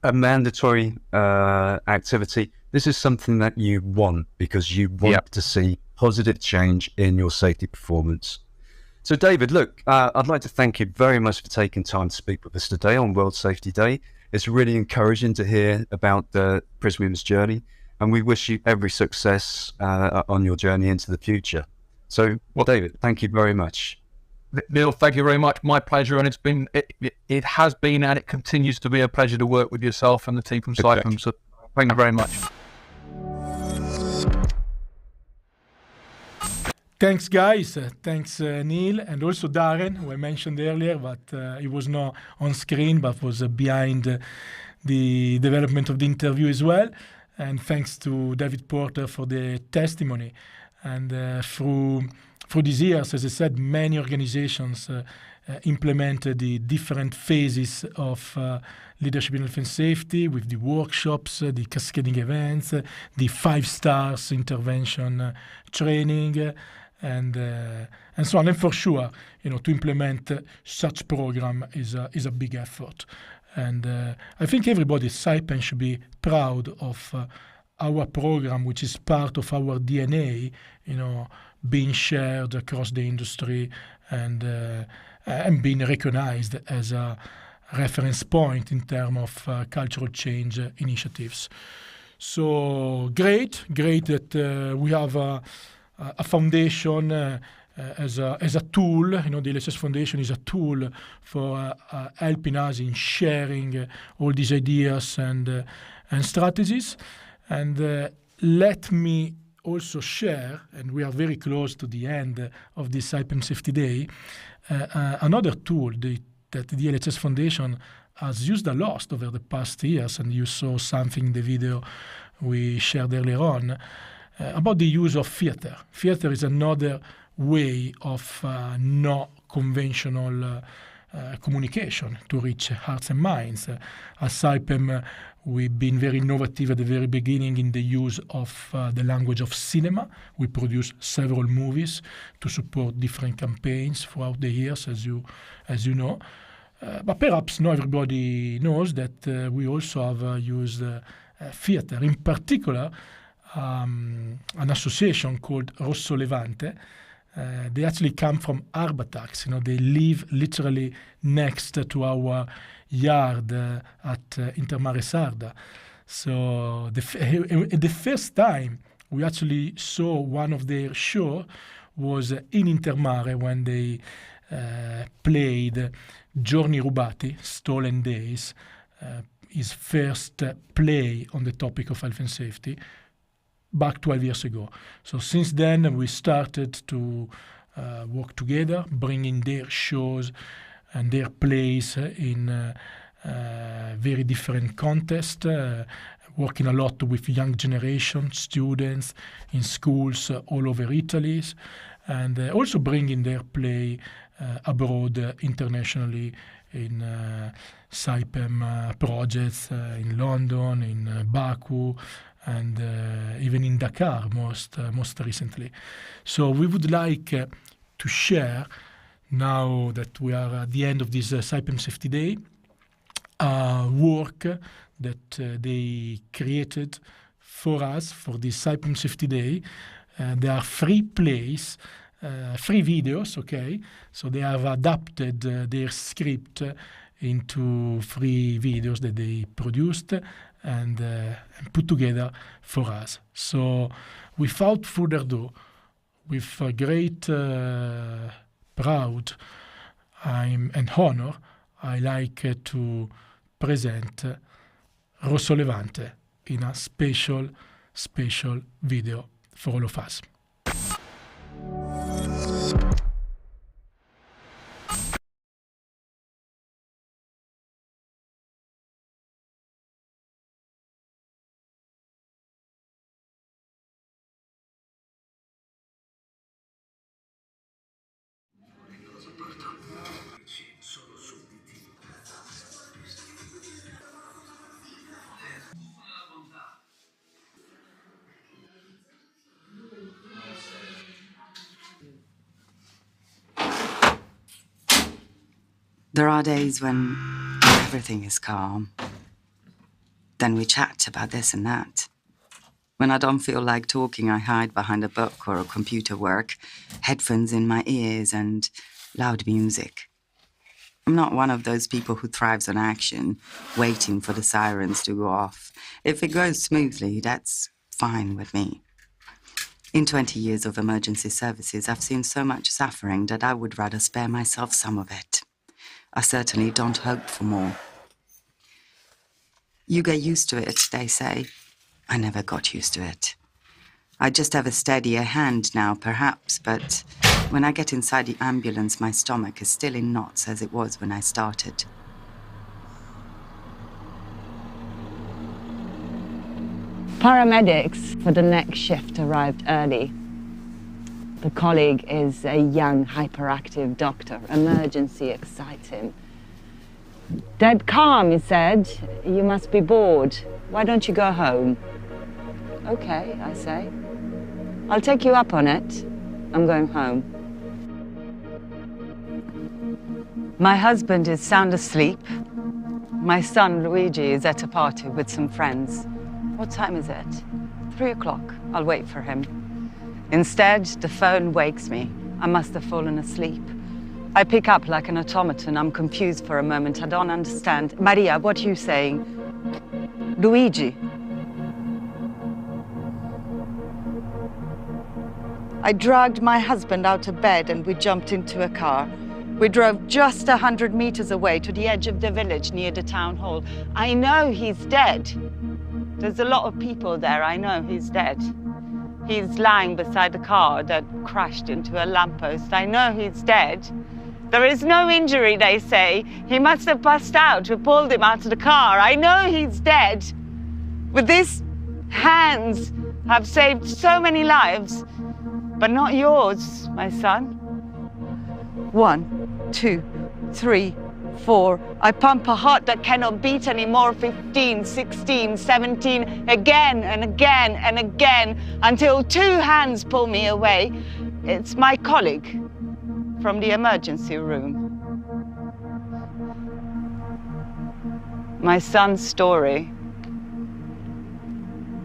a mandatory activity. This is something that you want because you want to see positive change in your safety performance. So David, look, I'd like to thank you very much for taking time to speak with us today on World Safety Day. It's really encouraging to hear about Prysmian's journey, and we wish you every success on your journey into the future. So, David, thank you very much. Neil, thank you very much. My pleasure, and it has been and it continues to be a pleasure to work with yourself and the team from Saipem. So, thank you very much. Thanks, guys. Thanks, Neil, and also Darren, who I mentioned earlier, but he was not on screen, but was behind the development of the interview as well. And thanks to David Porter for the testimony. And through these years, as I said, many organizations implemented the different phases of leadership in health and safety with the workshops, the cascading events, the 5 stars intervention training, and so on. And for sure, to implement such program is a big effort. And I think everybody at Saipem should be proud of our program, which is part of our DNA, being shared across the industry and being recognized as a reference point in terms of cultural change initiatives. So great that we have a foundation as a tool. The LHS Foundation is a tool for helping us in sharing all these ideas and strategies. And let me also share, and we are very close to the end of this Saipem Safety Day, another tool that the LHS Foundation has used a lot over the past years, and you saw something in the video we shared earlier on, about the use of theater. Theater is another way of not conventional communication to reach hearts and minds. At Saipem, we've been very innovative at the very beginning in the use of the language of cinema. We produce several movies to support different campaigns throughout the years, as you know. But perhaps not everybody knows that we also have used theater. In particular, an association called Rossolevante. They actually come from Arbatax. They live literally next to our yard at Intermare Sarda. So the first time we actually saw one of their shows was in Intermare when they played Giorni Rubati, Stolen Days, his first play on the topic of health and safety, back 12 years ago. So since then, we started to work together, bringing their shows and their plays in very different contexts, working a lot with young generation students in schools all over Italy, and also bringing their play abroad internationally in Saipem projects in London, in Baku, and even in Dakar most recently. So we would like to share, now that we are at the end of this Saipem Safety Day, work that they created for us for this Saipem Safety Day. There are 3 plays, 3 videos, okay? So they have adapted their script into 3 videos that they produced and put together for us. So without further ado, with a great pride and honor, I like to present Rossolevante in a special video for all of us. There are days when everything is calm. Then we chat about this and that. When I don't feel like talking, I hide behind a book or a computer work, headphones in my ears and loud music. I'm not one of those people who thrives on action, waiting for the sirens to go off. If it goes smoothly, that's fine with me. In 20 years of emergency services, I've seen so much suffering that I would rather spare myself some of it. I certainly don't hope for more. You get used to it, they say. I never got used to it. I just have a steadier hand now, perhaps, but when I get inside the ambulance, my stomach is still in knots as it was when I started. Paramedics for the next shift arrived early. The colleague is a young, hyperactive doctor. Emergency excites him. Dead calm, he said. You must be bored. Why don't you go home? Okay, I say. I'll take you up on it. I'm going home. My husband is sound asleep. My son, Luigi, is at a party with some friends. What time is it? 3 o'clock. I'll wait for him. Instead, the phone wakes me. I must have fallen asleep. I pick up like an automaton. I'm confused for a moment. I don't understand. Maria, what are you saying? Luigi. I dragged my husband out of bed and we jumped into a car. We drove just 100 meters away to the edge of the village near the town hall. I know he's dead. There's a lot of people there. I know he's dead. He's lying beside the car that crashed into a lamppost. I know he's dead. There is no injury, they say. He must have passed out. We pulled him out of the car. I know he's dead. With these hands, I've saved so many lives. But not yours, my son. 1, 2, 3, 4. I pump a heart that cannot beat anymore. 15, 16, 17, again and again and again, until 2 hands pull me away. It's my colleague from the emergency room. My son's story,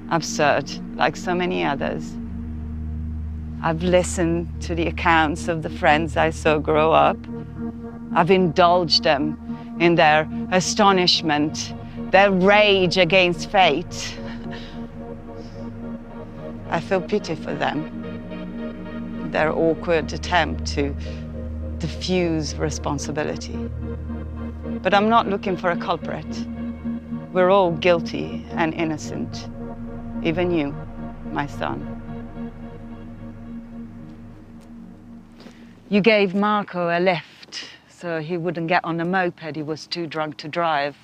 absurd, like so many others. I've listened to the accounts of the friends I saw grow up. I've indulged them in their astonishment, their rage against fate. I feel pity for them, their awkward attempt to diffuse responsibility. But I'm not looking for a culprit. We're all guilty and innocent, even you, my son. You gave Marco a lift so he wouldn't get on the moped. He was too drunk to drive.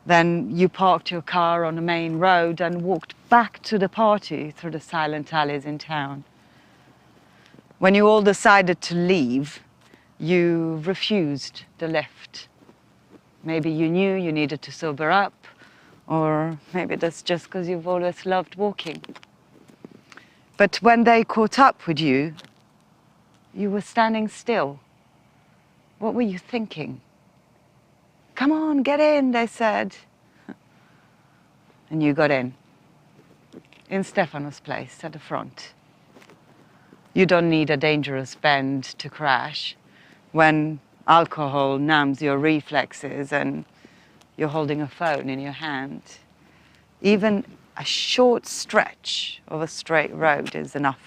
Then you parked your car on the main road and walked back to the party through the silent alleys in town. When you all decided to leave, you refused the lift. Maybe you knew you needed to sober up, or maybe that's just because you've always loved walking. But when they caught up with you, you were standing still. What were you thinking? Come on, get in, they said. And you got in Stefano's place at the front. You don't need a dangerous bend to crash when alcohol numbs your reflexes and you're holding a phone in your hand. Even a short stretch of a straight road is enough.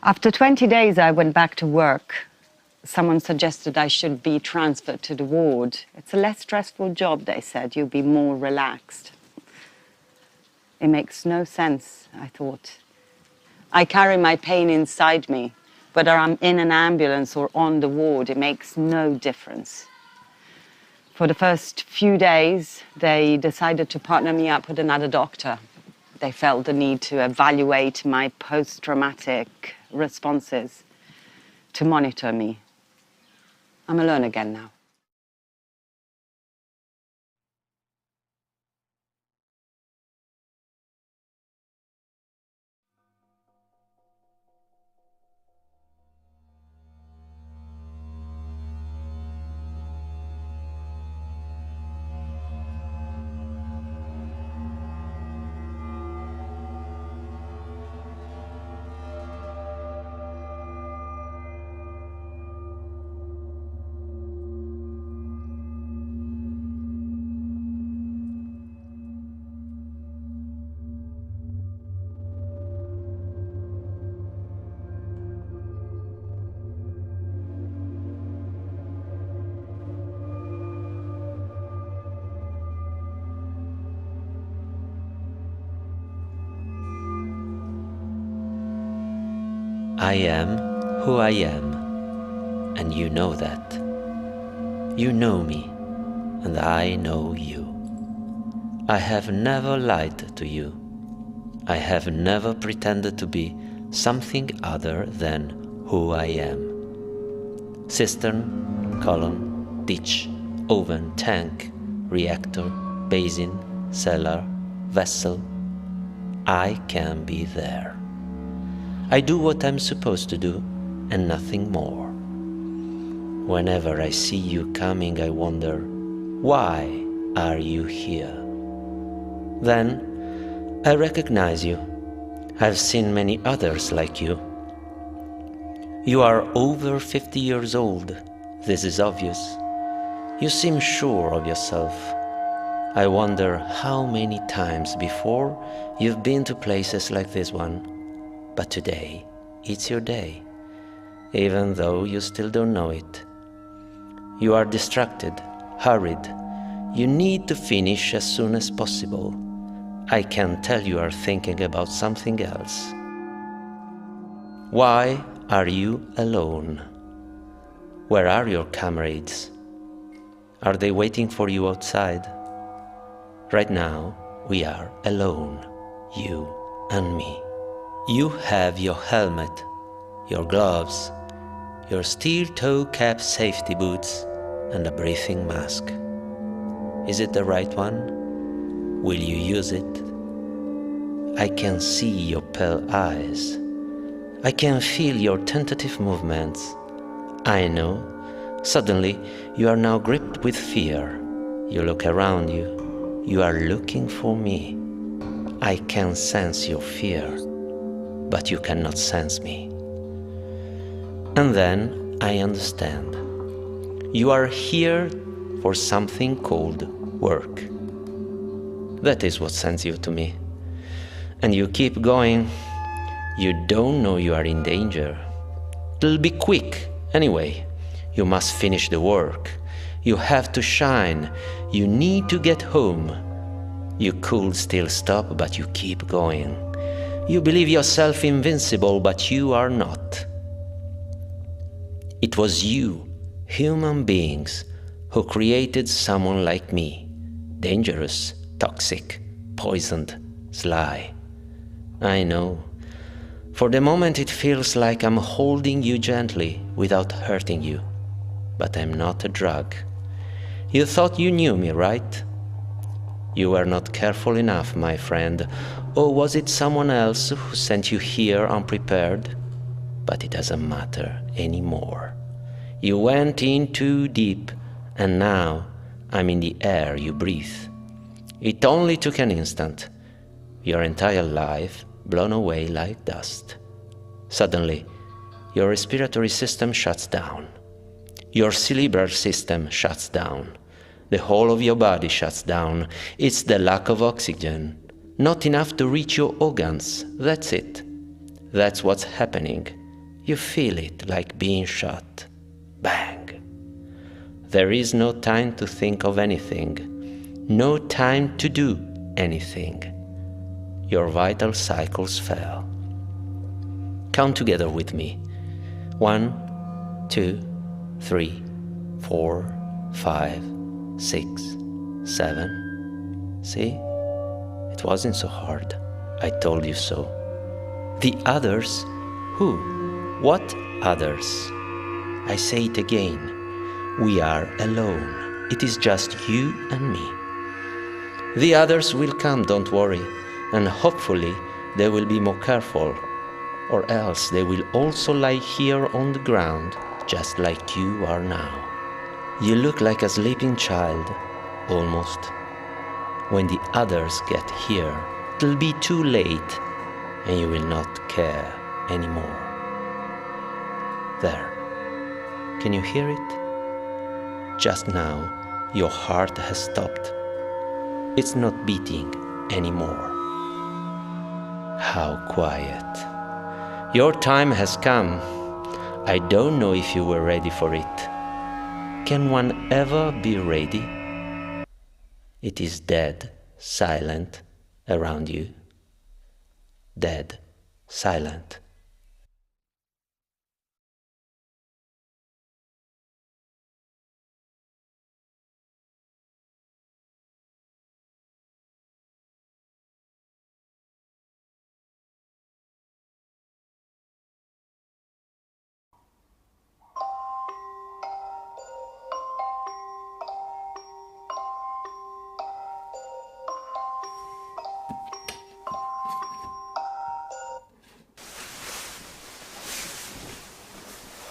After 20 days, I went back to work. Someone suggested I should be transferred to the ward. It's a less stressful job, they said. You'll be more relaxed. It makes no sense, I thought. I carry my pain inside me. Whether I'm in an ambulance or on the ward, it makes no difference. For the first few days, they decided to partner me up with another doctor. They felt the need to evaluate my post-traumatic responses, to monitor me. I'm alone again now. I am who I am, and you know that. You know me, and I know you. I have never lied to you. I have never pretended to be something other than who I am. Cistern, column, ditch, oven, tank, reactor, basin, cellar, vessel. I can be there. I do what I'm supposed to do, and nothing more. Whenever I see you coming, I wonder, why are you here? Then I recognize you. I've seen many others like you. You are over 50 years old. This is obvious. You seem sure of yourself. I wonder how many times before you've been to places like this one. But today, it's your day, even though you still don't know it. You are distracted, hurried. You need to finish as soon as possible. I can tell you are thinking about something else. Why are you alone? Where are your comrades? Are they waiting for you outside? Right now, we are alone, you and me. You have your helmet, your gloves, your steel-toe cap safety boots, and a breathing mask. Is it the right one? Will you use it? I can see your pale eyes. I can feel your tentative movements. I know. Suddenly, you are now gripped with fear. You look around you. You are looking for me. I can sense your fear. But you cannot sense me. And then I understand. You are here for something called work. That is what sends you to me. And you keep going. You don't know you are in danger. It'll be quick anyway. You must finish the work. You have to shine. You need to get home. You could still stop, but you keep going. You believe yourself invincible, but you are not. It was you, human beings, who created someone like me. Dangerous, toxic, poisoned, sly. I know. For the moment it feels like I'm holding you gently without hurting you. But I'm not a drug. You thought you knew me, right? You were not careful enough, my friend. Or was it someone else who sent you here unprepared? But it doesn't matter anymore. You went in too deep, and now I'm in the air you breathe. It only took an instant. Your entire life blown away like dust. Suddenly, your respiratory system shuts down. Your cerebral system shuts down. The whole of your body shuts down. It's the lack of oxygen. Not enough to reach your organs. That's it. That's what's happening. You feel it like being shot. Bang. There is no time to think of anything. No time to do anything. Your vital cycles fell. Count together with me. 1, 2, 3, 4, 5, 6, 7. See? It wasn't so hard. I told you so. The others? Who? What others? I say it again. We are alone. It is just you and me. The others will come, don't worry, and hopefully they will be more careful, or else they will also lie here on the ground, just like you are now. You look like a sleeping child, almost. When the others get here, it'll be too late, and you will not care anymore. There. Can you hear it? Just now, your heart has stopped. It's not beating anymore. How quiet. Your time has come. I don't know if you were ready for it. Can one ever be ready? It is dead, silent around you. Dead, silent.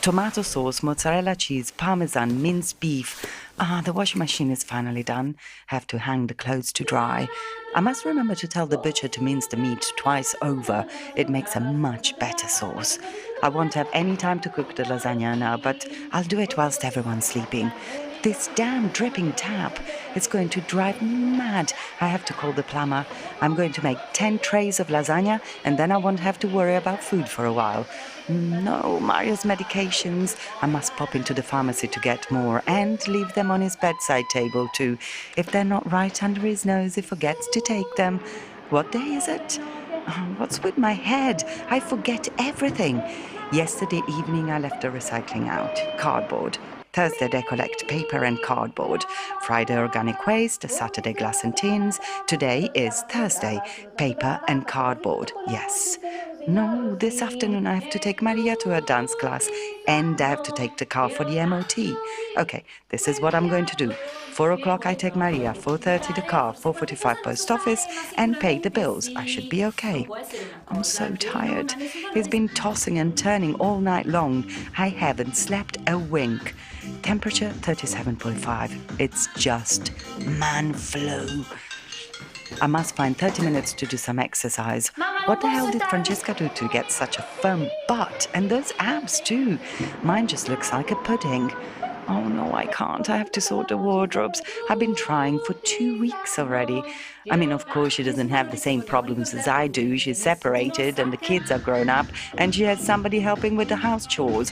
Tomato sauce, mozzarella cheese, parmesan, minced beef. The washing machine is finally done. Have to hang the clothes to dry. I must remember to tell the butcher to mince the meat twice over. It makes a much better sauce. I won't have any time to cook the lasagna now, but I'll do it whilst everyone's sleeping. This damn dripping tap, it's going to drive me mad. I have to call the plumber. I'm going to make 10 trays of lasagna, and then I won't have to worry about food for a while. No, Mario's medications. I must pop into the pharmacy to get more and leave them on his bedside table too. If they're not right under his nose, he forgets to take them. What day is it? What's with my head? I forget everything. Yesterday evening I left the recycling out. Cardboard. Thursday they collect paper and cardboard. Friday organic waste, Saturday glass and tins. Today is Thursday, paper and cardboard. Yes. No, this afternoon I have to take Maria to her dance class and I have to take the car for the MOT. Okay, this is what I'm going to do. 4 o'clock I take Maria, 4:30 the car, 4:45 post office and pay the bills. I should be okay. I'm so tired. He's been tossing and turning all night long. I haven't slept a wink. Temperature 37.5. It's just man flu. I must find 30 minutes to do some exercise. What the hell did Francesca do to get such a firm butt? And those abs too. Mine just looks like a pudding. Oh no, I can't. I have to sort the wardrobes. I've been trying for 2 weeks already. I mean, of course, she doesn't have the same problems as I do. She's separated and the kids are grown up and she has somebody helping with the house chores.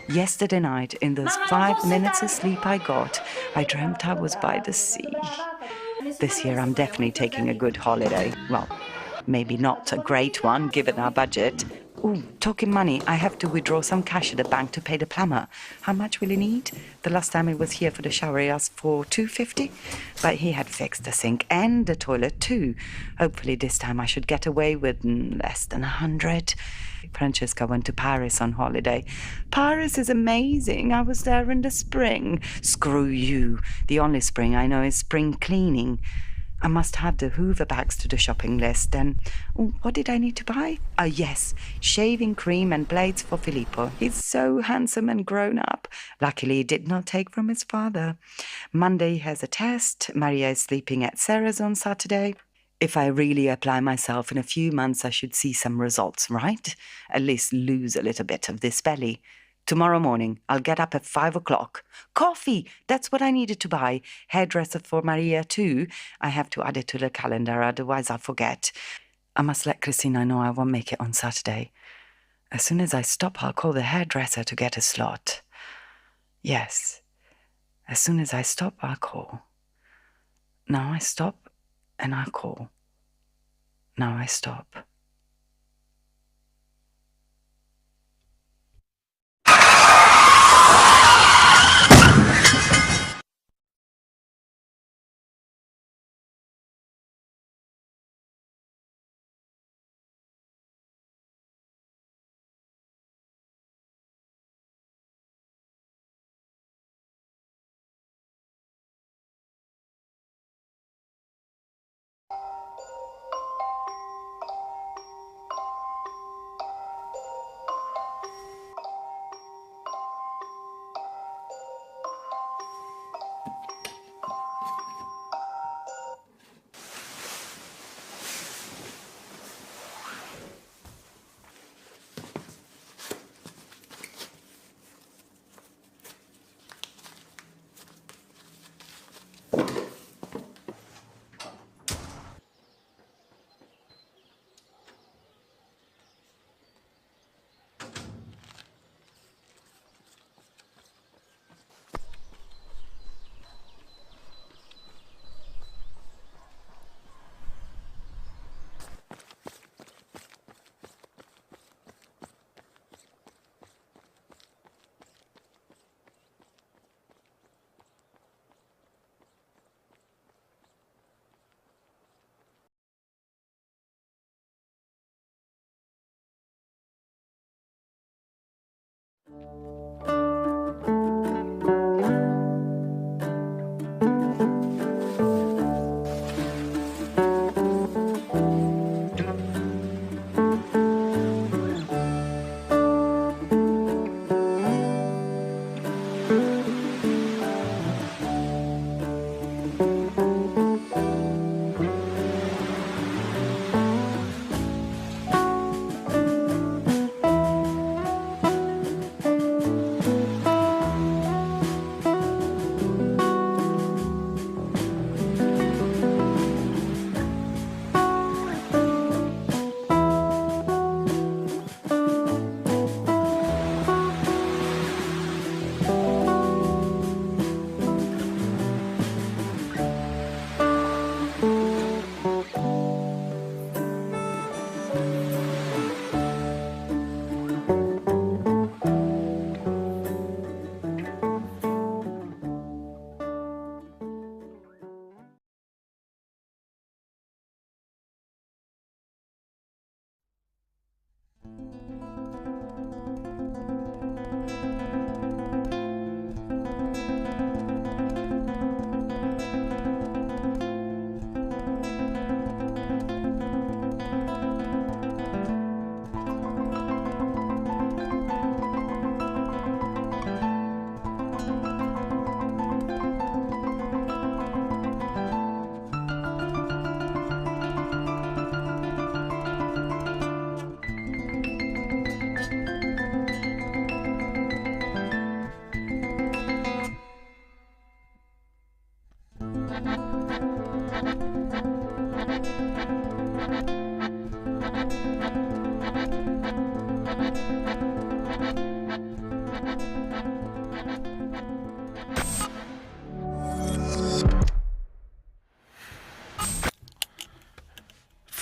Yesterday night, in those 5 minutes of sleep I got, I dreamt I was by the sea. This year I'm definitely taking a good holiday. Well, maybe not a great one given our budget. Ooh, talking money, I have to withdraw some cash at the bank to pay the plumber. How much will he need? The last time he was here for the shower he asked for $250, but he had fixed the sink and the toilet too. Hopefully this time I should get away with less than $100. Francesca went to Paris on holiday. Paris is amazing. I was there in the spring. Screw you. The only spring I know is spring cleaning. I must add the Hoover bags to the shopping list. And what did I need to buy? Oh, yes, shaving cream and blades for Filippo. He's so handsome and grown up. Luckily, he did not take from his father. Monday he has a test. Maria is sleeping at Sarah's on Saturday. If I really apply myself in a few months, I should see some results, right? At least lose a little bit of this belly. Tomorrow morning, I'll get up at 5 o'clock. Coffee! That's what I needed to buy. Hairdresser for Maria, too. I have to add it to the calendar, otherwise I'll forget. I must let Christina know I won't make it on Saturday. As soon as I stop, I'll call the hairdresser to get a slot. Yes. As soon as I stop, I'll call. Now I stop, and I'll call. Now I stop.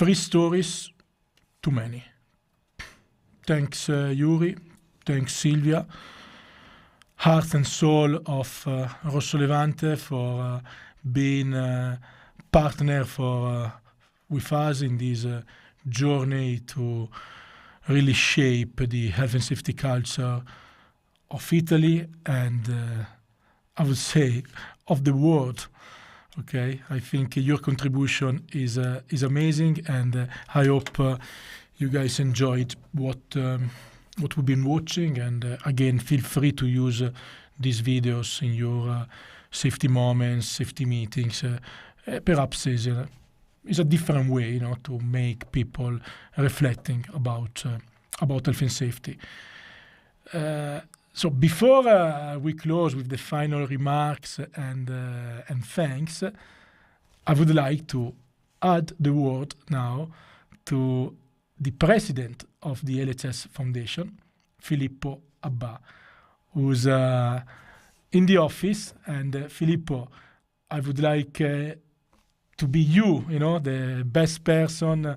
3 stories, too many. Thanks Yuri, thanks Silvia, heart and soul of Rossolevante for being a partner with us in this journey to really shape the health and safety culture of Italy and I would say of the world. Okay, I think your contribution is amazing, and I hope you guys enjoyed what we've been watching. And again, feel free to use these videos in your safety moments, safety meetings. Perhaps is a different way, to make people reflecting about health and safety. So before we close with the final remarks and thanks, I would like to add the word now to the president of the LHS Foundation, Filippo Abbà, who's in the office. And Filippo, I would like to be the best person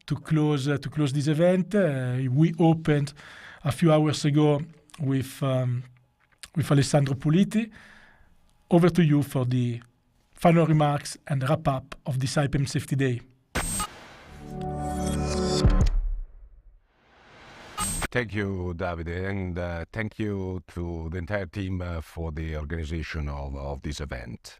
to close this event. We opened a few hours ago with Alessandro Puliti. Over to you for the final remarks and wrap-up of the Saipem Safety Day. Thank you, Davide, and thank you to the entire team for the organization of this event.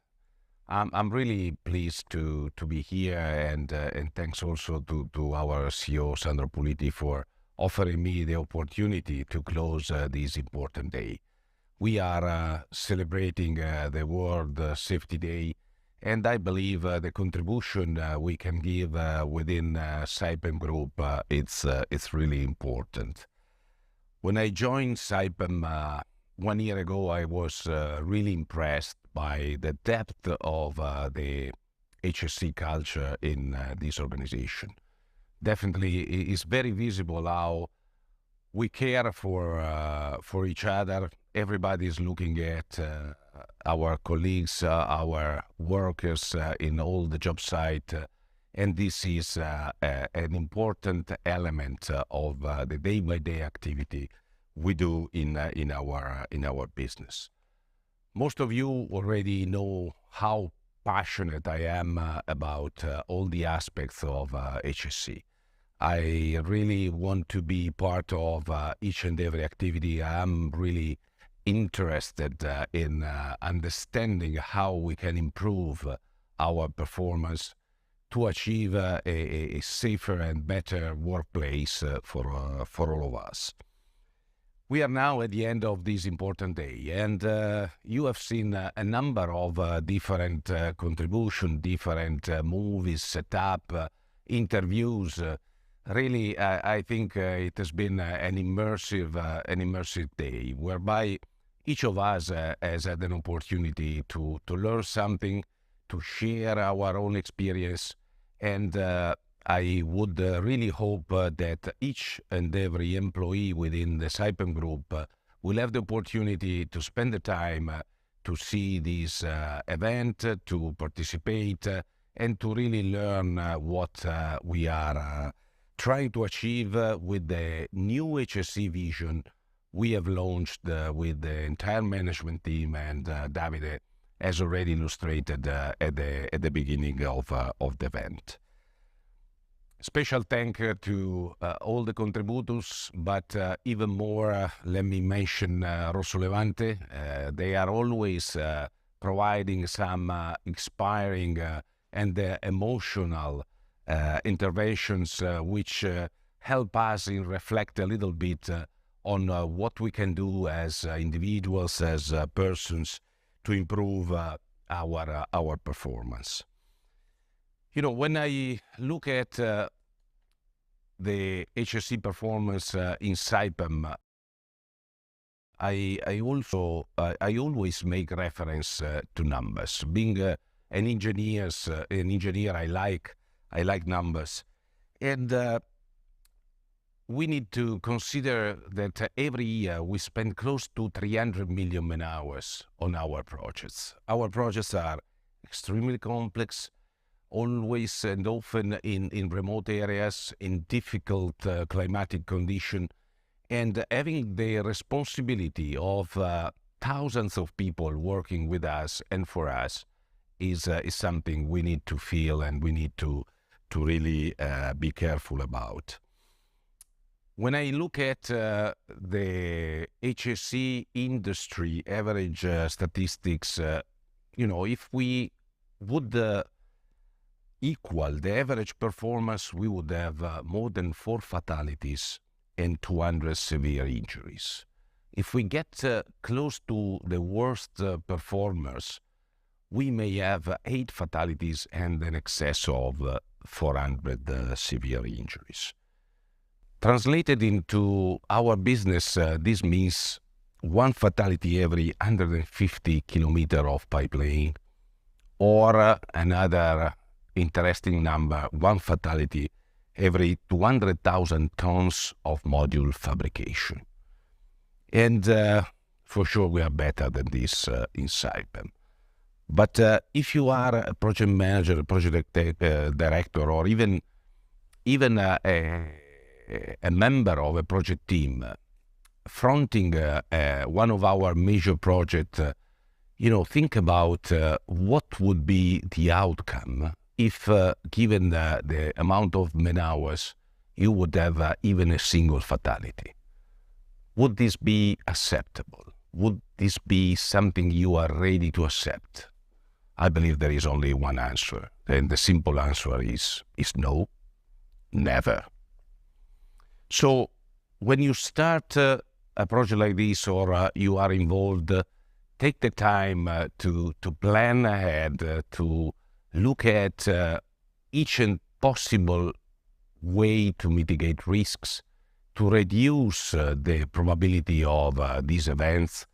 I'm really pleased to be here, and thanks also to our CEO, Sandro Puliti, for offering me the opportunity to close this important day. We are celebrating the World Safety Day, and I believe the contribution we can give within Saipem Group, it's really important. When I joined Saipem 1 year ago, I was really impressed by the depth of the HSE culture in this organization. Definitely, it's very visible how we care for each other. Everybody is looking at our colleagues, our workers in all the job site, and this is an important element of the day-by-day activity we do in our business. Most of you already know how passionate I am about all the aspects of HSE. I really want to be part of each and every activity. I'm really interested in understanding how we can improve our performance to achieve a safer and better workplace for all of us. We are now at the end of this important day, and you have seen a number of different contributions, different movies, setup, interviews. Really, I think it has been an immersive day, whereby each of us has had an opportunity to learn something, to share our own experience, and I would really hope that each and every employee within the Saipem Group will have the opportunity to spend the time to see this event, to participate, and to really learn what we are trying to achieve with the new HSE vision we have launched with the entire management team, and Davide has already illustrated at the beginning of the event. Special thank you to all the contributors, but even more, let me mention Rossolevante. They are always providing some inspiring and emotional interventions which help us reflect a little bit on what we can do as individuals, as persons, to improve our performance. You know, when I look at the HSE performance in Saipem, I always make reference to numbers. Being an engineer, I like numbers, and we need to consider that every year we spend close to 300 million man-hours on our projects. Our projects are extremely complex, always and often in remote areas, in difficult climatic conditions, and having the responsibility of thousands of people working with us and for us is something we need to feel and we need to really be careful about. When I look at the HSE industry average statistics, you know, if we would equal the average performance, we would have more than 4 fatalities and 200 severe injuries. If we get close to the worst performers, we may have 8 fatalities and an excess of 400 severe injuries. Translated into our business, this means 1 fatality every 150 kilometers of pipeline, or another interesting number, 1 fatality every 200,000 tons of module fabrication. And for sure we are better than this in Saipem. But if you are a project manager, a project director, or even a member of a project team fronting one of our major projects, you know, think about what would be the outcome if, given the amount of man-hours, you would have even a single fatality. Would this be acceptable? Would this be something you are ready to accept? I believe there is only one answer, and the simple answer is no, never. So when you start a project like this, or you are involved, take the time to plan ahead, to look at each and possible way to mitigate risks, to reduce the probability of these events,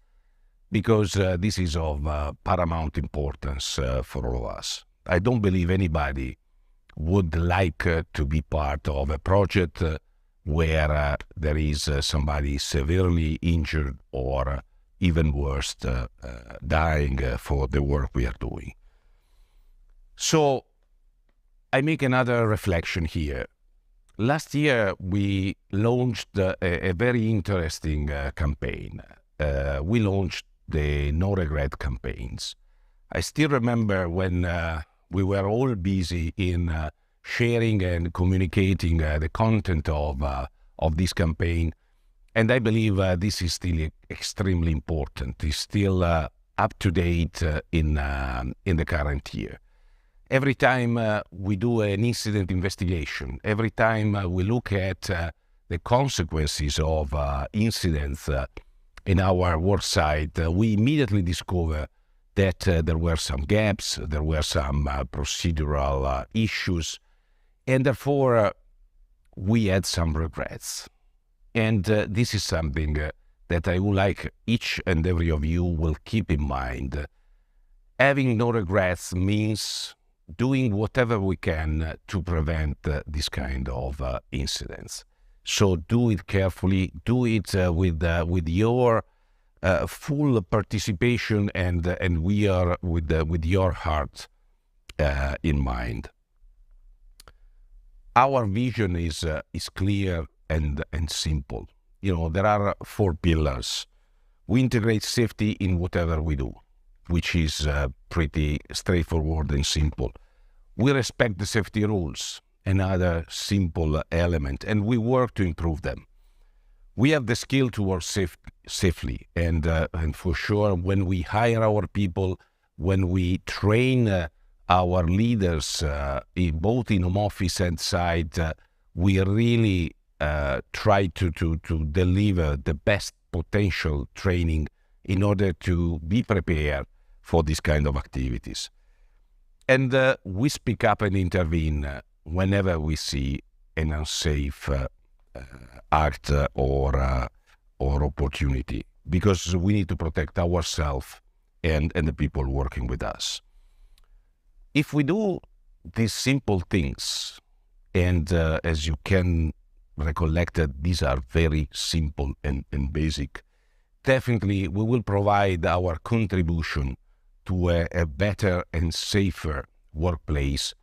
because this is of paramount importance for all of us. I don't believe anybody would like to be part of a project where there is somebody severely injured, or even worse, dying for the work we are doing. So I make another reflection here. Last year we launched a very interesting campaign. We launched the No Regret campaigns. I still remember when we were all busy in sharing and communicating the content of this campaign. And I believe this is still extremely important. It's still up to date in the current year. Every time we do an incident investigation, every time we look at the consequences of incidents in our work site, we immediately discover that there were some gaps, there were some procedural issues, and therefore we had some regrets. And this is something that I would like each and every of you will keep in mind. Having no regrets means doing whatever we can to prevent this kind of incidents. So do it carefully, do it with your full participation and we are with your heart in mind. Our vision is clear and simple. You know, there are 4 pillars. We integrate safety in whatever we do, which is pretty straightforward and simple. We respect the safety rules, another simple element, and we work to improve them. We have the skill to work safely, and for sure, when we hire our people, when we train our leaders, both in home office and site, we really try to deliver the best potential training in order to be prepared for this kind of activities. And we speak up and intervene whenever we see an unsafe act or opportunity, because we need to protect ourselves and the people working with us. If we do these simple things, and as you can recollect that these are very simple and basic, definitely we will provide our contribution to a better and safer workplace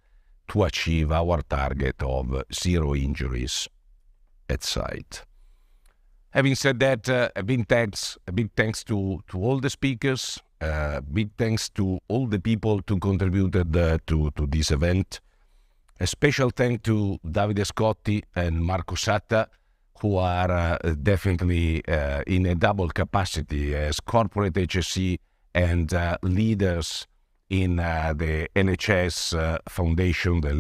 to achieve our target of 0 injuries at site. Having said that, a big thanks to all the speakers, big thanks to all the people who contributed to this event. A special thank to Davide Scotti and Marco Satta, who are definitely in a double capacity as corporate HSE and leaders in the LHS Foundation, the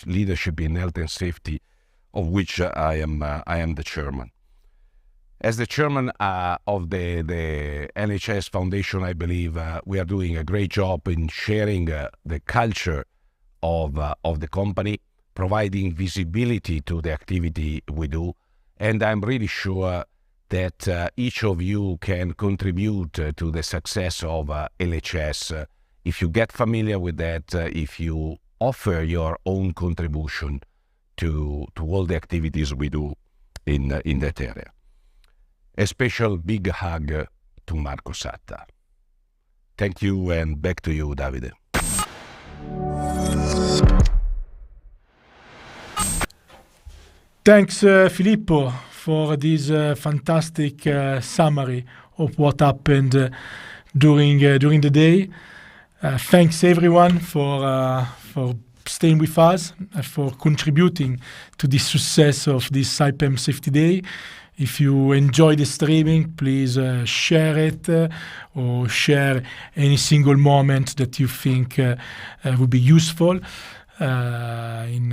leadership in health and safety, of which I am the chairman. As the chairman of the LHS Foundation, I believe we are doing a great job in sharing the culture of the company, providing visibility to the activity we do, and I'm really sure that each of you can contribute to the success of LHS if you get familiar with that, if you offer your own contribution to all the activities we do in that area. A special big hug to Marco Satta. Thank you, and back to you, Davide. Thanks, Filippo, for this fantastic summary of what happened during the day. Thanks everyone for staying with us, for contributing to the success of this Saipem Safety Day. If you enjoy the streaming, please share it or share any single moment that you think would be useful in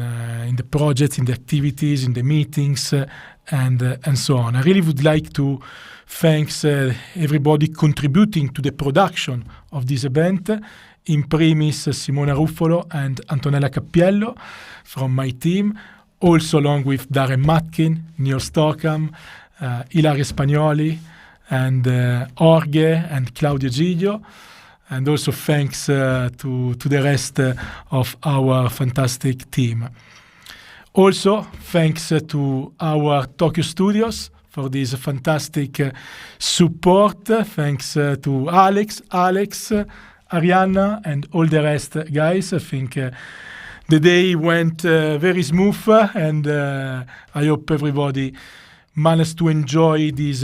the projects, in the activities, in the meetings, and so on. I really would like to thank everybody contributing to the production of this event, in premis Simona Ruffolo and Antonella Cappiello from my team, also along with Darren Matkin, Neil Stockham, Ilaria Spagnoli, and Jorge and Claudio Giglio. And also thanks to the rest of our fantastic team. Also, thanks to our Tokyo studios for this fantastic support. Thanks to Alex, Arianna, and all the rest, guys. I think the day went very smooth, and I hope everybody managed to enjoy this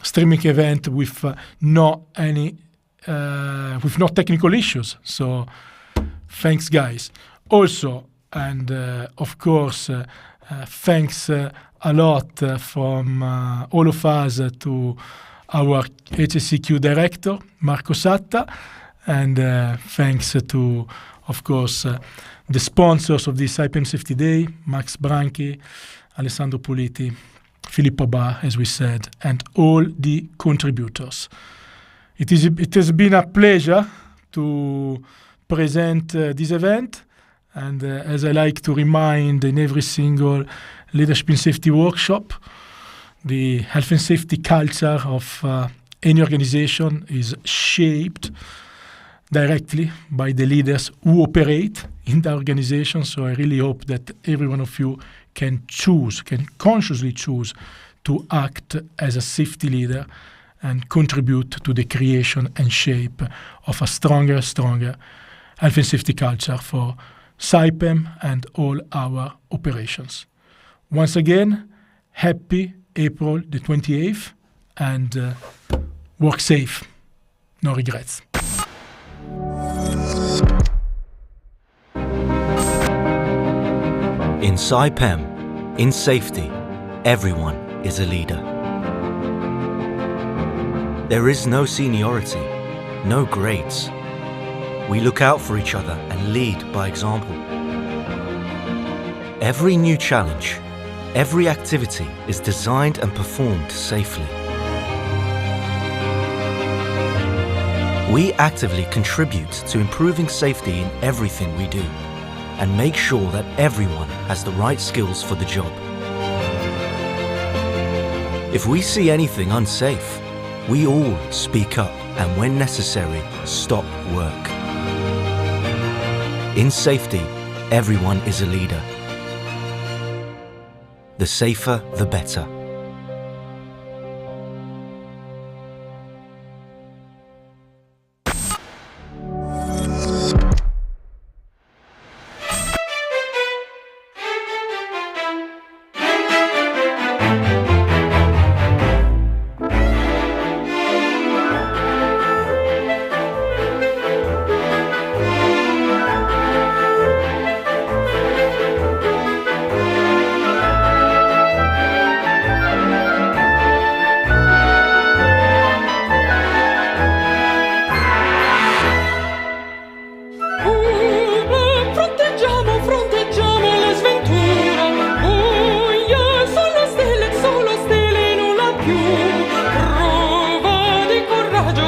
streaming event with no technical issues. So thanks, guys. Also, And of course, thanks a lot from all of us to our HSEQ director, Marco Satta, and thanks to, of course, the sponsors of the Saipem Safety Day, Max Branchi, Alessandro Puliti, Filippo Abbà, as we said, and all the contributors. It has been a pleasure to present this event, and as I like to remind in every single Leadership in Safety workshop, the health and safety culture of any organization is shaped directly by the leaders who operate in the organization. So I really hope that every one of you can consciously choose to act as a safety leader and contribute to the creation and shape of a stronger health and safety culture for Saipem and all our operations. Once again, happy April the 28th, and work safe, no regrets. In Saipem, in safety, everyone is a leader. There is no seniority, no grades. We look out for each other and lead by example. Every new challenge, every activity is designed and performed safely. We actively contribute to improving safety in everything we do and make sure that everyone has the right skills for the job. If we see anything unsafe, we all speak up and when necessary, stop work. In safety, everyone is a leader. The safer, the better.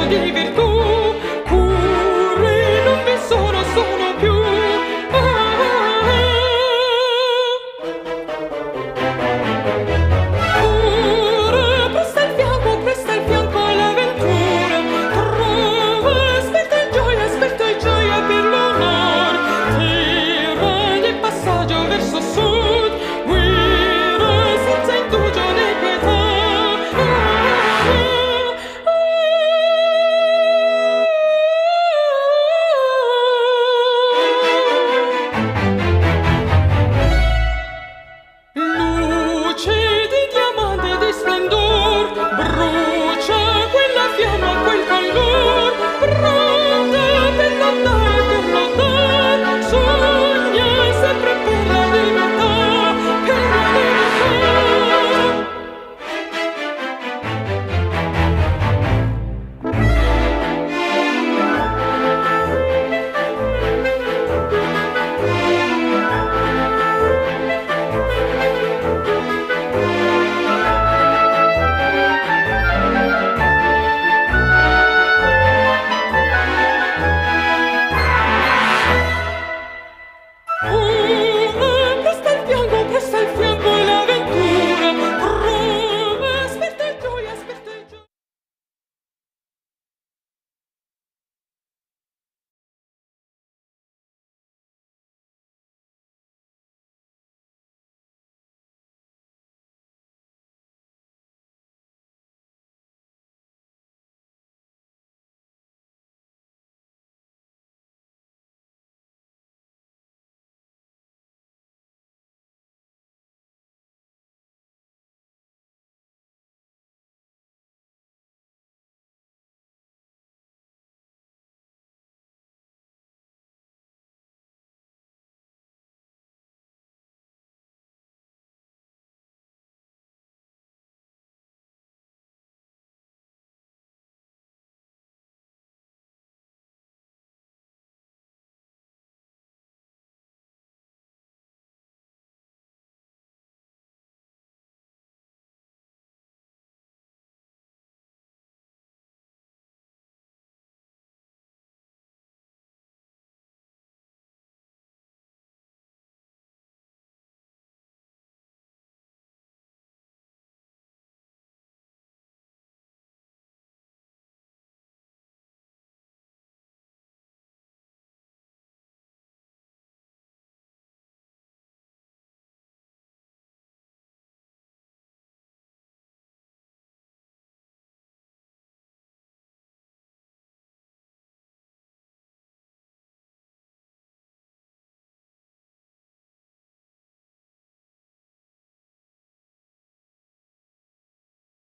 di virtù